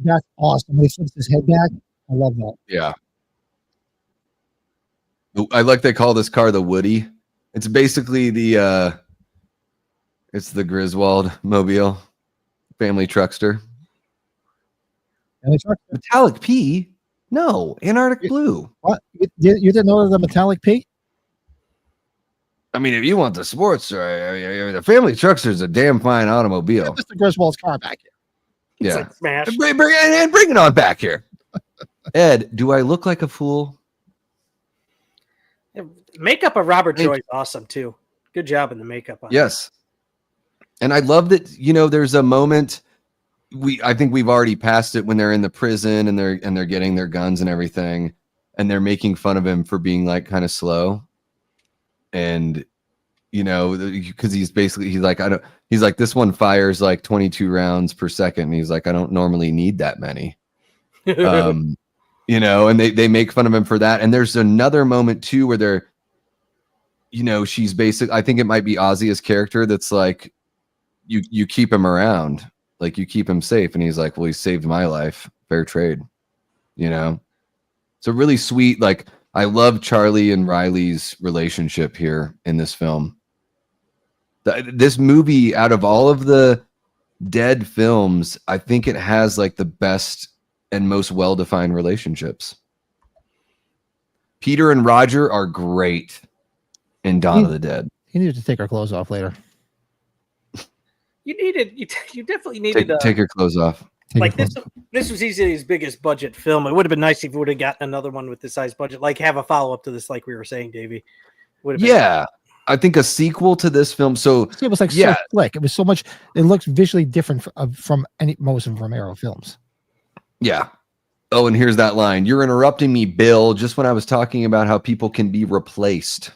That's awesome. When he flips his head back, I love that. Yeah. I like they call this car the Woody. It's basically it's the Griswold mobile, family truckster. Metallic P? No, Antarctic Blue. What? You didn't know the Metallic P? I mean, if you want the sports, the family truckster is a damn fine automobile. Yeah, Mr. Griswold's car back here. Yeah. Like smash. Bring it on back here. Ed, do I look like a fool? Makeup of Robert Joy is awesome too. Good job in the makeup. Yes. And I love that, there's a moment I think we've already passed it when they're in the prison and they're getting their guns and everything, and they're making fun of him for being like kind of slow. And because he's like, this one fires like 22 rounds per second. And he's like, I don't normally need that many. And they make fun of him for that. And there's another moment too where they're, she's basically, I think it might be Ozzy's character that's like, you keep him around, like you keep him safe. And he's like, well, he saved my life. Fair trade. So really sweet. Like, I love Charlie and Riley's relationship here in this film. This movie, out of all of the Dead films, I think it has like the best and most well-defined relationships. Peter and Roger are great in Dawn of the Dead. You needed to take our clothes off later. You definitely needed take your clothes off. Like this was easily his biggest budget film. It would have been nice if we would have gotten another one with this size budget, like have a follow up to this, like we were saying, Davey. Yeah, I think a sequel to this film. So it was like so slick. It was so much. It looks visually different from most of Romero films. Yeah. Oh, and here's that line. You're interrupting me, Bill, just when I was talking about how people can be replaced.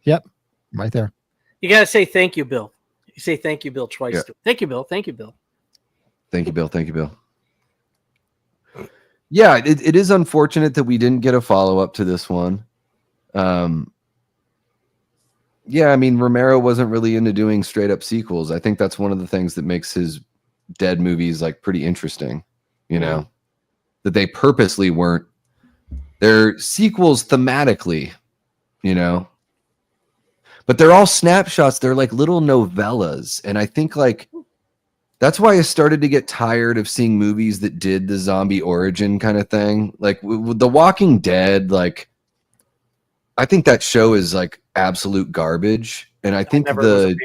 Yep, right there. You got to say thank you, Bill. You say thank you, Bill, twice. Yeah. Thank you, Bill. Thank you, Bill. Thank you, Bill. Thank you, Bill. Yeah, it is unfortunate that we didn't get a follow-up to this one. Yeah, I mean, Romero wasn't really into doing straight-up sequels. I think that's one of the things that makes his Dead movies like pretty interesting, you know, that they purposely weren't. They're sequels thematically, you know, but they're all snapshots. They're like little novellas. And I think like that's why I started to get tired of seeing movies that did the zombie origin kind of thing. Like with The Walking Dead, like I think that show is like absolute garbage. And I think the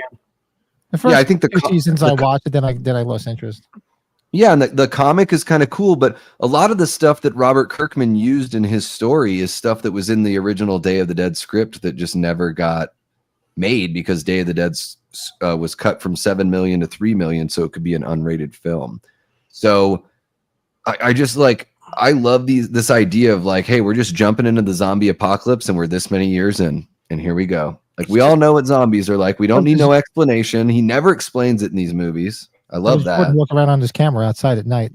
first I think the seasons I watched it, then I lost interest. Yeah, and the comic is kind of cool, but a lot of the stuff that Robert Kirkman used in his story is stuff that was in the original Day of the Dead script that just never got made because Day of the Dead was cut from 7 million to 3 million, so it could be an unrated film. So I just like, I love this idea of like, hey, we're just jumping into the zombie apocalypse and we're this many years in, and here we go. Like we all know what zombies are like. We don't need no explanation. He never explains it in these movies. I love that. Walk around on his camera outside at night.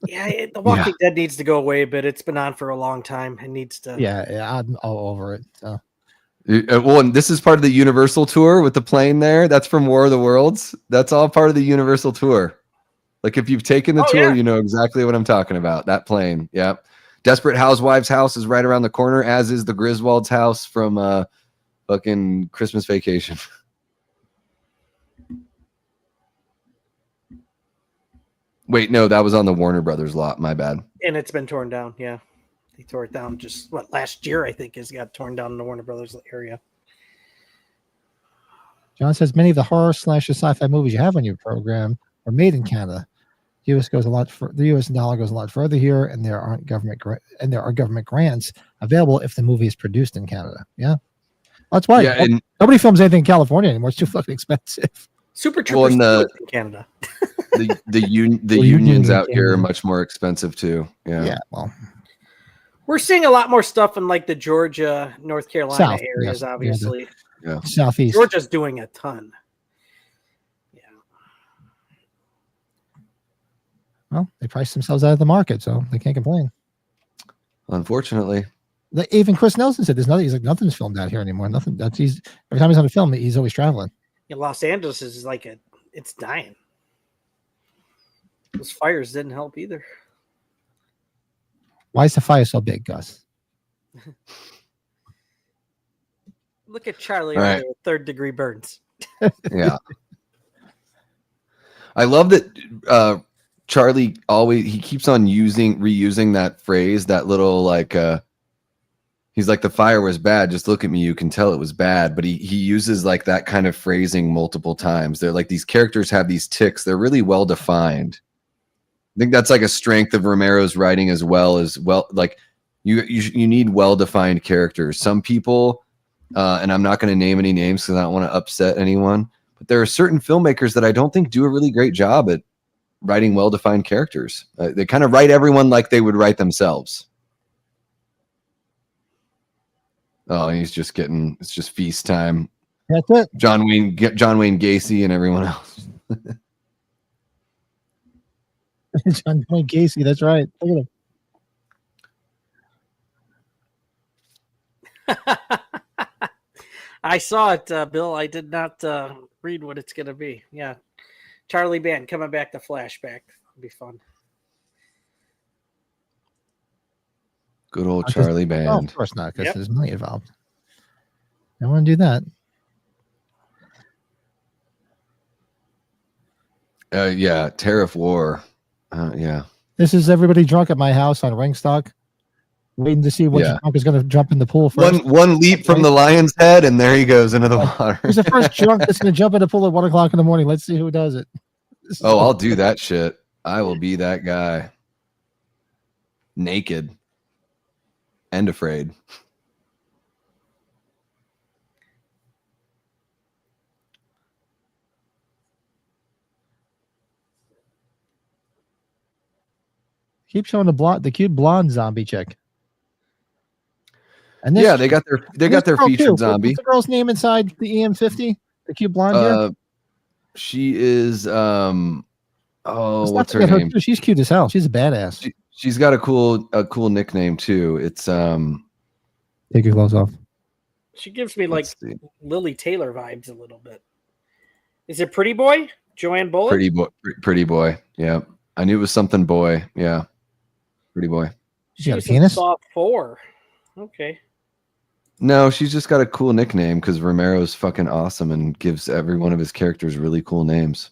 Yeah, The Walking Dead needs to go away, but it's been on for a long time. It needs to. Yeah, I'm all over it. So. Well, and this is part of the Universal tour with the plane there. That's from War of the Worlds. That's all part of the Universal tour. Like if you've taken the tour, you know exactly what I'm talking about. That plane. Yeah. Desperate Housewives' house is right around the corner, as is the Griswold's house from fucking Christmas Vacation. Wait, no, that was on the Warner Brothers lot. My bad. And it's been torn down. Yeah. They tore it down just last year, I think, has got torn down in the Warner Brothers area. John says many of the horror / sci-fi movies you have on your program are made in Canada. The U.S. dollar goes a lot further here, and there are government grants available if the movie is produced in Canada. Yeah, that's why nobody films anything in California anymore. It's too fucking expensive. Super Troopers in Canada. the unions out here are much more expensive too. Yeah. Well, we're seeing a lot more stuff in like the Georgia, North Carolina areas. Obviously, Southeast. Georgia's doing a ton. Well, they priced themselves out of the market, so they can't complain. Unfortunately, even Chris Nelson said there's nothing. He's like, nothing's filmed out here anymore. Nothing. Every time he's on a film, he's always traveling. Yeah, Los Angeles is like it's dying. Those fires didn't help either. Why is the fire so big, Gus? Look at Charlie right there, 3rd-degree burns. Yeah, I love that. Charlie he keeps on reusing that phrase, that little like he's like, the fire was bad, just look at me, you can tell it was bad. But he uses like that kind of phrasing multiple times. They're like, these characters have these tics, they're really well defined. I think that's like a strength of Romero's writing as well. Like you need well defined characters. Some people and I'm not going to name any names because I don't want to upset anyone, but there are certain filmmakers that I don't think do a really great job at writing well-defined characters. They kind of write everyone like they would write themselves. Oh, it's just feast time. That's it. John Wayne Gacy and everyone else. John Wayne Gacy, that's right. Look at him. I saw it, Bill. I did not read what it's going to be. Yeah. Charlie Band coming back to flashback. It'll be fun. Good old Charlie Band. Oh, of course not, because there's money involved. I want to do that. Yeah, Tariff War. Yeah. This is everybody drunk at my house on Ringstock, waiting to see which drunk is going to jump in the pool first. One leap from the lion's head, and there he goes into the water. He's the first drunk that's going to jump in the pool at 1:00 in the morning. Let's see who does it. Oh, I'll do that shit. I will be that guy. Naked and afraid. Keep showing the cute blonde zombie chick. And this, Yeah, they got their girl featured too. zombie. What's the girl's name inside the EM50? The cute blonde here. She is what's her Forget name? too. She's cute as hell. She's a badass. She's got a cool nickname too. It's Take your clothes off. She gives me like Lily Taylor vibes a little bit. Is it Pretty Boy? Joanne Bullock? Pretty boy. Yeah. I knew it was something boy. Yeah. Pretty boy. She got a was in penis? Saw 4. Okay. No, she's just got a cool nickname because Romero's fucking awesome and gives every one of his characters really cool names.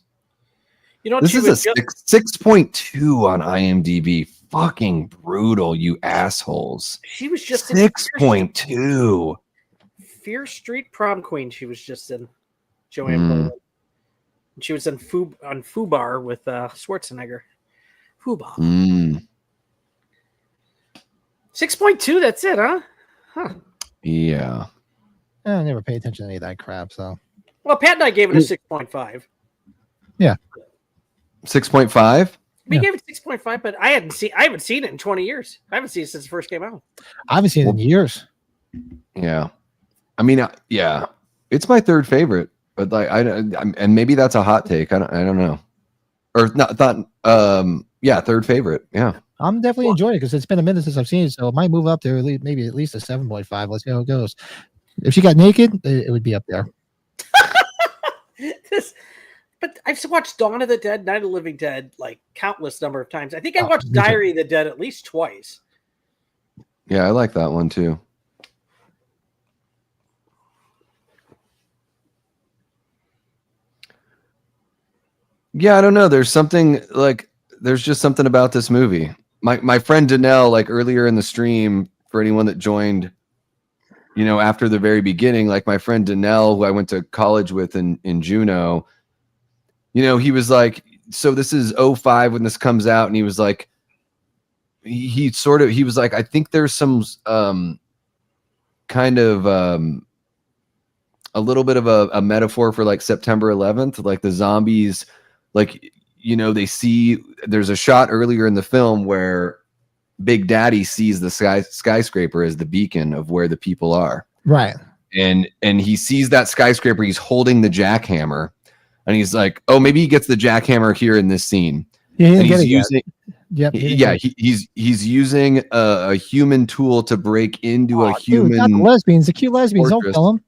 You know, this is a 6.2 on IMDb. Fucking brutal, you assholes. She was just 6.2. Fear Street Prom Queen. She was just in Joanne Bullock. She was in Fubar with Schwarzenegger. Fubar. 6.2. That's it, huh? Huh. Yeah. I never pay attention to any of that crap. So. Well, Pat and I gave it a 6.5. Yeah. 6.5. We gave it 6.5, but I haven't seen it in 20 years. I haven't seen it since it first came out. I haven't seen it in years. Yeah. I mean, yeah, it's my third favorite, but like and maybe that's a hot take. I don't know, or not. Third favorite. Yeah, I'm definitely enjoying it because it's been a minute since I've seen it, so it might move up to maybe at least a 7.5. Let's see how it goes. If she got naked, it would be up there. But I've watched Dawn of the Dead, Night of the Living Dead like countless number of times. I think I watched Diary of the Dead at least twice. Yeah, I like that one too. Yeah, I don't know. There's just something about this movie. My friend Danelle, like earlier in the stream, for anyone that joined, after the very beginning, like my friend Danelle, who I went to college with in Juneau, he was like, so this is 2005 when this comes out, and he was like, he was like, I think there's some kind of a little bit of a metaphor for like September 11th, like the zombies. Like, they see there's a shot earlier in the film where Big Daddy sees the skyscraper as the beacon of where the people are. Right. And he sees that skyscraper. He's holding the jackhammer and he's like, oh, maybe he gets the jackhammer here in this scene. Yeah, and he's using, he's using a human tool to break into a human. Dude, not the lesbians, the cute lesbians. Fortress. Don't kill them.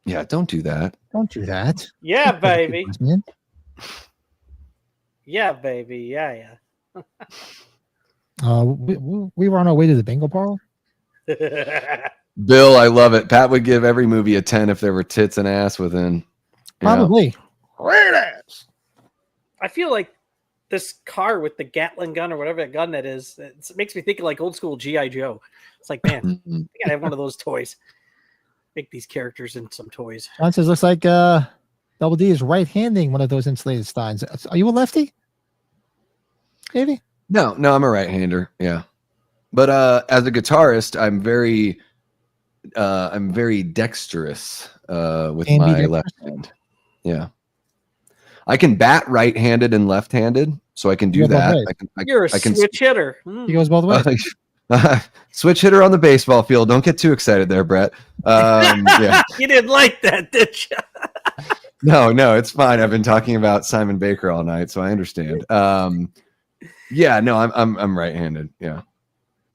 Yeah, don't do that. Don't do that. Yeah, baby. Yeah, baby. Yeah. We were on our way to the bingo parlor. Bill, I love it. Pat would give every movie a 10 if there were tits and ass within. Probably. Great ass. I feel like this car with the Gatling gun or whatever that gun that is, it makes me think of like old school G.I. Joe. It's like, man, I gotta have one of those toys. Make these characters in some toys. John says, looks like Double D is right-handing one of those insulated steins. Are you a lefty? Maybe? No, I'm a right-hander. Yeah. But as a guitarist, I'm very dexterous with my left hand. Yeah. I can bat right-handed and left-handed, so I can do that. You're a switch hitter. He goes both ways. Switch hitter on the baseball field. Don't get too excited there, Brett. Yeah. You didn't like that, did you? No, it's fine. I've been talking about Simon Baker all night, so I understand. Yeah, no, I'm right-handed. Yeah,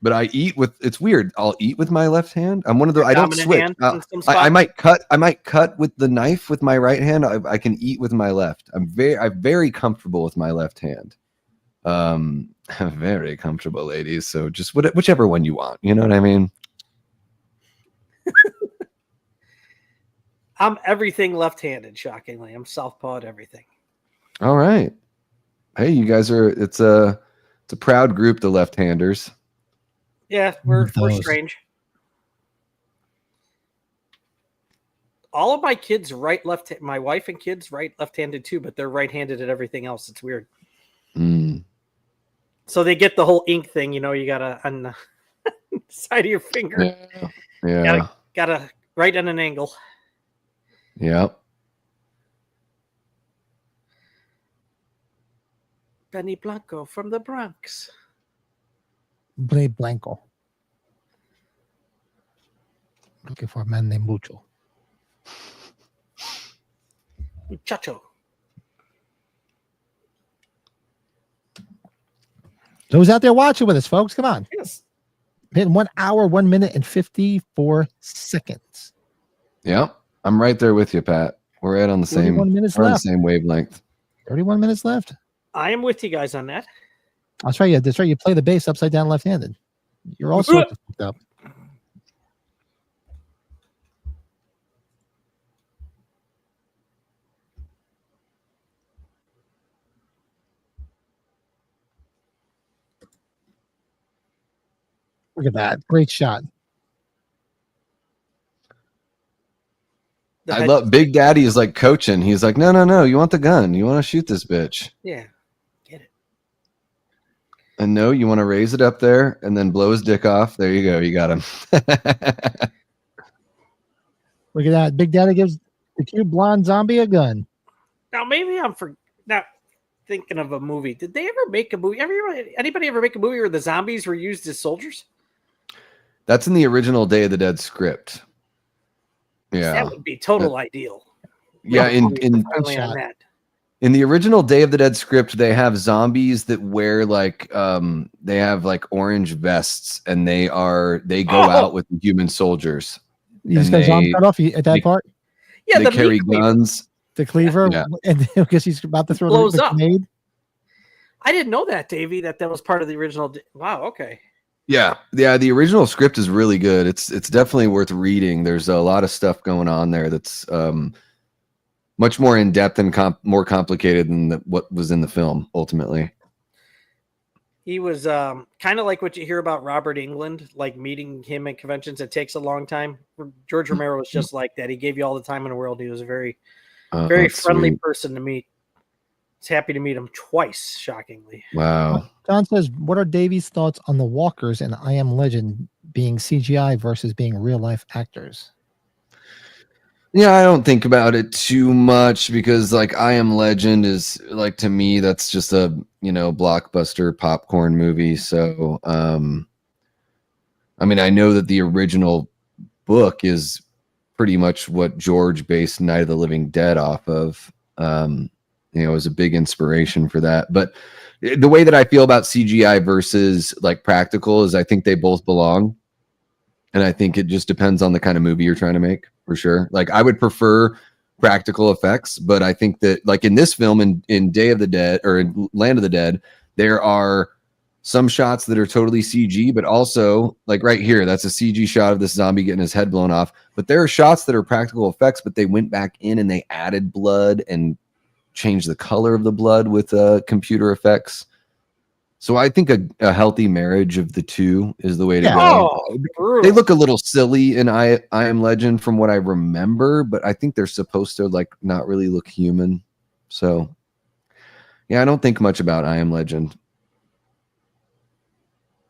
but I eat with. It's weird. I'll eat with my left hand. I'm one of the. I don't switch. I might cut. I might cut with the knife with my right hand. I can eat with my left. I'm very comfortable with my left hand. Very comfortable, ladies. So just whichever one you want. You know what I mean? I'm everything left-handed. Shockingly, I'm southpawed everything. All right. Hey, you guys are. It's a proud group, the left-handers. Yeah, we're strange. all of my kids my wife and kids left-handed too, but they're right-handed at everything else. It's weird. So they get the whole ink thing, you gotta on the side of your finger. Yeah. Gotta write at an angle. Yep. Benny Blanco from the Bronx. Benny Blanco. Looking for a man named Mucho. Muchacho. Those out there watching with us, folks, come on. Yes. In 1 hour, 1 minute, and 54 seconds. Yep. I'm right there with you, Pat. We're right on the same, minutes we're on the left. same wavelength. 31 minutes left. I am with you guys on that. That's right. Yeah, that's right. You play the bass upside down left-handed. You're all sorts of fucked up. Look at that. Great shot. I love Big Daddy is like coaching. He's like, no. You want the gun. You want to shoot this bitch. Yeah. Get it. And no, you want to raise it up there and then blow his dick off. There you go. You got him. Look at that. Big Daddy gives the cute blonde zombie a gun. Now, maybe I'm not thinking of a movie. Did they ever make a movie? Anybody ever make a movie where the zombies were used as soldiers? That's in the original Day of the Dead script. Yeah. That would be total ideal. Yeah. In the original Day of the Dead script, they have zombies that wear they have like orange vests and they go out with the human soldiers. You just got his arm cut off at that part? Yeah, they carry guns. The cleaver, and because he's about to throw the grenade. I didn't know that, Davey, that was part of the original. Wow, okay. Yeah. The original script is really good. It's definitely worth reading. There's a lot of stuff going on there that's much more in depth and more complicated than what was in the film. Ultimately, he was kind of like what you hear about Robert Englund, like meeting him at conventions. It takes a long time. George Romero was just like that. He gave you all the time in the world. He was a very friendly person to meet. It's happy to meet him twice, shockingly. Wow. John says, what are Davey's thoughts on the walkers and I Am Legend being CGI versus being real life actors? Yeah, I don't think about it too much because I Am Legend is to me, that's just a, blockbuster popcorn movie. So, I mean, I know that the original book is pretty much what George based Night of the Living Dead off of. It was a big inspiration for that. But the way that I feel about CGI versus practical is I think they both belong. And I think it just depends on the kind of movie you're trying to make, for sure. I would prefer practical effects, but I think that in this film in Day of the Dead or in Land of the Dead, there are some shots that are totally CG, but also right here, that's a CG shot of this zombie getting his head blown off. But there are shots that are practical effects, but they went back in and they added blood and change the color of the blood with computer effects. So I think a healthy marriage of the two is the way to go. They look a little silly in I Am Legend from what I remember, but I think they're supposed to not really look human. So yeah, I don't think much about I Am Legend.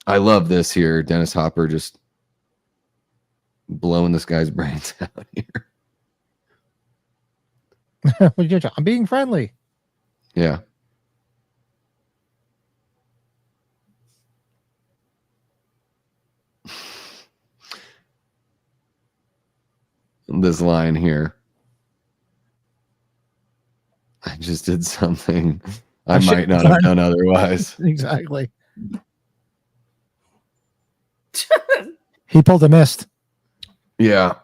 I love this here. Dennis Hopper just blowing this guy's brains out here. I'm being friendly. Yeah. This line here. I just did something I might not have done otherwise. Exactly. He pulled a mist. Yeah.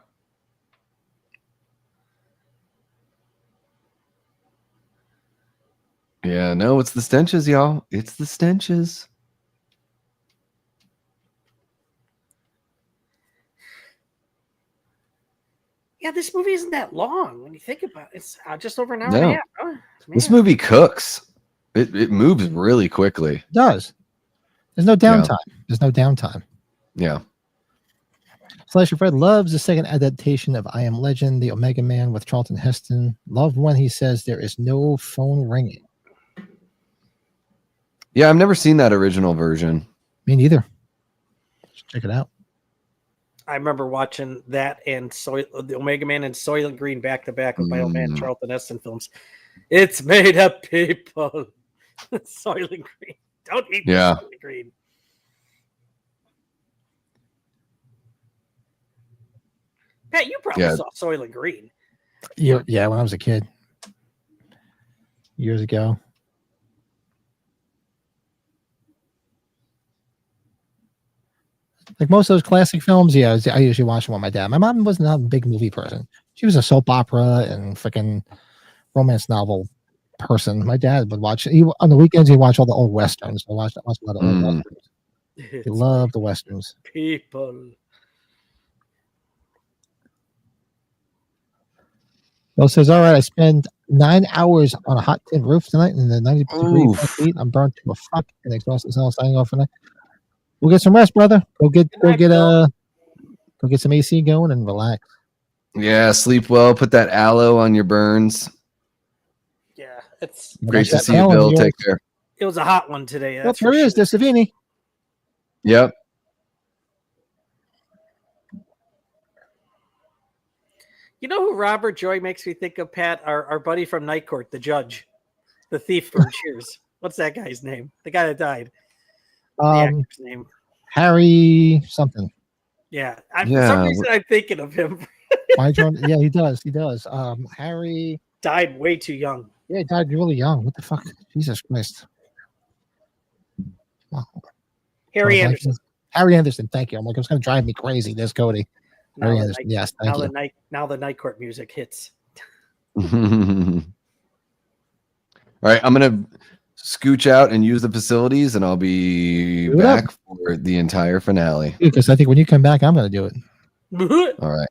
Yeah, no, it's the stenches, y'all. It's the stenches. Yeah, this movie isn't that long when you think about it. It's just over an hour and a half. Oh, this movie cooks. It moves really quickly. It does. There's no downtime. There's no downtime. Yeah. Slasher Fred loves the second adaptation of I Am Legend, the Omega Man with Charlton Heston. Love when he says there is no phone ringing. Yeah, I've never seen that original version. Me neither. Check it out. I remember watching that and the Omega Man and Soylent Green back to back with my old man Charlton Heston films. It's made up, people. Soylent Green. Don't eat Soylent Green. Pat, you probably saw Soylent Green. Yeah, when I was a kid. Years ago. Like most of those classic films, yeah, I usually watch them with my dad. My mom wasn't a big movie person. She was a soap opera and freaking romance novel person. My dad would watch on the weekends. He'd watch all the old westerns. I watched a lot of old westerns. He loved the westerns. People. Bill says, "All right, I spent 9 hours on a hot tin roof tonight in the 90-degree heat. I'm burnt to a fuck and exhausted. So I'm signing off for night. We'll get some rest, brother. Go get some AC going and relax. Yeah, sleep well. Put that aloe on your burns. Yeah, it's great to see you, Bill. Take care. It was a hot one today. Yep, there is the Savini. Yep. You know who Robert Joy makes me think of, Pat? Our buddy from Night Court, the judge, the thief from Cheers. What's that guy's name? The guy that died. The actor's name. Harry something. Yeah. For some reason I'm thinking of him. Yeah, he does. He does. Harry died way too young. Yeah, he died really young. What the fuck? Jesus Christ. Wow. Harry Anderson. Harry Anderson, thank you. I'm like, it's gonna drive me crazy. There's Cody. Harry Anderson. Yes, thank you. Now the Night Court music hits. All right, I'm gonna scooch out and use the facilities, and I'll be back for the entire finale. Because I think when you come back, I'm going to do it. All right.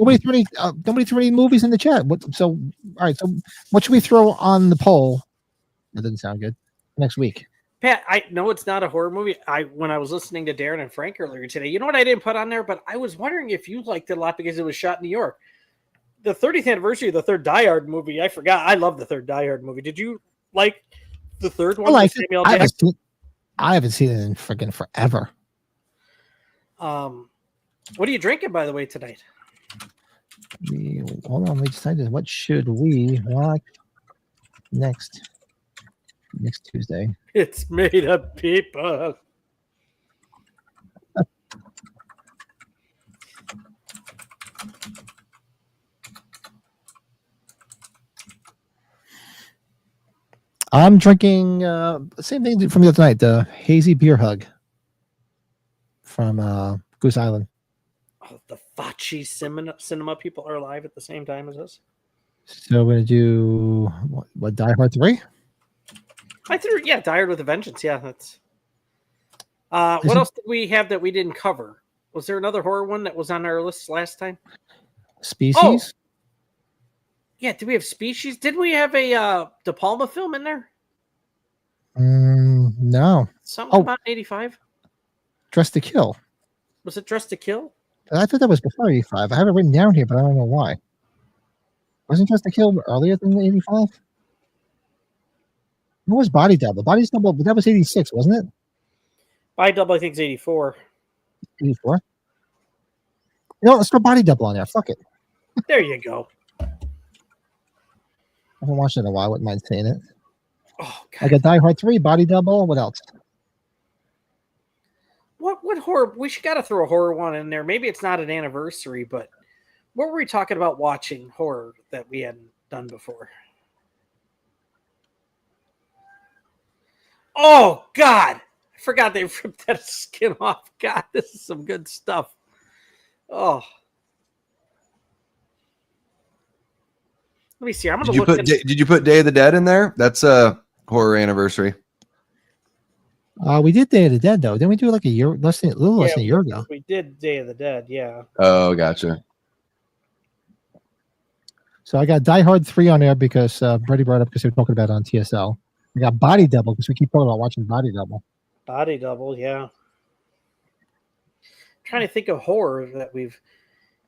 Nobody threw any movies in the chat. All right. So, what should we throw on the poll? That doesn't sound good. Next week, Pat. I know it's not a horror movie. When I was listening to Darren and Frank earlier today, you know what I didn't put on there, but I was wondering if you liked it a lot because it was shot in New York. The 30th anniversary of the third Die Hard movie. I forgot. I love the third Die Hard movie. Did you like the third one? I haven't seen it in freaking forever. What are you drinking, by the way, tonight? Hold on. We decided what should we watch next Tuesday. It's made up, people. I'm drinking the same thing from the other night, the hazy beer hug from Goose Island. Oh, the Facci cinema people are alive at the same time as us. So we're gonna do what Die Hard 3? Die Hard with a Vengeance. Yeah, that's. What else did we have that we didn't cover? Was there another horror one that was on our list last time? Species. Oh. Yeah, did we have Species? Did we have a De Palma film in there? No. Something about 85? Dress to Kill. Was it Dress to Kill? I thought that was before 85. I have it written down here, but I don't know why. Wasn't Dress to Kill earlier than 85? What was Body Double? Body Double, but that was 86, wasn't it? Body Double, I think, is 84. 84? Let's throw Body Double on there. Fuck it. There you go. I haven't watched it in a while. I wouldn't mind saying it. Oh, God. I got Die Hard 3, Body Double. What else? What horror? We should got to throw a horror one in there. Maybe it's not an anniversary, but what were we talking about watching horror that we hadn't done before? Oh, God. I forgot they ripped that skin off. God, this is some good stuff. Oh. Let me see. I'm going to look at Did you put Day of the Dead in there? That's a horror anniversary. We did Day of the Dead, though. Didn't we do it like a little less than a year ago? We did Day of the Dead, yeah. Oh, gotcha. So I got Die Hard 3 on there because Brady brought it up because they were talking about it on TSL. We got Body Double because we keep talking about watching Body Double. Body Double, yeah. trying to think of horror that we've.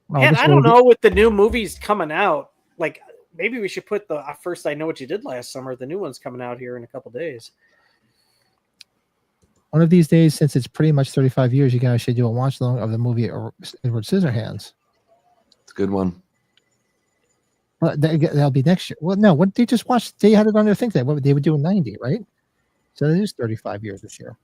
Well, Man, this I don't movie- know with the new movies coming out. Like maybe we should put the first I Know What You Did Last Summer. The new one's coming out here in a couple days. One of these days, since it's pretty much 35 years, you guys should do a watch along of the movie Edward Scissorhands. It's a good one. Well, that'll be next year. Well, no, what they just watched, they had it on their thing. They would do in 90, right? So it is 35 years this year.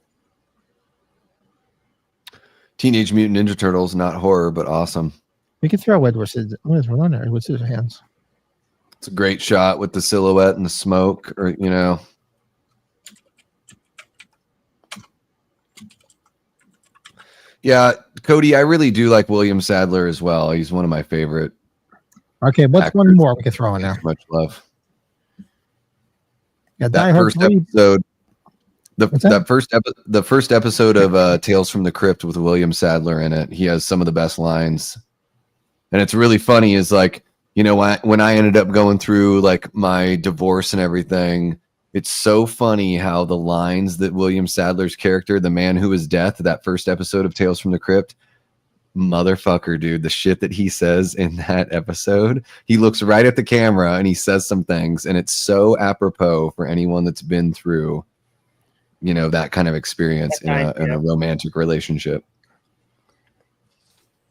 Teenage Mutant Ninja Turtles, not horror, but awesome. We can throw Edward Scissorhands. It's a great shot with the silhouette and the smoke, or Yeah, Cody, I really do like William Sadler as well. He's one of my favorite. Okay, what's actors. one more we can throw in there? Much love. Yeah, That first episode. The first episode of Tales from the Crypt with William Sadler in it. He has some of the best lines, and it's really funny. Is like when I ended up going through like my divorce and everything. It's so funny how the lines that William Sadler's character, the man who is death, that first episode of Tales from the Crypt, motherfucker, dude, the shit that he says in that episode, he looks right at the camera and he says some things, and it's so apropos for anyone that's been through, that kind of experience in a romantic relationship.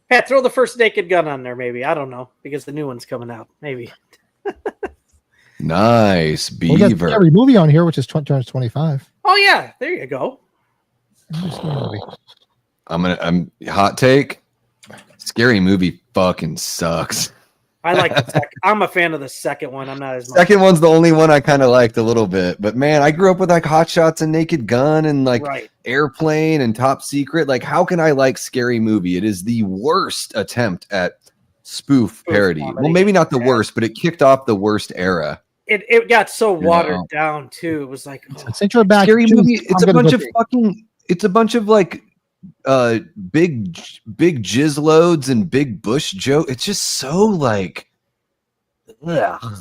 Pat, throw the first Naked Gun on there, maybe. I don't know, because the new one's coming out. Maybe. Nice We got Beaver. every movie on here, which is turns 25. Oh yeah, there you go. I'm hot take. Scary Movie fucking sucks. I like the second. I'm a fan of the second one. I'm not as much. Second one's the only one I kind of liked a little bit, but man, I grew up with like Hot Shots and Naked Gun and like Airplane and Top Secret. Like, how can I like Scary Movie? It is the worst attempt at spoof parody. comedy. Well, maybe not the worst, but it kicked off the worst era. It got so watered down too. It was like Since you're back, Scary Movie. It's a bunch of fucking. It's a bunch of like big jizz loads and big bush joke. It's just so like. Ugh.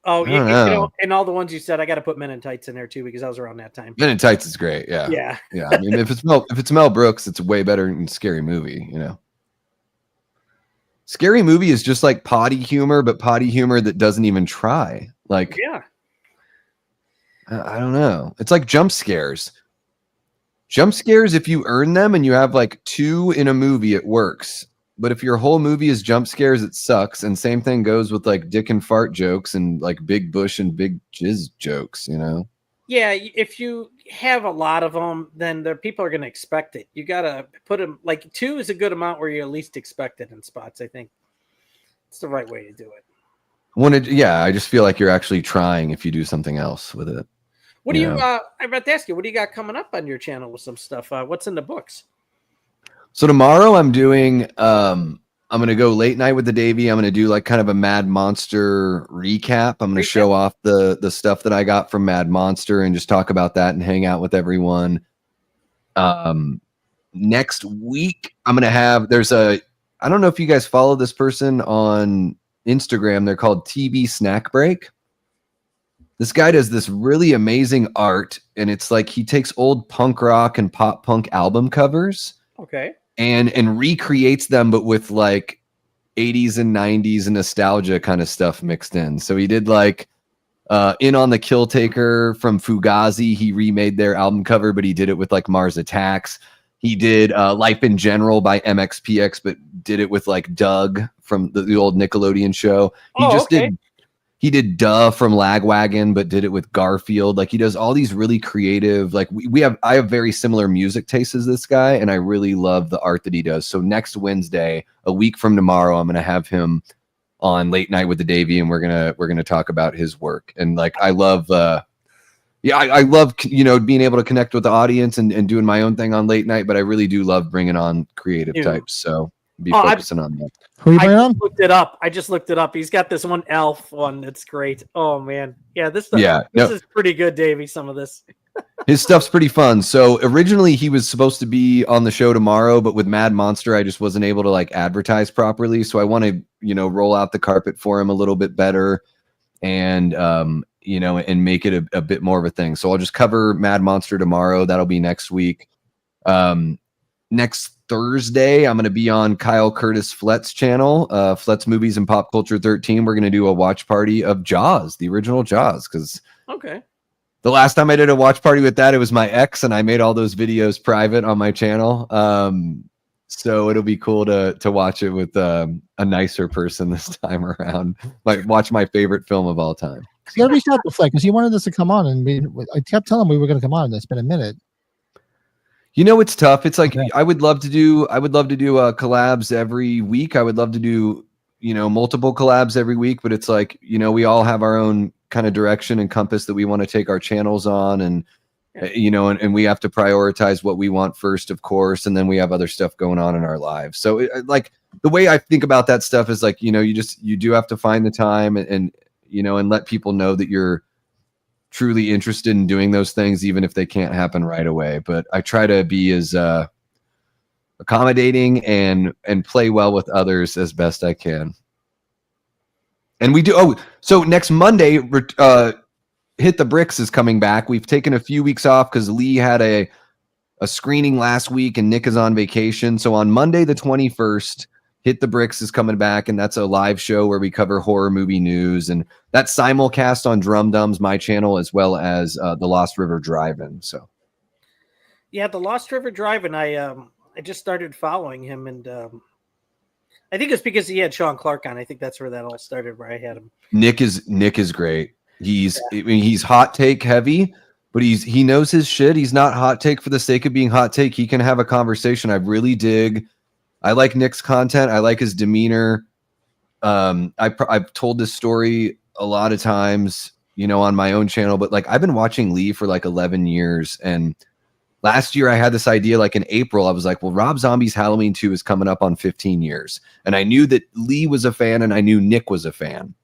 Oh, I don't know. and all the ones you said, I got to put Men in Tights in there too because I was around that time. Men in Tights is great. Yeah. Yeah. I mean, if it's Mel Brooks, it's way better than Scary Movie. Scary Movie is just like potty humor, but potty humor that doesn't even try. Like, yeah, I don't know. It's like jump scares. Jump scares, if you earn them and you have like 2 in a movie, it works. But if your whole movie is jump scares, it sucks. And same thing goes with like dick and fart jokes and like big bush and big jizz jokes, Yeah, if you have a lot of them, then the people are going to expect it. You got to put them like 2 is a good amount where you at least expect it in spots. I think it's the right way to do it. I just feel like you're actually trying if you do something else with it. What do you? I'm about to ask you, what do you got coming up on your channel with some stuff? What's in the books? So tomorrow I'm doing. I'm gonna go late night with the Davey. I'm gonna do like kind of a Mad Monster recap. I'm gonna show off the stuff that I got from Mad Monster and just talk about that and hang out with everyone. Next week I'm gonna have. I don't know if you guys follow this person on Instagram. They're called TB Snack Break. This guy does this really amazing art, and it's like he takes old punk rock and pop punk album covers, and recreates them, but with like 80s and 90s and nostalgia kind of stuff mixed in. So he did like In on the Kill Taker from Fugazi. He remade their album cover, but he did it with like Mars Attacks. He did Life in General by MXPX, but did it with like Doug from the old Nickelodeon show. He did Duh from Lagwagon, but did it with Garfield. Like he does all these really creative, like I have very similar music tastes as this guy, and I really love the art that he does. So next Wednesday, a week from tomorrow, I'm gonna have him on Late Night with the Davey, and we're gonna talk about his work. And like I love I love being able to connect with the audience and doing my own thing on Late Night, but I really do love bringing on creative types. So be focusing on that. Who are you bringing on? I just looked it up. He's got this one elf one that's great. Oh man. Yeah, this is pretty good, Davey. Some of this. His stuff's pretty fun. So originally he was supposed to be on the show tomorrow, but with Mad Monster, I just wasn't able to like advertise properly. So I want to, roll out the carpet for him a little bit better and, and make it a bit more of a thing. So I'll just cover Mad Monster tomorrow. That'll be next week. next Thursday, I'm going to be on Kyle Curtis Flett's channel, Flett's Movies and Pop Culture 13. We're going to do a watch party of Jaws, the original Jaws, because the last time I did a watch party with that, it was my ex, and I made all those videos private on my channel. So it'll be cool to watch it with a nicer person this time around. Like watch my favorite film of all time. See, I reached out to Fleck because he wanted us to come on, and I kept telling him we were going to come on, and it's been a minute. You know, it's tough. It's like I would love to do collabs every week. I would love to do, multiple collabs every week, but it's like, we all have our own kind of direction and compass that we want to take our channels on, and and we have to prioritize what we want first, of course, and then we have other stuff going on in our lives. So like the way I think about that stuff is like, you do have to find the time and let people know that you're truly interested in doing those things, even if they can't happen right away. But I try to be as accommodating and play well with others as best I can. And we do. So next Monday, Hit the Bricks is coming back. We've taken a few weeks off because Lee had a screening last week and Nick is on vacation. So on Monday, the 21st, Hit the Bricks is coming back, and that's a live show where we cover horror movie news, and that's simulcast on Drum Dumb's my channel, as well as the Lost River Drive-In. So, yeah, the Lost River Drive-In. I just started following him, and I think it's because he had Sean Clark on. I think that's where that all started, where I had him. Nick is great. He's hot take heavy, but he knows his shit. He's not hot take for the sake of being hot take. He can have a conversation. I really dig. I like Nick's content. I like his demeanor. I've told this story a lot of times, on my own channel, but like I've been watching Lee for like 11 years. And last year I had this idea, like in April, I was like, well, Rob Zombie's Halloween 2 is coming up on 15 years. And I knew that Lee was a fan and I knew Nick was a fan.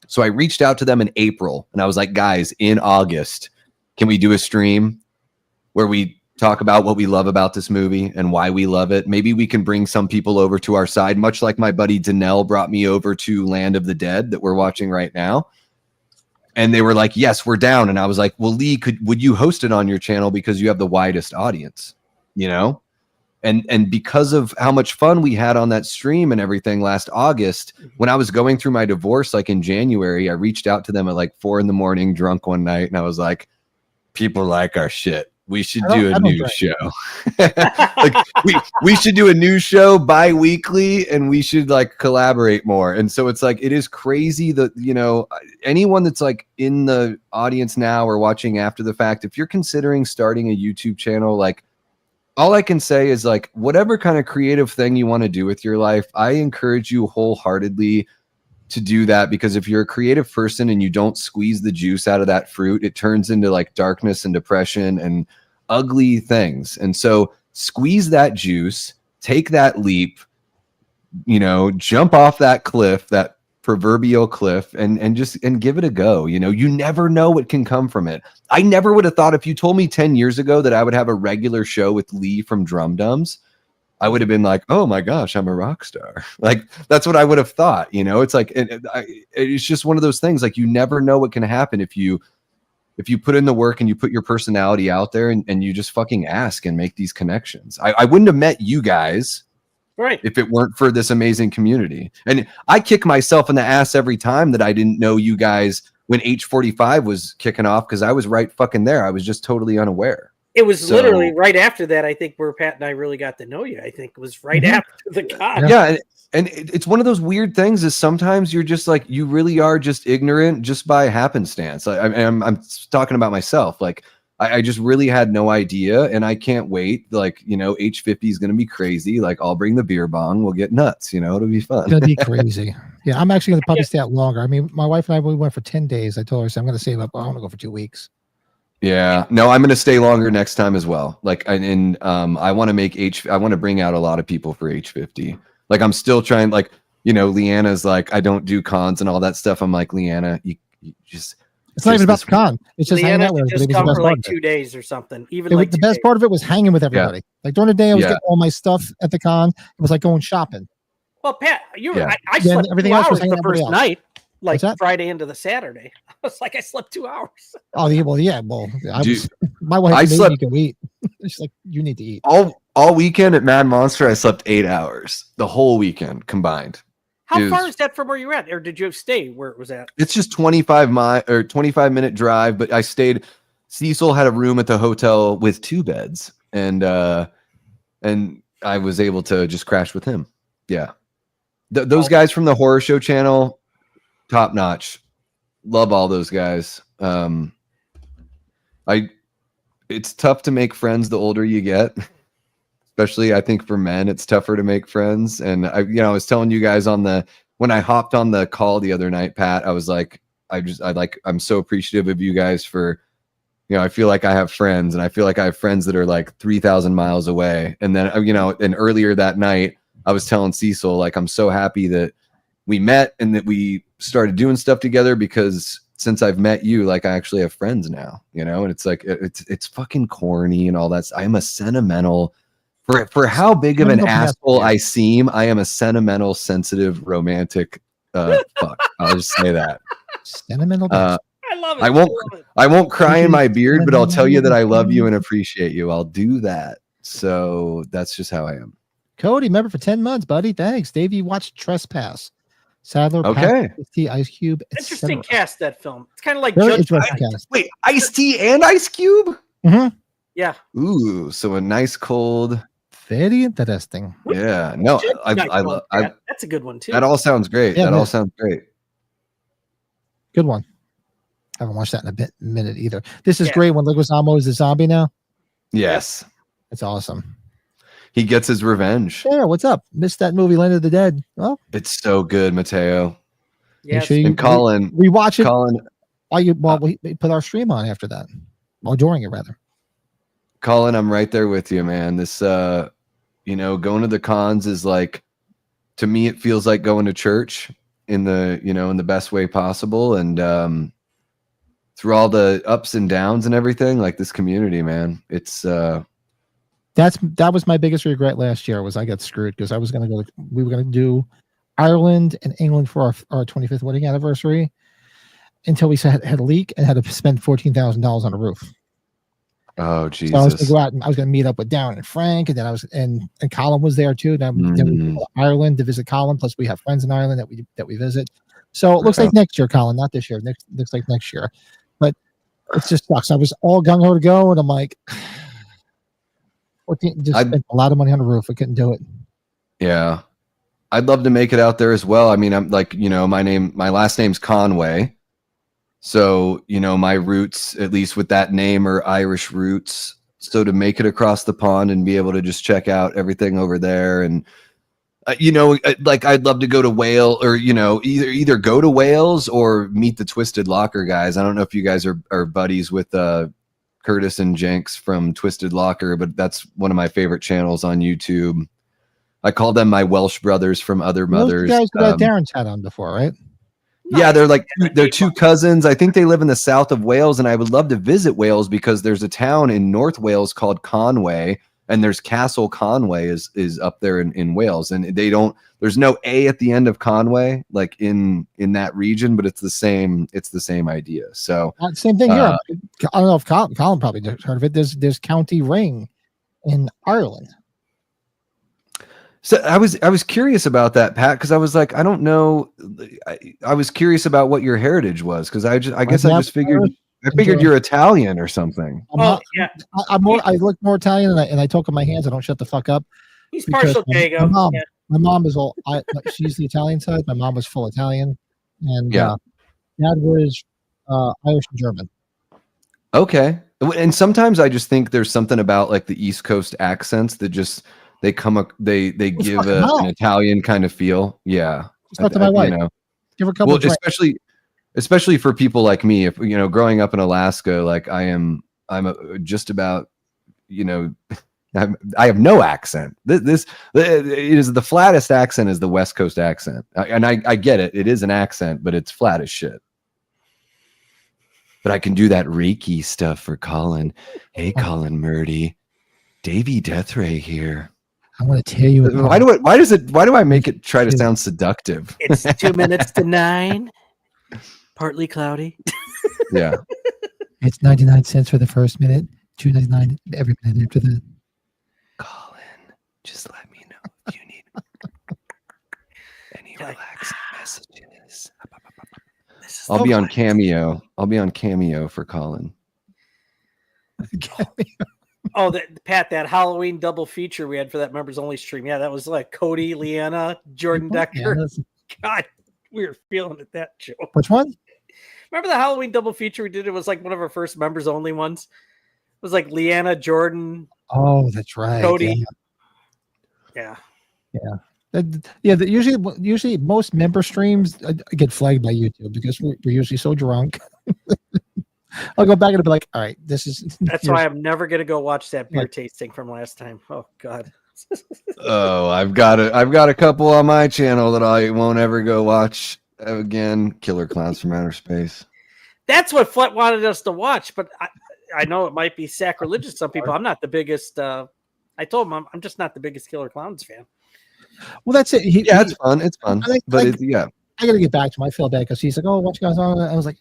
So I reached out to them in April and I was like, guys, in August, can we do a stream where we talk about what we love about this movie and why we love it? Maybe we can bring some people over to our side, much like my buddy Danelle brought me over to Land of the Dead that we're watching right now. And they were like, yes, we're down. And I was like, well, Lee, would you host it on your channel because you have the widest audience, And because of how much fun we had on that stream and everything last August, when I was going through my divorce, like in January, I reached out to them at like 4 a.m, drunk one night. And I was like, people like our shit. We should do a new show. Like we should do a new show bi-weekly, and we should like collaborate more. And so it's like, it is crazy that, anyone that's like in the audience now or watching after the fact, if you're considering starting a YouTube channel, like all I can say is like, whatever kind of creative thing you want to do with your life, I encourage you wholeheartedly to do that, because if you're a creative person and you don't squeeze the juice out of that fruit, it turns into like darkness and depression and ugly things. And so squeeze that juice, take that leap, jump off that cliff, that proverbial cliff, and give it a go. You never know what can come from it. I never would have thought, if you told me 10 years ago that I would have a regular show with Lee from Drum Dumbs, I would have been like, oh my gosh, I'm a rock star. Like, that's what I would have thought. It's like, it's just one of those things. Like, you never know what can happen if you put in the work and you put your personality out there and you just fucking ask and make these connections. I wouldn't have met you guys, right, if it weren't for this amazing community. And I kick myself in the ass every time that I didn't know you guys when H45 was kicking off, because I was right fucking there. I was just totally unaware. It was literally right after that, I think, where Pat and I really got to know you. I think it was right after the con. Yeah, and it's one of those weird things is sometimes you're just like, you really are just ignorant just by happenstance. I'm talking about myself. Like, I just really had no idea, and I can't wait. Like, H50 is going to be crazy. Like, I'll bring the beer bong. We'll get nuts. It'll be fun. It's going to be crazy. Yeah, I'm actually going to probably stay out longer. I mean, my wife and I, we went for 10 days. I told her, so I'm going to save up. I want to go for 2 weeks. Yeah, no, I'm going to stay longer next time as well. Like, I want to make I want to bring out a lot of people for H50. Like, I'm still trying, like, Leanna's like, I don't do cons and all that stuff. I'm like, Leanna, you just, it's not even about the con. It's just hanging out with everybody. Just come for like 2 days or something. Even like the best part of it was hanging with everybody. Yeah. Like, during the day, I was getting all my stuff at the con. It was like going shopping. Well, Pat, I slept everything 2 else hours was the first night. Like Friday into the Saturday. I was like, I slept 2 hours. Oh, yeah. Well, my wife made me go eat. She's like, you need to eat. all weekend at Mad Monster, I slept 8 hours. The whole weekend combined. How far is that from where you're at? Or did you stay where it was at? It's just 25-minute drive, but I stayed. Cecil had a room at the hotel with 2 beds, and I was able to just crash with him. Yeah. Those guys from the Horror Show channel, top notch. Love all those guys. It's tough to make friends the older you get. Especially I think for men, it's tougher to make friends. And I was telling you guys when I hopped on the call the other night, Pat, I was like, I'm so appreciative of you guys for, I feel like I have friends, and I feel like I have friends that are like 3,000 miles away. And then, and earlier that night, I was telling Cecil, like, I'm so happy that we met and that we started doing stuff together, because since I've met you, like, I actually have friends now, and it's like, it's fucking corny and all that. I'm a sentimental, for how big of an asshole I seem, I am a sentimental, sensitive, romantic, fuck. I'll just say that. Sentimental. I love it. I won't cry in my beard, but I'll tell you that I love you and appreciate you. I'll do that. So that's just how I am. Cody, member for 10 months, buddy. Thanks. Davey watched Trespass. Sadler, okay. Ice-T, Ice Cube. Interesting cast, that film. It's kind of like Wait, Ice-T and Ice Cube? Mm-hmm. Yeah. Ooh, so a nice cold. Very interesting. Yeah. No, I love that's a good one too. That all sounds great. Yeah, all sounds great. Good one. I haven't watched that in a minute either. This is great when Leguizamo is a zombie now. Yes. It's awesome. He gets his revenge. Yeah, what's up? Missed that movie, Land of the Dead. Well, it's so good, Mateo. Yeah, sure you, and Colin. We watch it. Colin, we put our stream on after that. Or during it, rather. Colin, I'm right there with you, man. This, going to the cons is like, to me, it feels like going to church in the best way possible. And through all the ups and downs and everything, like, this community, man, it's that was my biggest regret last year, was I got screwed, because we were going to do Ireland and England for our 25th wedding anniversary, until we had a leak and had to spend $14,000 on a roof. Oh, Jesus. So I was going to go out and I was going to meet up with Darren and Frank, and then and Colin was there too. Then we go to Ireland to visit Colin. Plus we have friends in Ireland that we visit. So it looks like next year, Colin, not this year. Looks like next year. But it just sucks. I was all gung ho to go, and I'm like, spent a lot of money on the roof. I couldn't do it. Yeah. I'd love to make it out there as well. I mean, I'm like, my last name's Conway. So, my roots, at least with that name, are Irish roots. So to make it across the pond and be able to just check out everything over there, and like, I'd love to go to Wales, or either go to Wales or meet the Twisted Locker guys. I don't know if you guys are buddies with Curtis and Jenks from Twisted Locker, but that's one of my favorite channels on YouTube. I call them my Welsh brothers from other mothers. You guys Darren's had on before, right? Yeah, they're two cousins. I think they live in the south of Wales, and I would love to visit Wales, because there's a town in North Wales called Conway, and there's Castle Conway is up there in Wales, and there's no A at the end of Conway, like in that region, but it's the same idea. So same thing here. I don't know if Colin probably heard of it. There's County Ring in Ireland. So I was curious about that, Pat, because I was like, I don't know. I was curious about what your heritage was, because I just figured you're Italian or something. I look more Italian, and I talk with my hands. I don't shut the fuck up. He's partial Dago. My mom is all. She's the Italian side. My mom was full Italian, and Dad was Irish and German. Okay, and sometimes I just think there's something about, like, the East Coast accents that just they give an Italian kind of feel. Yeah, talk to my wife. Give her a couple. Especially for people like me, if growing up in Alaska, like I'm just about, I have no accent. This it is the flattest accent is the West Coast accent, and I get it. It is an accent, but it's flat as shit. But I can do that Reiki stuff for Colin. Hey, Colin Murdy, Davey Deathray here. I want to tell you. Why do I make it try to sound seductive? It's 2 minutes to 9. Partly cloudy. Yeah. It's 99 cents for the first minute, $2.99 every minute after that. Colin. Just let me know if you need any relaxing messages. I'll be on Cameo. I'll be on Cameo for Colin. Oh, Pat, that Halloween double feature we had for that members only stream. Yeah, that was like Cody, Leanna, Jordan Decker. God, we were feeling it that show. Which one? Remember the Halloween double feature we did? It was like one of our first members only ones. It was like Leanna, Jordan. Oh, that's right. Cody. Yeah. Usually most member streams get flagged by YouTube because we're usually so drunk. I'll go back and be like, all right, this is. That's why I'm never gonna go watch that beer tasting from last time. Oh God. Oh, I've got a couple on my channel that I won't ever go watch again. Killer Clowns from Outer Space. That's what Flet wanted us to watch, but I know it might be sacrilegious to some people. I'm not the biggest. I told him I'm just not the biggest Killer Clowns fan. Well, that's it. It's fun. It's fun. I got to get back to him. I feel bad because he's like, oh, what you guys on? I was like,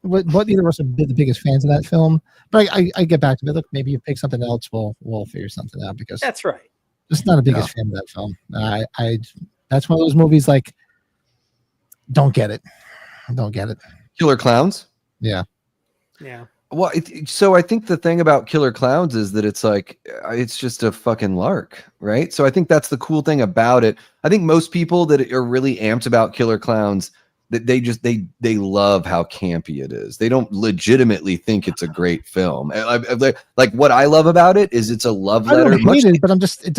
But neither of us are the biggest fans of that film. But I get back to me. Look, maybe you pick something else. We'll figure something out because that's right. Just not the biggest fan of that film. I that's one of those movies like don't get it. Killer Clowns. Yeah. Well, so I think the thing about Killer Clowns is that it's like it's just a fucking lark, right? So I think that's the cool thing about it. I think most people that are really amped about Killer Clowns, that they love how campy it is. They don't legitimately think it's a great film. Like what I love about it is it's a love letter. I don't hate it, but it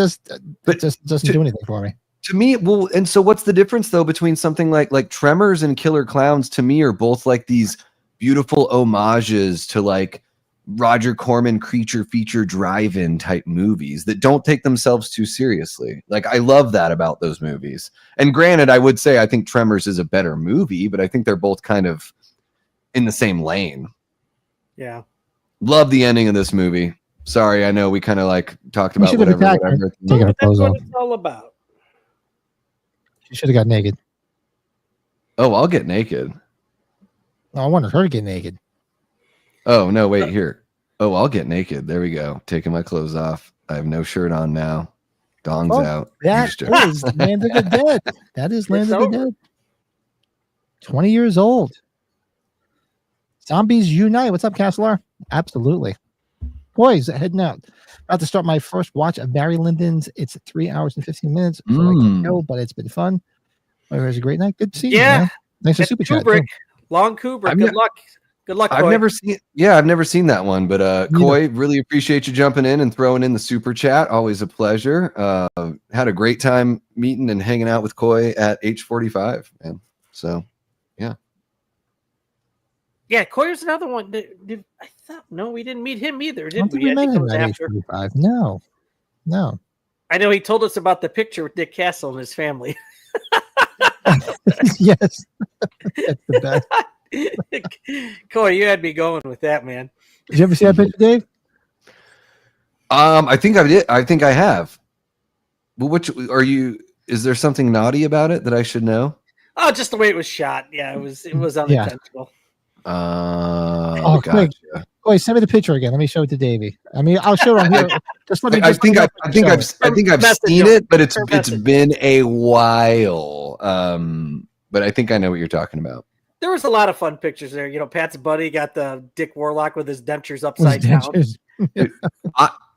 just doesn't do anything for me. To me, well, and so what's the difference though between something like Tremors and Killer Clowns? To me, are both like these beautiful homages to like Roger Corman creature feature drive-in type movies that don't take themselves too seriously. Like I love that about those movies. And granted, I would say I think Tremors is a better movie, but I think they're both kind of in the same lane. Yeah. Love the ending of this movie. Sorry, I know we kind of like talked about whatever. That's what it's all about. She should have got naked. Oh, I'll get naked. I wanted her to get naked. Oh, no, wait, here. Oh, I'll get naked. There we go. Taking my clothes off. I have no shirt on now. Dong's out. That is Land of the Dead. That is Land of the Dead. 20 years old. Zombies unite. What's up, Castler? Absolutely. Boys, heading out. About to start my first watch of Barry Lyndon's. It's 3 hours and 15 minutes. But it's been fun. It was a great night. Good to see you. Man. Thanks for super chat. Long Kubrick. Good luck. Good luck, Coy. I've never seen that one, but Coy, really appreciate you jumping in and throwing in the super chat. Always a pleasure. Had a great time meeting and hanging out with Coy at H45, man. So, yeah. Yeah, Coy was another one. I thought we didn't meet him either, did we? We met him at H45. No. I know he told us about the picture with Dick Castle and his family. Yes, that's the best. Coy, you had me going with that, man. Did you ever see that picture, Dave? I think I did. I think I have. Well, which are you? Is there something naughty about it that I should know? Oh, just the way it was shot. Yeah, it was unintentional. Gotcha. Wait, send me the picture again. Let me show it to Davey. I mean, I'll show it on here. I think I've seen it, but it's been a while. But I think I know what you're talking about. There was a lot of fun pictures there. You know, Pat's buddy got the Dick Warlock with his dentures upside down.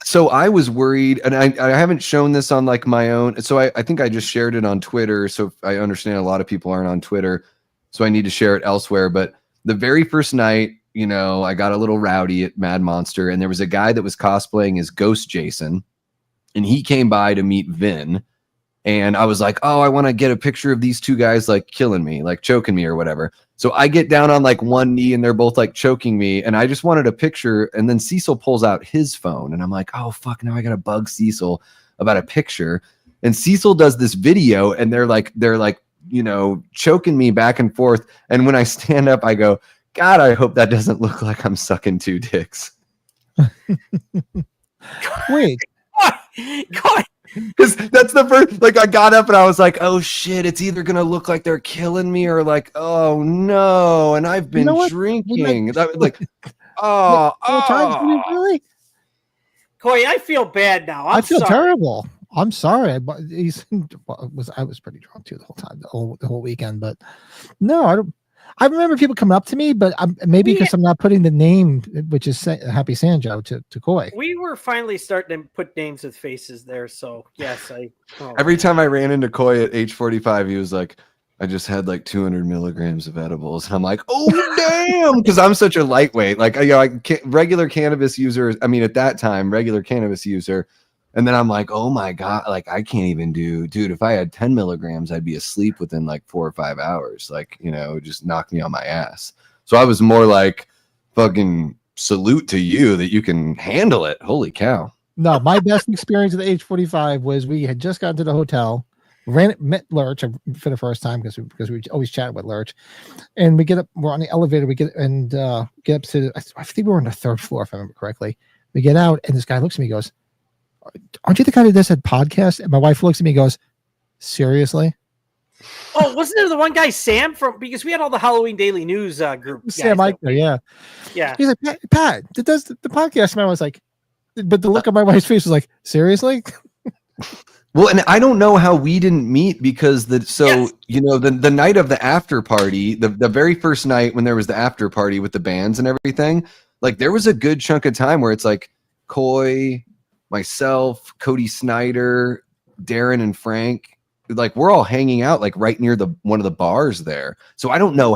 So I was worried, and I haven't shown this on like my own. So I think I just shared it on Twitter. So I understand a lot of people aren't on Twitter, so I need to share it elsewhere. But the very first night, you know, I got a little rowdy at Mad Monster, and there was a guy that was cosplaying as Ghost Jason, and he came by to meet Vin. And I was like, oh, I want to get a picture of these two guys like killing me, like choking me or whatever. So I get down on like one knee and they're both like choking me. And I just wanted a picture. And then Cecil pulls out his phone and I'm like, oh, fuck, now I got to bug Cecil about a picture. And Cecil does this video and they're like, you know, choking me back and forth. And when I stand up, I go, God, I hope that doesn't look like I'm sucking two dicks. Wait. God. Because that's the first, like, I got up and I was like, oh shit, it's either gonna look like they're killing me or like, oh no, and I've been drinking. Really? Coy, I feel bad now. I feel sorry. terrible. I'm sorry. I was pretty drunk too the whole time, the whole weekend. But no, I don't. I remember people coming up to me, but maybe because I'm not putting the name, which is Happy Sanjo, to Coy. We were finally starting to put names with faces there. So yes, Every time I ran into Coy at age 45, he was like, I just had like 200 milligrams of edibles. And I'm like, oh, damn. Because I'm such a lightweight. Like, regular cannabis user. I mean, at that time, regular cannabis user. And then I'm like, oh my God, like I can't even dude, if I had 10 milligrams, I'd be asleep within like 4 or 5 hours. Like, it would just knock me on my ass. So I was more like, fucking salute to you that you can handle it. Holy cow. No, my best experience at age 45 was we had just gotten to the hotel, met Lurch for the first time because we always chatted with Lurch. And we get up, we're on the elevator, we get up to, I think we were on the 3rd floor, if I remember correctly. We get out and this guy looks at me and goes, aren't you the guy that does that podcast? And my wife looks at me and goes, seriously? Oh, wasn't there the one guy, Sam, because we had all the Halloween Daily News group. Sam Eichner, yeah. Yeah. He's like, Pat, that does the podcast. And I was like, but the look on my wife's face was like, seriously? Well, and I don't know how we didn't meet because the night of the after party, the very first night when there was the after party with the bands and everything, like there was a good chunk of time where it's like Coy, myself, Cody Snyder, Darren, and Frank, like we're all hanging out like right near one of the bars there. So I don't know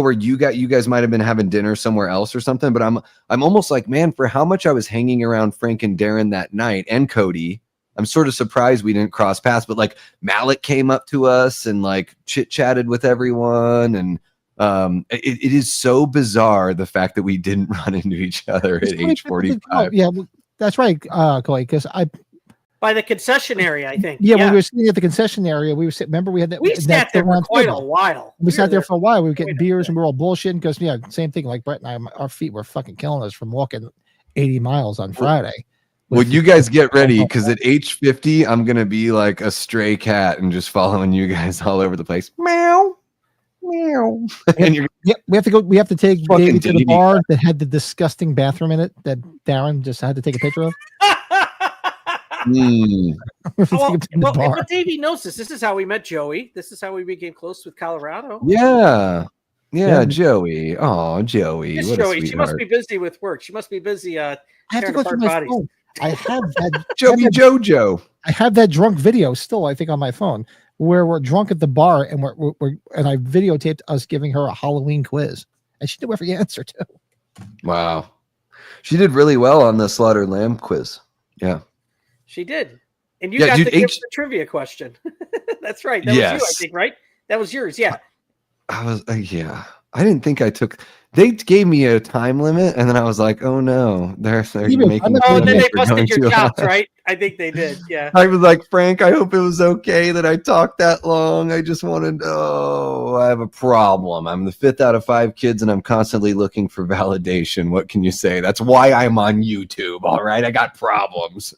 where you guys might have been having dinner somewhere else or something, but I'm almost like, man, for how much I was hanging around Frank and Darren that night and Cody, I'm sort of surprised we didn't cross paths. But like Malik came up to us and like chit chatted with everyone, and it is so bizarre the fact that we didn't run into each other at age 45. Yeah. That's right, Coy, because by the concession area, I think. Yeah, when we were sitting at the concession area, remember we had that. We sat there for quite a while. We sat there for a while. We were getting beers and we were all bullshitting because same thing. Like Brett and I, our feet were fucking killing us from walking 80 miles on Friday. Well, you guys get ready because at age 50, I'm gonna be like a stray cat and just following you guys all over the place. Meow. Meow. And we have to go. We have to take Davey to the bar that had the disgusting bathroom in it that Darren just had to take a picture of. But Davey knows this. This is how we met Joey. This is how we became close with Colorado. Yeah, Joey. Oh, Joey. Yes, Joey. She must be busy with work. She must be busy tearing apart bodies. Phone. I have that Jojo. I have that drunk video still, I think, on my phone where we're drunk at the bar and and I videotaped us giving her a Halloween quiz, and she knew every answer too. Wow, she did really well on the Slaughter Lamb quiz. Yeah, she did, and you got to give the trivia question. That's right. That was you, I think, right? That was yours. Yeah. I was. I didn't think I took. They gave me a time limit, and then I was like, "Oh no, they're making." Oh, and then they busted your chops, right? I think they did. Yeah. I was like, Frank, I hope it was okay that I talked that long. I just wanted. Oh, I have a problem. I'm the 5th out of 5 kids, and I'm constantly looking for validation. What can you say? That's why I'm on YouTube. All right, I got problems.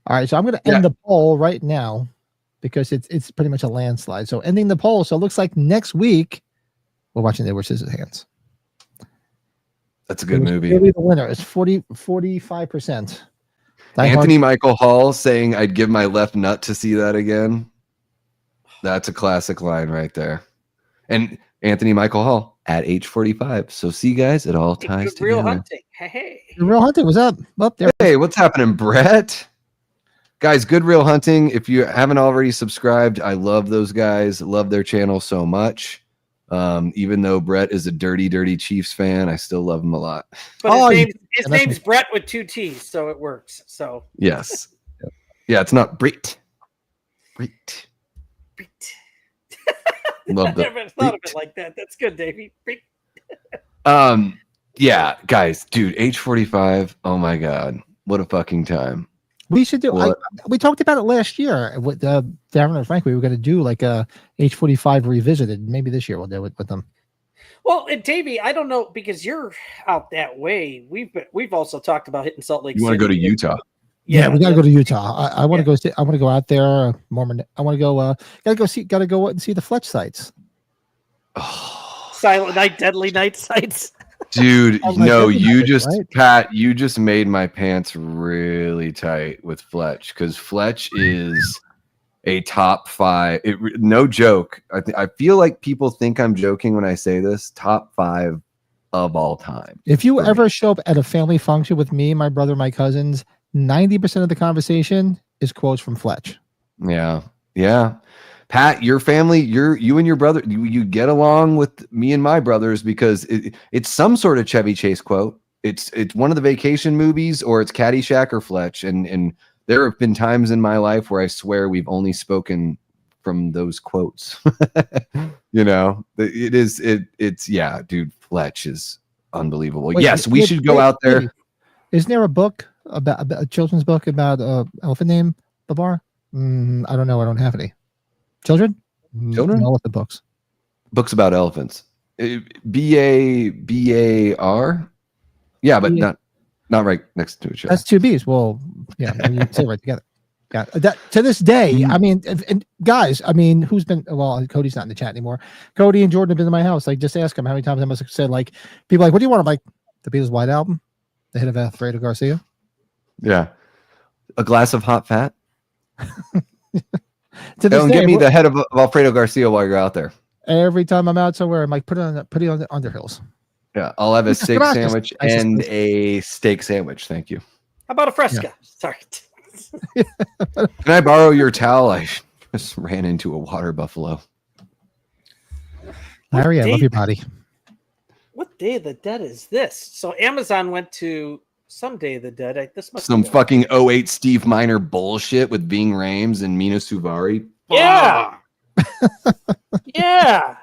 All right, so I'm going to end the poll right now because it's pretty much a landslide. So ending the poll. So it looks like next week we're watching Edward Scissorhands. That's a good movie. Maybe the winner is 45%. Anthony Michael Hall saying, "I'd give my left nut to see that again." That's a classic line right there. And Anthony Michael Hall at age 45. So see, guys, it all ties together. Real Hunting. Hey. Real Hunting, what's up? Up there. Hey, what's happening, Brett? Guys, Good Real Hunting. If you haven't already subscribed, I love those guys. Love their channel so much. Even though Brett is a dirty Chiefs fan, I still love him a lot. But his name's Brett with 2 T's, so it works. So yes, yeah, it's not Brett. Brett. Love that. Never thought of it like that. That's good, Davey. Yeah, guys, dude, age 45. Oh my god, what a fucking time. We should do. We talked about it last year with Darren and Frank. We were going to do like a age 45 revisited. Maybe this year we'll do it with them. Well, and Davey, I don't know because you're out that way. We've also talked about hitting Salt Lake. You want to go to Utah? Yeah, we got to go to Utah. I want to go. I want to go out there. Mormon. I want to go. Got to go and see the Fletch sites. Silent Night, Deadly Night sites. Dude, Oh, my no, goodness, you just right? Pat, you just made my pants really tight with Fletch because Fletch is a top 5. No joke. I feel like people think I'm joking when I say this. Top 5 of all time. If you for ever me. show up at a family function with me, my brother, my cousins, 90% of the conversation is quotes from Fletch. Yeah. Pat, your family, you and your brother, you get along with me and my brothers because it's some sort of Chevy Chase quote. It's one of the vacation movies, or it's Caddyshack or Fletch. And there have been times in my life where I swear we've only spoken from those quotes. It's yeah, dude, Fletch is unbelievable. Wait, yes, we should go out there. Isn't there a book about a children's book about elephant name, Babar? I don't know. I don't have any. Children? Children? Elephant books. Books about elephants. B-A-R? Yeah, but not right next to each other. That's 2 B's. Well, yeah, you can say it right together. Yeah, that to this day, I mean, and guys, I mean, who's been? Well, Cody's not in the chat anymore. Cody and Jordan have been to my house. Like, just ask them how many times I must have said, like, people are like, what do you want? I'm like, the Beatles' White Album, the hit of Alfredo Garcia. Yeah, a glass of hot fat. To this Don't day, give me the head of Alfredo Garcia while you're out there. every time I'm out somewhere, I'm like, put it on the Underhills. Yeah, I'll have a steak Gracias. sandwich and a steak sandwich. Thank you. How about a Fresca? Sorry. Can I borrow your towel? I just ran into a water buffalo. Larry, I love your body. What Day of the Dead is this? So Amazon went to some Day of the Dead. This must Some be fucking 08 Steve Miner bullshit with Bing Rames and Mina Suvari. Yeah. Yeah.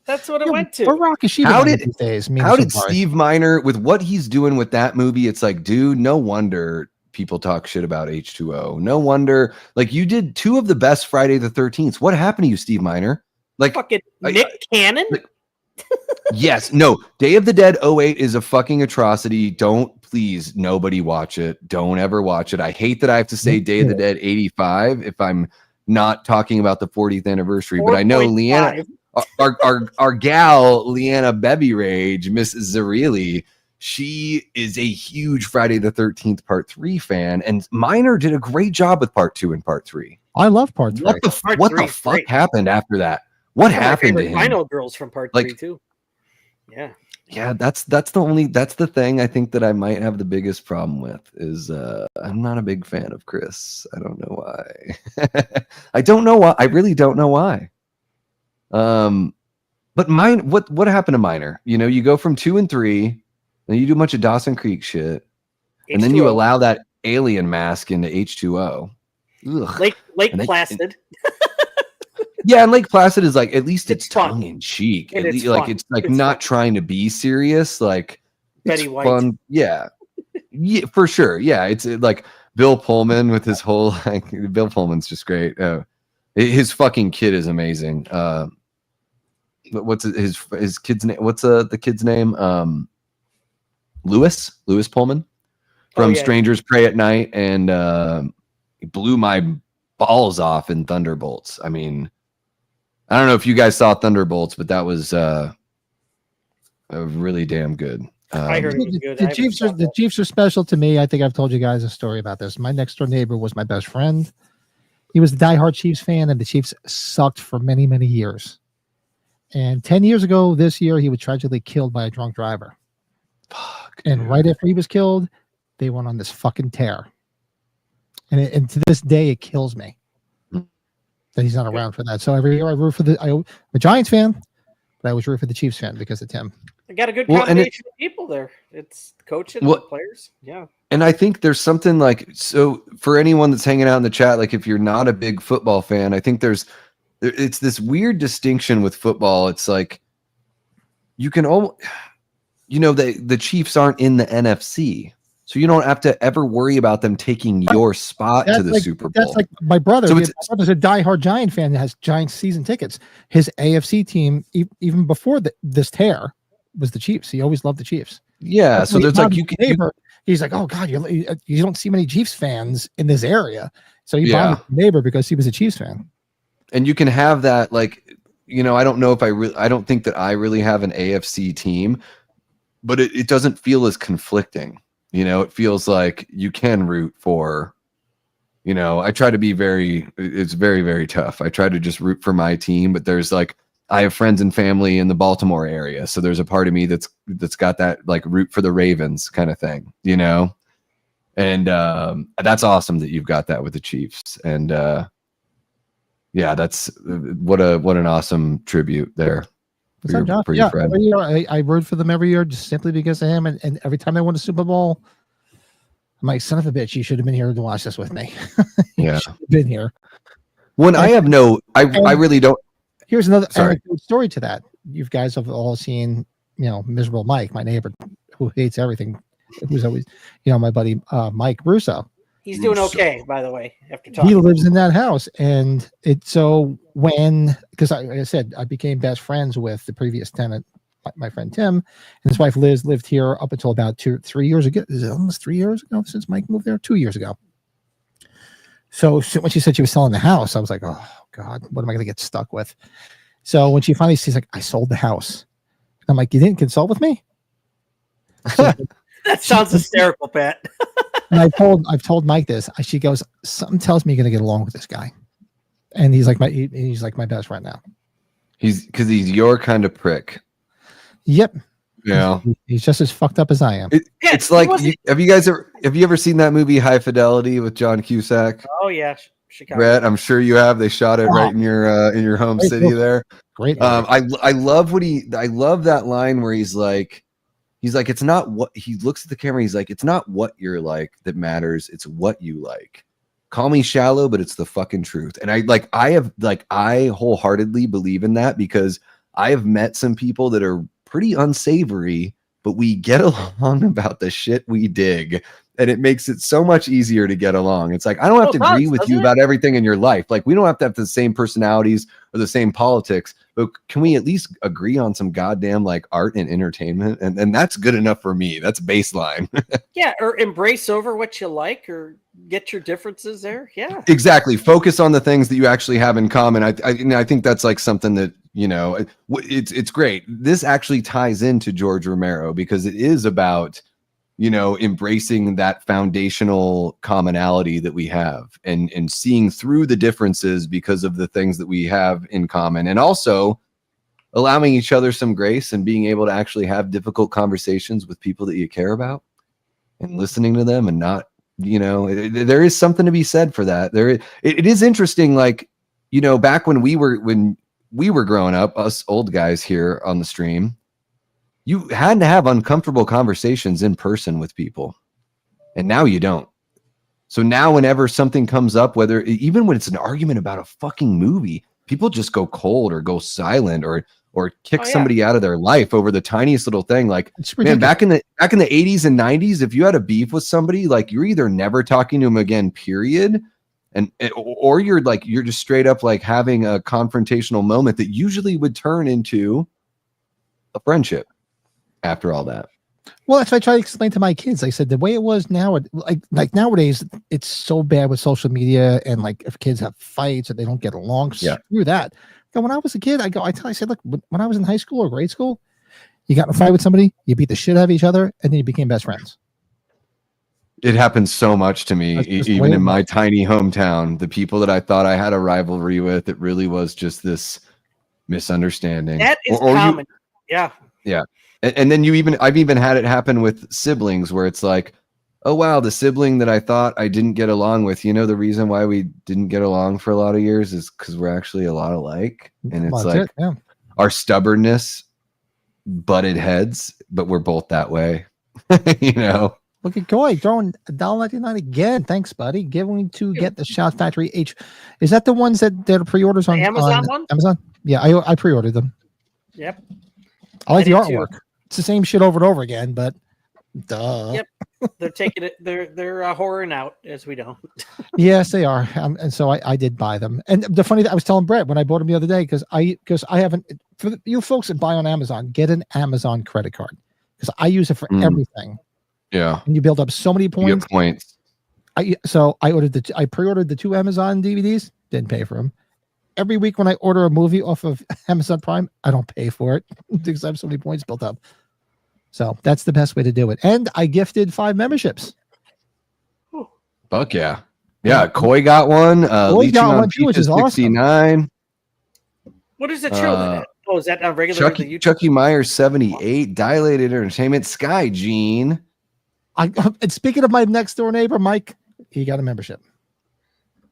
That's what it went to. What rock is she How doing did- these days? How did Steve Miner, with what he's doing with that movie, it's like, dude, no wonder people talk shit about H2O. No wonder. Like, you did 2 of the best Friday the 13th. What happened to you, Steve Miner? Like, Fucking Nick Cannon? yes, no. Day of the Dead 08 is a fucking atrocity. Don't, please, nobody watch it. Don't ever watch it. I hate that I have to say Day of the Dead 85 if I'm not talking about the 40th anniversary. But I know 4.5. Leanna, our gal, Leanna Bebby Rage, Miss Zarili, she is a huge Friday the 13th Part 3 fan, and Miner did a great job with Part 2 and Part 3. I love Part 3. What the fuck great. happened after that? What happened to him? Rhino Girls from Part 3 too. Yeah. Yeah, that's the thing I think that I might have the biggest problem with is I'm not a big fan of Chris. I don't know why. I don't know why. I really don't know why. But what happened to Miner? You know, you go from 2 and 3, then you do a bunch of Dawson Creek shit, and then you H2O. allow that alien mask into H2O. Ugh. Lake And they- Placid. Yeah, and Lake Placid is like, at least it's fun. tongue in cheek. And it's Like fun. it's like It's not fun. trying to be serious. Like Betty it's White. fun. Yeah, yeah, for sure. Yeah, it's like Bill Pullman with his whole like. Bill Pullman's just great. His fucking kid is amazing. What's his kid's name? What's the kid's name? Lewis Pullman from yeah. Strangers Pray at Night, and he blew my balls off in Thunderbolts. I mean, I don't know if you guys saw Thunderbolts, but that was really damn good. I heard it was good. The Chiefs are special to me. I think I've told you guys a story about this. My next door neighbor was my best friend. He was a diehard Chiefs fan, and the Chiefs sucked for many, many years. And 10 years ago, this year, he was tragically killed by a drunk driver. Fuck. And right after he was killed, they went on this fucking tear. And to this day, it kills me that he's not around for that. So every year I root for I'm a Giants fan, but I always root for the Chiefs fan because of Tim. I got a good Well, and combination of people there. It's coaching, Well- the players. Yeah. And I think there's something like, so for anyone that's hanging out in the chat, like if you're not a big football fan, I think it's this weird distinction with football. It's like you can the Chiefs aren't in the NFC, so you don't have to ever worry about them taking your spot to the Super Bowl. That's like my brother. So My brother's a diehard Giant fan that has Giants season tickets. His AFC team, even before this tear, was the Chiefs. He always loved the Chiefs. Yeah, so there's like he's like, oh God, you don't see many Chiefs fans in this area. So he Yeah. bonded with the neighbor because he was a Chiefs fan. and you can have that, like, I don't know if I don't think that I really have an AFC team, but it doesn't feel as conflicting. You know, it feels like you can root for, you know, I try to be it's very, very tough. I try to just root for my team, but there's like, I have friends and family in the Baltimore area. So there's a part of me that's got that like root for the Ravens kind of thing, you know? And that's awesome that you've got that with the Chiefs. And yeah, that's what an awesome tribute there. For your friend. Every year, I root for them every year just simply because of him. And every time they won a Super Bowl, I'm like, son of a bitch, you should have been here to watch this with me. Yeah. Been here. When I really don't. Here's another story to that. You guys have all seen, you know, Miserable Mike, my neighbor who hates everything. Who's always, you know, my buddy Mike Russo. He's doing okay, by the way, after talking. He lives in that house. And it's so because like I said, I became best friends with the previous tenant, my friend Tim, and his wife Liz lived here up until about 3 years ago. Is it almost 3 years ago since Mike moved there? 2 years ago. So when she said she was selling the house, I was like, oh God, what am I going to get stuck with? So when she finally sees like, I sold the house. I'm like, you didn't consult with me? So, that sounds hysterical, Pat. and I've told Mike this. She goes, something tells me you're going to get along with this guy. And he's like my best friend now. He's your kind of prick. Yep. Yeah. He's just as fucked up as I am. It's like, have you ever seen that movie High Fidelity with John Cusack? Oh yeah, Chicago. Brett, I'm sure you have. They shot it right in your home city there. Great. I love that line where he's like, it's not what he looks at the camera. He's like, it's not what you're like that matters. It's what you like. Call me shallow, but it's the fucking truth. And I wholeheartedly believe in that because I have met some people that are pretty unsavory, but we get along about the shit we dig. And it makes it so much easier to get along. It's like, I don't have to agree with you about everything in your life. Like, we don't have to have the same personalities or the same politics, but can we at least agree on some goddamn like art and entertainment? And that's good enough for me. That's baseline. Yeah. Or embrace over what you like or get your differences there. Yeah, exactly. Focus on the things that you actually have in common. I think that's like something that, you know, it's great. This actually ties into George Romero because it is about, you know, embracing that foundational commonality that we have and seeing through the differences because of the things that we have in common, and also allowing each other some grace and being able to actually have difficult conversations with people that you care about and listening to them and not, you know, there is something to be said for that. It is interesting. Like, you know, back when we were growing up, us old guys here on the stream, you had to have uncomfortable conversations in person with people. And now you don't. So now whenever something comes up, even when it's an argument about a fucking movie, people just go cold or go silent or kick somebody out of their life over the tiniest little thing. Like, man, back in the 80s and 90s, if you had a beef with somebody, like, you're either never talking to them again, period. Or you're just straight up like having a confrontational moment that usually would turn into a friendship after all that. Well, that's what I try to explain to my kids. I said the way it was now, like nowadays, it's so bad with social media and like if kids have fights or they don't get along, screw that. And when I was a kid, I said, look, when I was in high school or grade school, you got in a fight with somebody, you beat the shit out of each other, and then you became best friends. It happens so much to me, even in my tiny hometown. The people that I thought I had a rivalry with, it really was just this misunderstanding. That is common. Yeah. And then I've even had it happen with siblings where it's like, oh wow, the sibling that I thought I didn't get along with, you know, the reason why we didn't get along for a lot of years is because we're actually a lot alike. And it's like our stubbornness butted heads, but we're both that way. You know. Look at Goy throwing $1.99 again. Thanks, buddy. Going to get the Shout Factory H. Is that the ones that are pre-orders on Amazon? On Amazon? Yeah, I pre-ordered them. Yep. I like the artwork. Too. It's the same shit over and over again, but duh. Yep. They're taking it. They're whoring out as we don't. Yes, they are. And so I did buy them. And the funny thing, I was telling Brett when I bought them the other day because I haven't. For you folks that buy on Amazon, get an Amazon credit card because I use it for everything. Yeah, and you build up so many points. You get points. I pre-ordered the 2 Amazon DVDs. Didn't pay for them. Every week when I order a movie off of Amazon Prime, I don't pay for it because I have so many points built up. So that's the best way to do it. And I gifted 5 memberships. Fuck yeah. Yeah, Koi got one. Koi got one too, which is awesome. 69. What is the show that? Oh, is that on regular? Chucky Myers 78. Dilated Entertainment. Sky Gene. And speaking of my next door neighbor, Mike, he got a membership.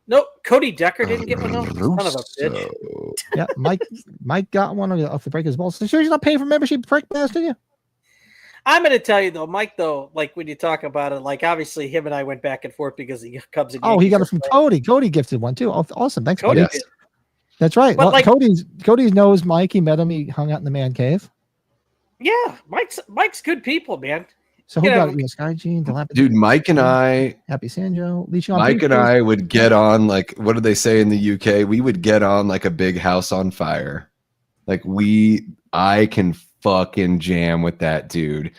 No, Cody Decker didn't get one. Son of a bitch. Yeah, Mike got one off the break his balls. So sure you're not paying for membership, prick bastard, you? I'm going to tell you though, Mike. Though, like when you talk about it, like obviously him and I went back and forth because the Cubs. And he got it from Cody. Cody gifted one too. Awesome, thanks, Cody. Cody. That's right. But well, Cody knows Mike. He met him. He hung out in the man cave. Yeah, Mike's good people, man. So who got it? Sky Gene, dude, Mike and I, Happy Sanjo, Mike and I would get on like, what do they say in the UK? We would get on like a big house on fire. Like I can fucking jam with that dude.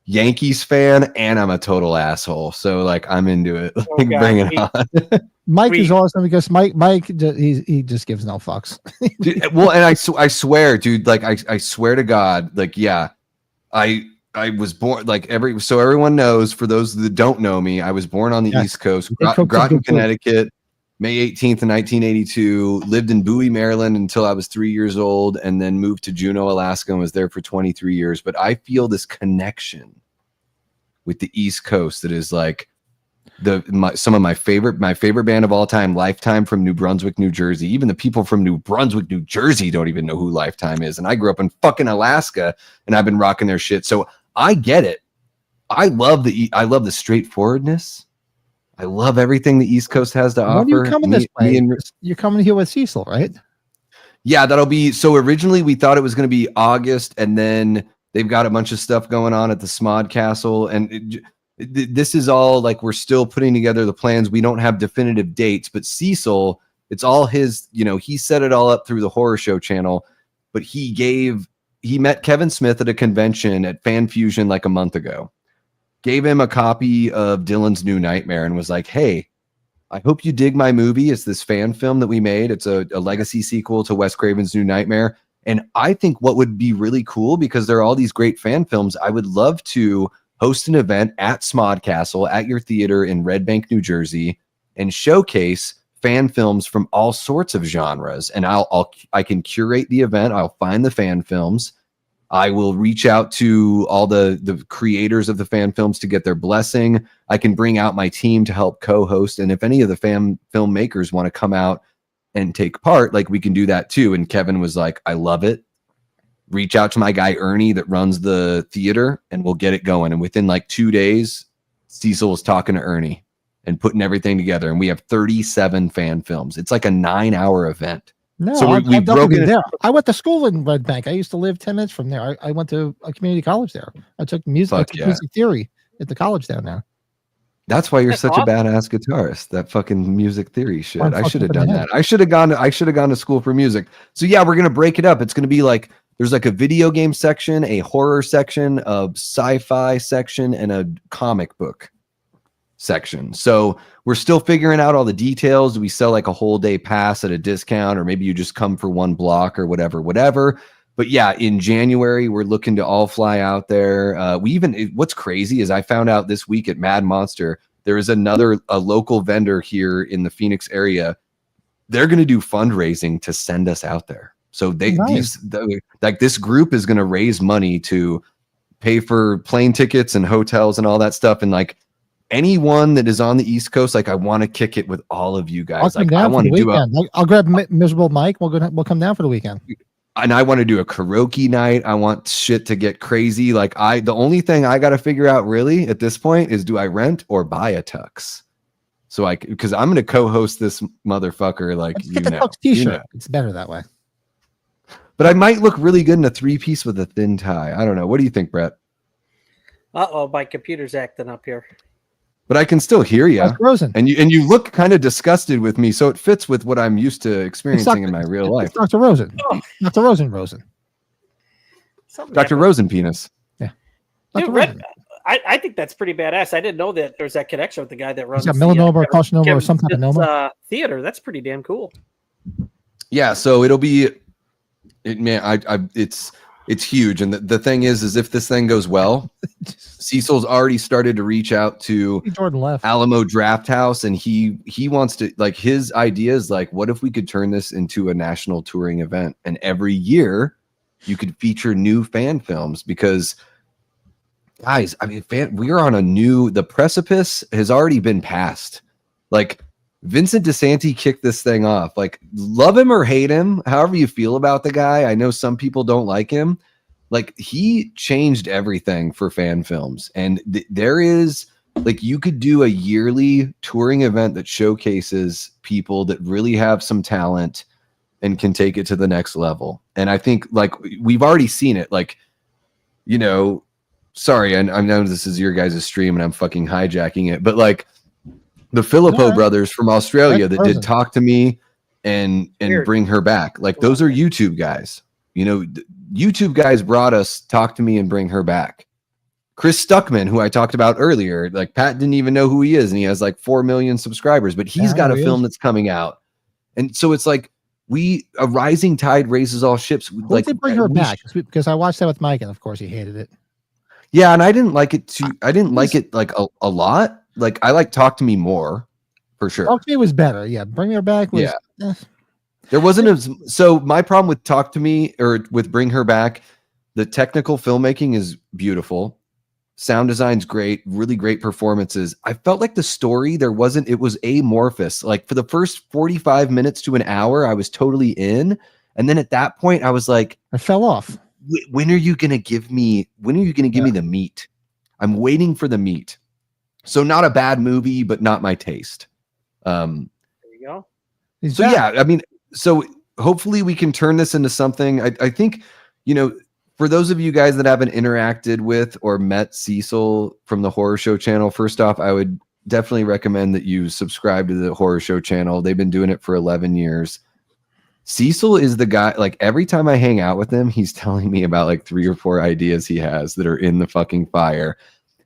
Yankees fan, and I'm a total asshole. So like I'm into it. Like, bring it on. Mike is awesome because Mike he just gives no fucks. Dude, well, and I swear, dude, like I swear to God, like yeah, I was born like so everyone knows. For those that don't know me, I was born on the East Coast, Groton, Connecticut, May 18th, 1982. Lived in Bowie, Maryland until I was 3 years old, and then moved to Juneau, Alaska, and was there for 23 years. But I feel this connection with the East Coast that is like some of my favorite band of all time, Lifetime from New Brunswick, New Jersey. Even the people from New Brunswick, New Jersey don't even know who Lifetime is. And I grew up in fucking Alaska, and I've been rocking their shit. So I get it. I love the straightforwardness. I love everything the East Coast has to offer. When are you coming this way? You're coming here with Cecil, right? Yeah, that'll be. So originally we thought it was going to be August, and then they've got a bunch of stuff going on at the Smod Castle, and this is all like we're still putting together the plans. We don't have definitive dates, but Cecil, it's all his. He set it all up through the Horror Show channel, but he met Kevin Smith at a convention at Fan Fusion like a month ago. Gave him a copy of Dylan's New Nightmare and was like, hey, I hope you dig my movie. It's this fan film that we made. It's a legacy sequel to Wes Craven's New Nightmare. And I think what would be really cool, because there are all these great fan films, I would love to host an event at Smod Castle at your theater in Red Bank, New Jersey, and showcase fan films from all sorts of genres. And I can curate the event. I'll find the fan films. I will reach out to all the creators of the fan films to get their blessing. I can bring out my team to help co-host. And if any of the fan filmmakers want to come out and take part, like we can do that too. And Kevin was like, I love it. Reach out to my guy, Ernie, that runs the theater, and we'll get it going. And within like 2 days, Cecil was talking to Ernie and putting everything together. And we have 37 fan films. It's like a 9-hour event. No, so we broke it there. I went to school in Red Bank. I used to live 10 minutes from there. I went to a community college there. I took music theory at the college down there. That's why you're such a badass guitarist. That fucking music theory shit. I should have done that. I should have gone to school for music. So yeah, we're gonna break it up. It's gonna be like there's like a video game section, a horror section, a sci-fi section, and a comic book section. So we're still figuring out all the details. Do we sell like a whole day pass at a discount, or maybe you just come for one block or whatever. But yeah, in January, we're looking to all fly out there. What's crazy is I found out this week at Mad Monster, there is a local vendor here in the Phoenix area. They're going to do fundraising to send us out there. So this group is going to raise money to pay for plane tickets and hotels and all that stuff. And like, anyone that is on the East Coast, like I want to kick it with all of you guys. Like, I want to do I'll grab Miserable Mike. We'll come down for the weekend. And I want to do a karaoke night. I want shit to get crazy. Like the only thing I got to figure out really at this point is, do I rent or buy a tux? So because I'm going to co-host this motherfucker. Like, let's get the tux t-shirt. It's better that way. But I might look really good in a 3-piece with a thin tie. I don't know. What do you think, Brett? My computer's acting up here. But I can still hear you. And you look kind of disgusted with me, so it fits with what I'm used to experiencing in my real life. Dr. Rosen. Dr. Rosen. Dr. Rosen penis. Yeah. Dude, I think that's pretty badass. I didn't know that there's that connection with the guy that runs melanoma or carcinoma or some type of noma. Theater. That's pretty damn cool. Yeah, so it'll be it's It's huge. And the thing is if this thing goes well, Cecil's already started to reach out to Jordan left. Alamo Draft House, and he wants to, like, his idea is like, what if we could turn this into a national touring event, and every year you could feature new fan films? Because guys, I mean, we are on the precipice has already been passed. Like, Vincent DeSantis kicked this thing off. Like, love him or hate him, however you feel about the guy. I know some people don't like him. Like, he changed everything for fan films. And there is, like, you could do a yearly touring event that showcases people that really have some talent and can take it to the next level. And I think, like, we've already seen it. Like, you know, sorry, I know this is your guys' stream and I'm fucking hijacking it, but like, the Filippo brothers from Australia that did Talk to Me and Bring Her Back. Like, those are YouTube guys. You know, YouTube guys brought us Talk to Me and Bring Her Back. Chris Stuckman, who I talked about earlier, like, Pat didn't even know who he is, and he has like 4 million subscribers, but he's got a film that's coming out. And so it's like, a rising tide raises all ships. Like, they Bring Her Back? Because I watched that with Mike, and of course he hated it. Yeah, and I didn't like it too. I didn't like it like a lot. Like, I like Talk to Me more, for sure. Talk to Me was better. Yeah, Bring Her Back was. Yeah. There wasn't so my problem with Talk to Me or with Bring Her Back, the technical filmmaking is beautiful. Sound design's great, really great performances. I felt like the story, it was amorphous. Like, for the first 45 minutes to an hour, I was totally in. And then at that point, I was like, I fell off. When are you going to give me the meat? I'm waiting for the meat. So not a bad movie, but not my taste. There you go. So yeah, I mean, so hopefully we can turn this into something. I think, you know, for those of you guys that haven't interacted with or met Cecil from the Horror Show channel, first off, I would definitely recommend that you subscribe to the Horror Show channel. They've been doing it for 11 years. Cecil is the guy, like, every time I hang out with him, he's telling me about like 3 or 4 ideas he has that are in the fucking fire.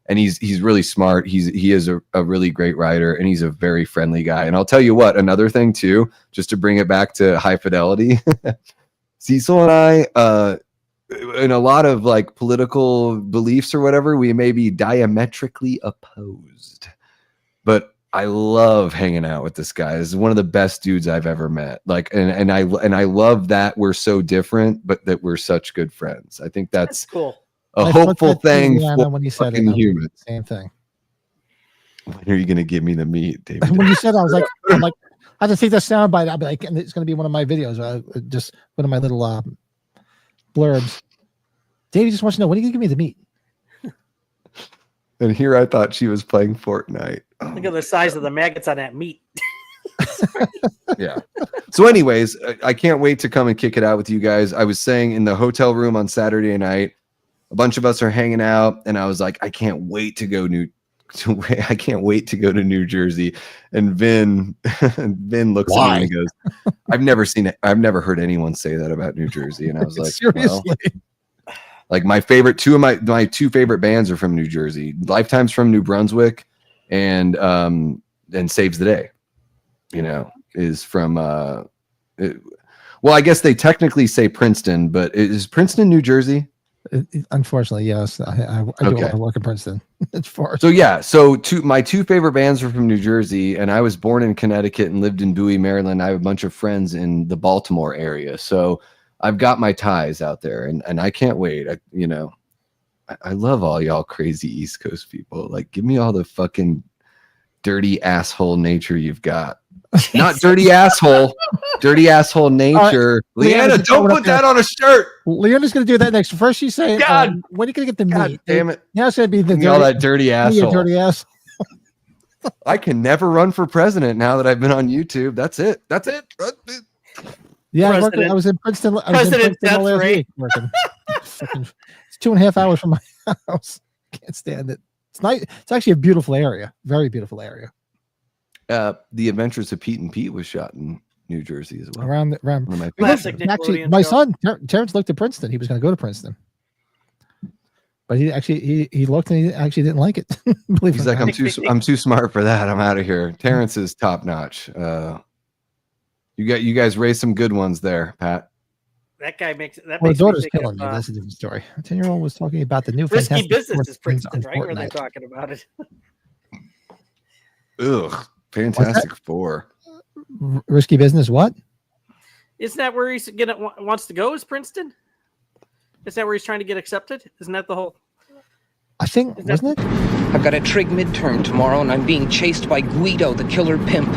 And he's really smart. He is a really great writer, and he's a very friendly guy. And I'll tell you what, another thing too, just to bring it back to High Fidelity, Cecil and I, in a lot of like political beliefs or whatever, we may be diametrically opposed, but I love hanging out with this guy. This is one of the best dudes I've ever met. Like, and I love that we're so different, but that we're such good friends. I think that's cool. A hopeful thing for when you said fucking humans. Same thing. When are you going to give me the meat, David? When you said, I was like, I had to take that sound bite. I'll be like, and it's going to be one of my videos. Just one of my little blurbs. Davey just wants to know, when are you going to give me the meat? And here I thought she was playing Fortnite. Look at the size of the maggots on that meat. Yeah. So anyways, I can't wait to come and kick it out with you guys. I was saying in the hotel room on Saturday night, a bunch of us are hanging out, and I was like, I can't wait to go to New Jersey. And Vin looks at me and goes, I've never heard anyone say that about New Jersey. And I was like, seriously. Well, like, my two favorite bands are from New Jersey. Lifetime's from New Brunswick, and Saves the Day, you know, is from well, I guess they technically say Princeton, but is Princeton New Jersey? Unfortunately, yes. I do a lot of work in Princeton. It's far. So yeah, so my two favorite bands are from New Jersey, and I was born in Connecticut and lived in Bowie, Maryland. I have a bunch of friends in the Baltimore area, so I've got my ties out there, and I can't wait. I love all y'all crazy East Coast people. Like, give me all the fucking dirty asshole nature you've got. Not dirty asshole nature. Leanna, don't put that on a shirt. Leanna's going to do that next. First, she's saying, when are you going to get the meat? Damn it. Now it's going to be all that dirty asshole. Dirty asshole. I can never run for president now that I've been on YouTube. That's it. Yeah, I was in Princeton. President last week working. It's 2.5 hours from my house. Can't stand it. It's nice. It's actually a beautiful area. Very beautiful area. The Adventures of Pete and Pete was shot in New Jersey as well. Around actually, my son Terrence looked at Princeton. He was going to go to Princeton, but he looked and he actually didn't like it. He's like, I'm too smart for that. I'm out of here. Terrence is top notch. You guys raised some good ones there, Pat. That guy makes that. Well, Makes the me daughter's think killing me. That's a different story. A 10-year-old was talking about the new Risky Fantastic Business Four is things Princeton, on right? Where they're Fortnite. talking about it. Ugh, Fantastic Four. Risky Business, what? Isn't that where he's wants to go? Is Princeton? Is that where he's trying to get accepted? Isn't that the whole? I think, wasn't it? I've got a trig midterm tomorrow, and I'm being chased by Guido, the killer pimp.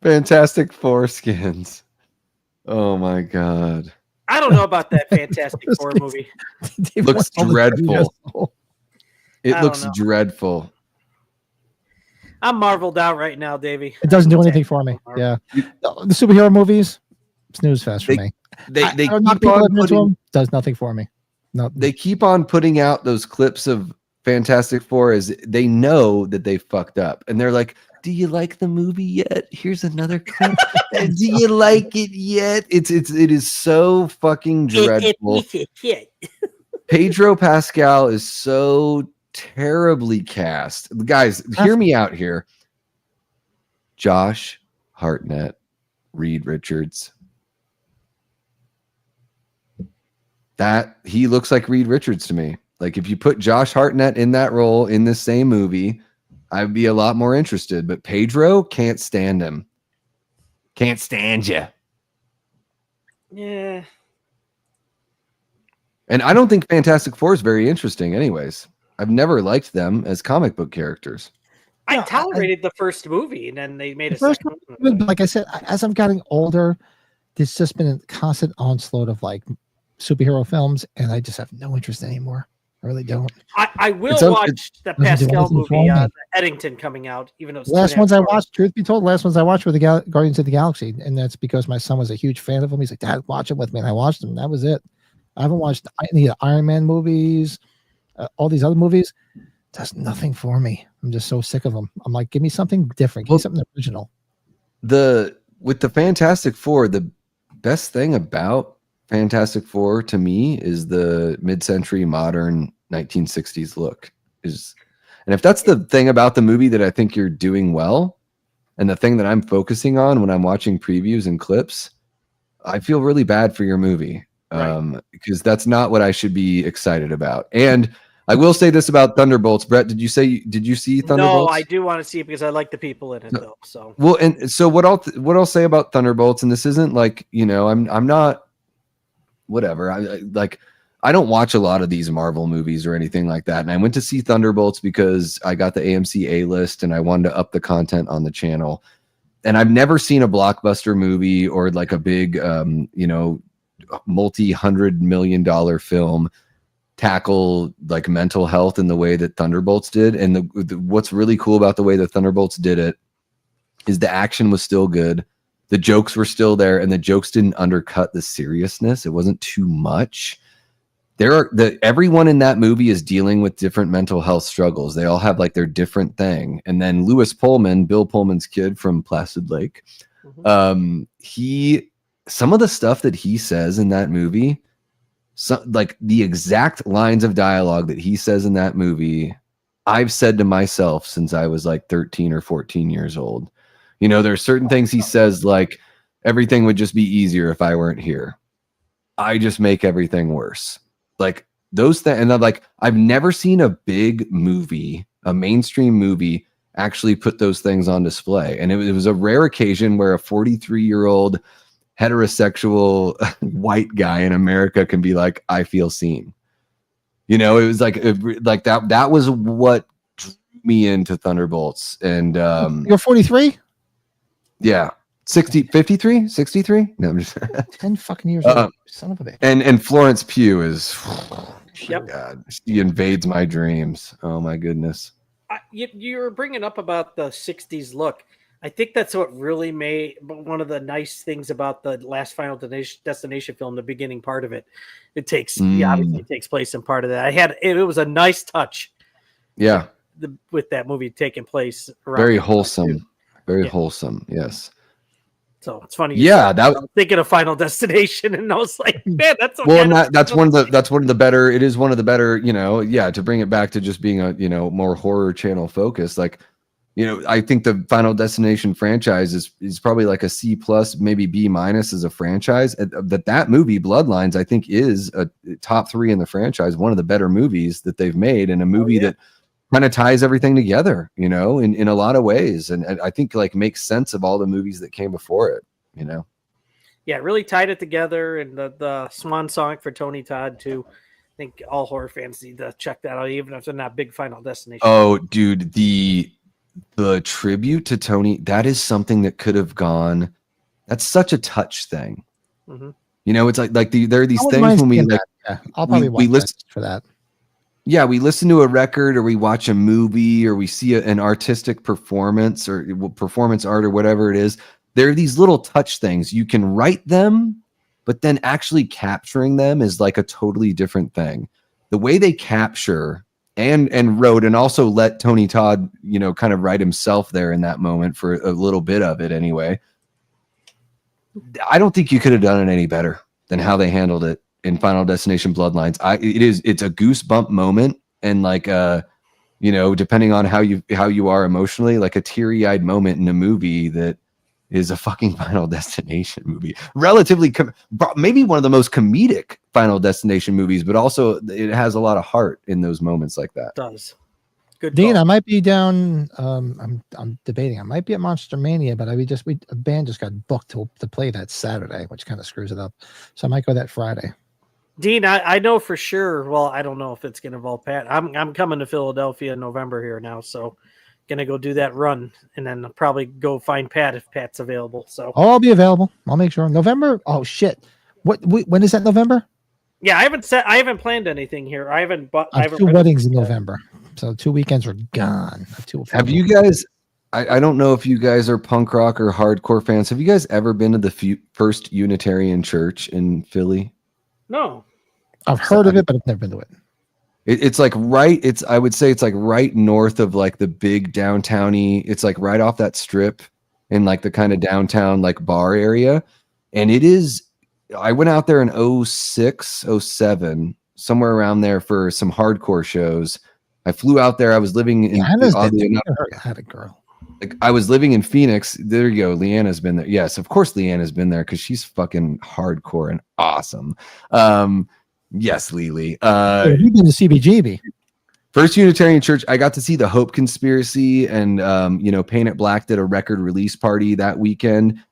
Fantastic Foreskins. Oh my god. I don't know about that Fantastic Four movie. Looks dreadful. It I looks don't know. dreadful. I'm marveled out right now, Davey. It doesn't do anything for me. Yeah. The superhero movies, snooze fest for me. They I don't know, keep people on admit to putting, them, does nothing for me. No. they keep on putting out those clips of Fantastic Four as they know that they fucked up. And they're like, do you like the movie yet? Here's another clip. Do you like it yet? It is so fucking dreadful. Pedro Pascal is so terribly cast. Guys, hear me out here. Josh Hartnett, Reed Richards. That he looks like Reed Richards to me. Like if you put Josh Hartnett in that role in this same movie, I'd be a lot more interested. But Pedro, can't stand him. Can't stand you. Yeah. And I don't think Fantastic Four is very interesting anyways. I've never liked them as comic book characters. I tolerated the first movie, and then they made a First second one, one. like I said, as I'm getting older, there's just been a constant onslaught of like superhero films, and I just have no interest anymore. I really don't. I will It's watch the doesn't do Pascal anything for movie, me. the Eddington coming out, even though it's The last 2.5 ones I hours. watched, truth be told, last ones I watched were the Guardians of the Galaxy, and that's because my son was a huge fan of them. He's like, Dad, watch them with me, and I watched them. That was it. I haven't watched any of the Iron Man movies, all these other movies. Does nothing for me. I'm just so sick of them. I'm like, give me something different. Give me something original. With the Fantastic Four, the best thing about Fantastic Four to me is the mid-century modern 1960s look. And if that's the thing about the movie that I think you're doing well, and the thing that I'm focusing on when I'm watching previews and clips, I feel really bad for your movie. Because that's not what I should be excited about. And I will say this about Thunderbolts. Brett, did you see Thunderbolts? No, I do want to see it because I like the people in it, though. So well, and so what I'll say about Thunderbolts, and this isn't like, I'm not whatever. I don't watch a lot of these Marvel movies or anything like that. And I went to see Thunderbolts because I got the AMC A list and I wanted to up the content on the channel. And I've never seen a blockbuster movie or like a big multi-$100 million film tackle like mental health in the way that Thunderbolts did. And what's really cool about the way that Thunderbolts did it is the action was still good, the jokes were still there, and the jokes didn't undercut the seriousness. It wasn't too much. Everyone in that movie is dealing with different mental health struggles. They all have like their different thing. And then Lewis Pullman, Bill Pullman's kid from Placid Lake, some of the stuff that he says in that movie, like the exact lines of dialogue that he says in that movie, I've said to myself since I was like 13 or 14 years old. There's certain things he says, like everything would just be easier if I weren't here. I just make everything worse. Like those things. And I'm like, I've never seen a big movie, a mainstream movie, actually put those things on display. And it was a rare occasion where a 43-year-old heterosexual white guy in America can be like, I feel seen. It was like that was what drew me into Thunderbolts. And You're 43? Yeah. 53? 63? No, I'm just 10 fucking years old. Son of a bitch. And Florence Pugh is Yep. God, she invades my dreams. Oh my goodness. You were bringing up about the 60s look. I think that's what really made one of the nice things about the last Final Destination film, the beginning part of it. It obviously takes place in part of that. It was a nice touch. Yeah. With that movie taking place around very wholesome. Very wholesome. Yes. So it's funny. Yeah, I was thinking of Final Destination, and I was like, man, that's that's one of the better. It is one of the better. To bring it back to just being a more horror channel focus. Like I think the Final Destination franchise is probably like a C plus, maybe B minus as a franchise. That movie Bloodlines, I think, is a top 3 in the franchise, one of the better movies that they've made, and a movie that kind of ties everything together, in a lot of ways, and I think like makes sense of all the movies that came before it. Yeah, really tied it together, and the swan song for Tony Todd too. I think all horror fans need to check that out, even if they're not big Final Destination. Oh, dude, the tribute to Tony, that is something that could have gone. That's such a touch thing. Mm-hmm. It's like there are these things when we like. Yeah, I'll probably watch listen for that. Yeah, we listen to a record, or we watch a movie, or we see an artistic performance or performance art or whatever it is. There are these little touch things. You can write them, but then actually capturing them is like a totally different thing. The way they capture and wrote, and also let Tony Todd, kind of write himself there in that moment for a little bit of it anyway. I don't think you could have done it any better than how they handled it in Final Destination Bloodlines. It's a goosebump moment, and like depending on how you are emotionally, like a teary-eyed moment in a movie that is a fucking Final Destination movie. Relatively maybe one of the most comedic Final Destination movies, but also it has a lot of heart in those moments like that. It does. Good Dean, call. I might be down. I'm debating. I might be at Monster Mania, but a band just got booked to play that Saturday, which kind of screws it up. So I might go that Friday. Dean, I know for sure. Well, I don't know if it's going to involve Pat. I'm coming to Philadelphia in November here now, so going to go do that run, and then I'll probably go find Pat if Pat's available. So I'll be available. I'll make sure. November. Oh shit! When is that? November? Yeah, I haven't planned anything here. I haven't. I haven't 2 weddings in November, so 2 weekends are gone. Have you guys? I don't know if you guys are punk rock or hardcore fans. Have you guys ever been to the First Unitarian Church in Philly? No. I've heard of it, but I've never been to it. It's like I would say it's like right north of like the big downtowny. It's like right off that strip in like the kind of downtown like bar area. And I went out there in 06, 07, somewhere around there for some hardcore shows. I flew out there. I was living in I had a girl. Like I was living in Phoenix. There you go. Leanna's been there. Yes, of course Leanna's been there because she's fucking hardcore and awesome. Yes, Lily. You've been to CBGB. First Unitarian Church. I got to see the Hope Conspiracy, and Paint It Black did a record release party that weekend.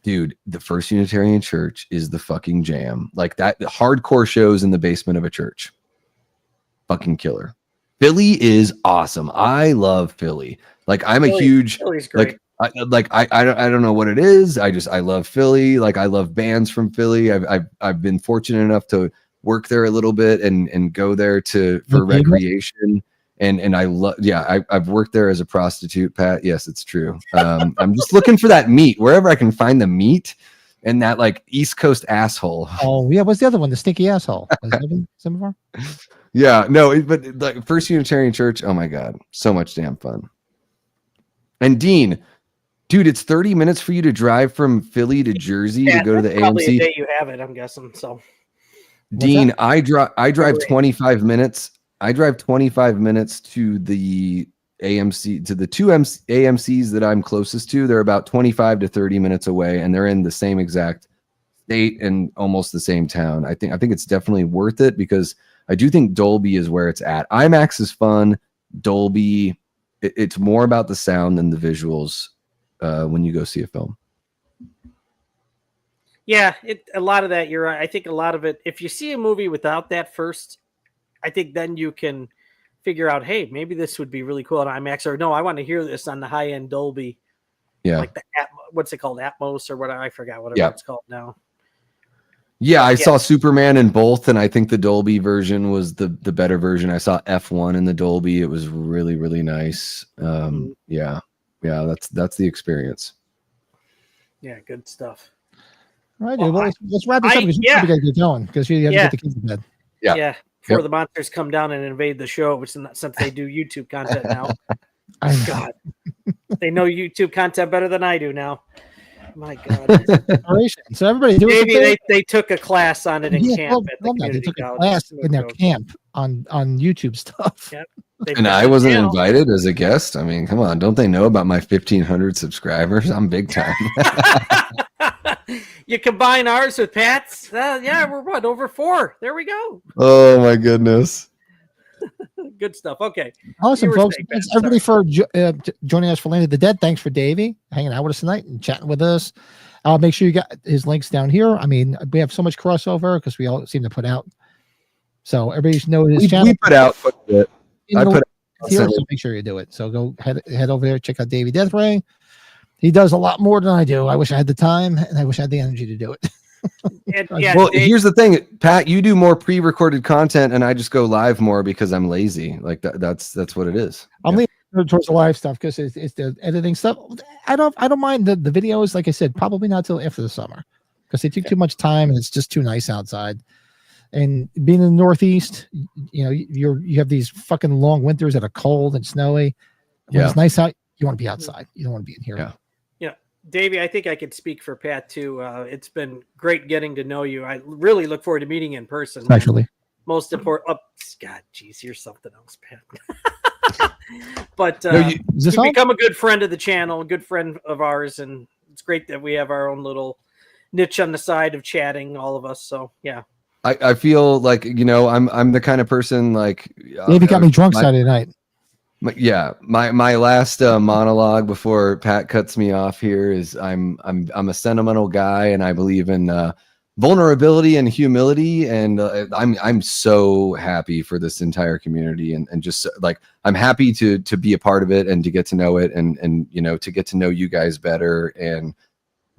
Dude, the First Unitarian Church is the fucking jam. Like that hardcore shows in the basement of a church. Fucking killer. Philly is awesome. I love Philly. Like I'm a huge Philly's great. I don't know what it is. I love Philly. Like I love bands from Philly. I've been fortunate enough to work there a little bit and go there for recreation. And I love, I've worked there as a prostitute, Pat. Yes, it's true. I'm just looking for that meat wherever I can find the meat and that like East Coast asshole. Oh yeah. What's the other one? The stinky asshole. Was that some before? Yeah, no, but like First Unitarian Church. Oh my God. So much damn fun. And Dean, dude, it's 30 minutes for you to drive from Philly to Jersey to go to the probably AMC. A day you have it, I'm guessing. So, Dean, I drive 25 minutes. I drive 25 minutes to the AMC, to the 2 AMCs that I'm closest to. They're about 25 to 30 minutes away, and they're in the same exact state and almost the same town. I think it's definitely worth it because I do think Dolby is where it's at. IMAX is fun. Dolby, it's more about the sound than the visuals when you go see a film. Yeah, a lot of that, you're right. I think a lot of it, if you see a movie without that first, I think then you can figure out, hey, maybe this would be really cool on IMAX, or no, I want to hear this on the high-end Dolby. Yeah. Like what's it called? Atmos or whatever. I forgot whatever it's called now. Yeah, I saw Superman in both, and I think the Dolby version was the better version. I saw F1 in the Dolby. It was really, really nice. Yeah, that's the experience. Yeah, good stuff. All right, dude. Well, let's wrap this up because you got to get going because you have to get the kids to bed. Yeah. Before the monsters come down and invade the show, which since they do YouTube content now. God, they know YouTube content better than I do now. My God. So everybody do maybe they took a class on it in camp at the community they took a college. class in their camp on YouTube stuff. Yep. And I wasn't invited as a guest. I mean, come on, don't they know about my 1,500 subscribers? I'm big time. You combine ours with Pat's, yeah, we're what, over 4? There we go. Oh my goodness. Good stuff. Okay. Awesome, folks. Thanks everybody for joining us for Land of the Dead. Thanks for Davey hanging out with us tonight and chatting with us. Make sure you got his links down here. I mean, we have so much crossover because we all seem to put out. So everybody should know his channel. We put out quite a bit. I put out here, so make sure you do it. So go head over there, check out Davey Deathray. He does a lot more than I do. I wish I had the time and I wish I had the energy to do it. Well, here's the thing, Pat, you do more pre-recorded content and I just go live more because I'm lazy. Like that's what it is. I'm leaning towards the live stuff because it's the editing stuff. I don't mind the videos. Like I said, probably not till after the summer because they take too much time and it's just too nice outside. And being in the Northeast, you know, you have these fucking long winters that are cold and snowy. When it's nice out, you want to be outside. You don't want to be in here. Yeah. Davey, I think I could speak for Pat too. It's been great getting to know you. I really look forward to meeting you in person. Especially. Most important. God, geez, you're something else, Pat. But you become a good friend of the channel, a good friend of ours, and it's great that we have our own little niche on the side of chatting, all of us. So yeah. I feel like, you know, I'm the kind of person like Davey got me drunk Saturday night. My last monologue before Pat cuts me off here is I'm a sentimental guy and I believe in vulnerability and humility, and I'm so happy for this entire community and just like I'm happy to be a part of it and to get to know it and you know, to get to know you guys better. And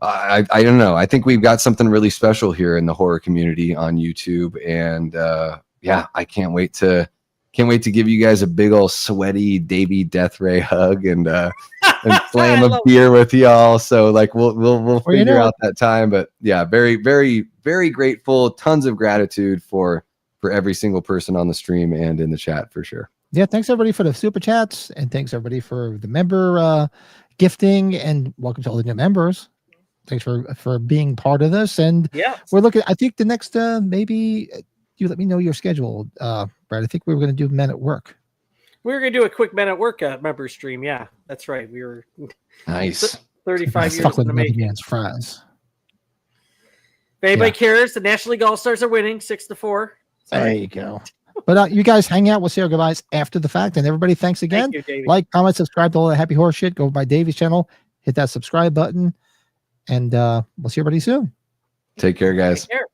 I don't know, I think we've got something really special here in the horror community on YouTube, and I can't wait to give you guys a big old sweaty Davey Deathray hug and slam a beer with y'all. So like we'll figure out that time. But yeah, very, very, very grateful. Tons of gratitude for every single person on the stream and in the chat for sure. Yeah, thanks everybody for the super chats, and thanks everybody for the member gifting, and welcome to all the new members. Thanks for being part of this. And we're looking. I think the next maybe. You let me know your schedule, Brad. I think we were going to do Men at Work. We were going to do a quick Men at Work member stream. Yeah, that's right. We were nice. 35 years in the making. Fries. If anybody cares, the National League All-Stars are winning 6-4. There you go. But you guys hang out. We'll say our goodbyes after the fact. And everybody, thanks again. Thank you, like, comment, subscribe to all the Happy Horror shit. Go by Davey's channel. Hit that subscribe button. And we'll see everybody soon. Take care, guys. Take care.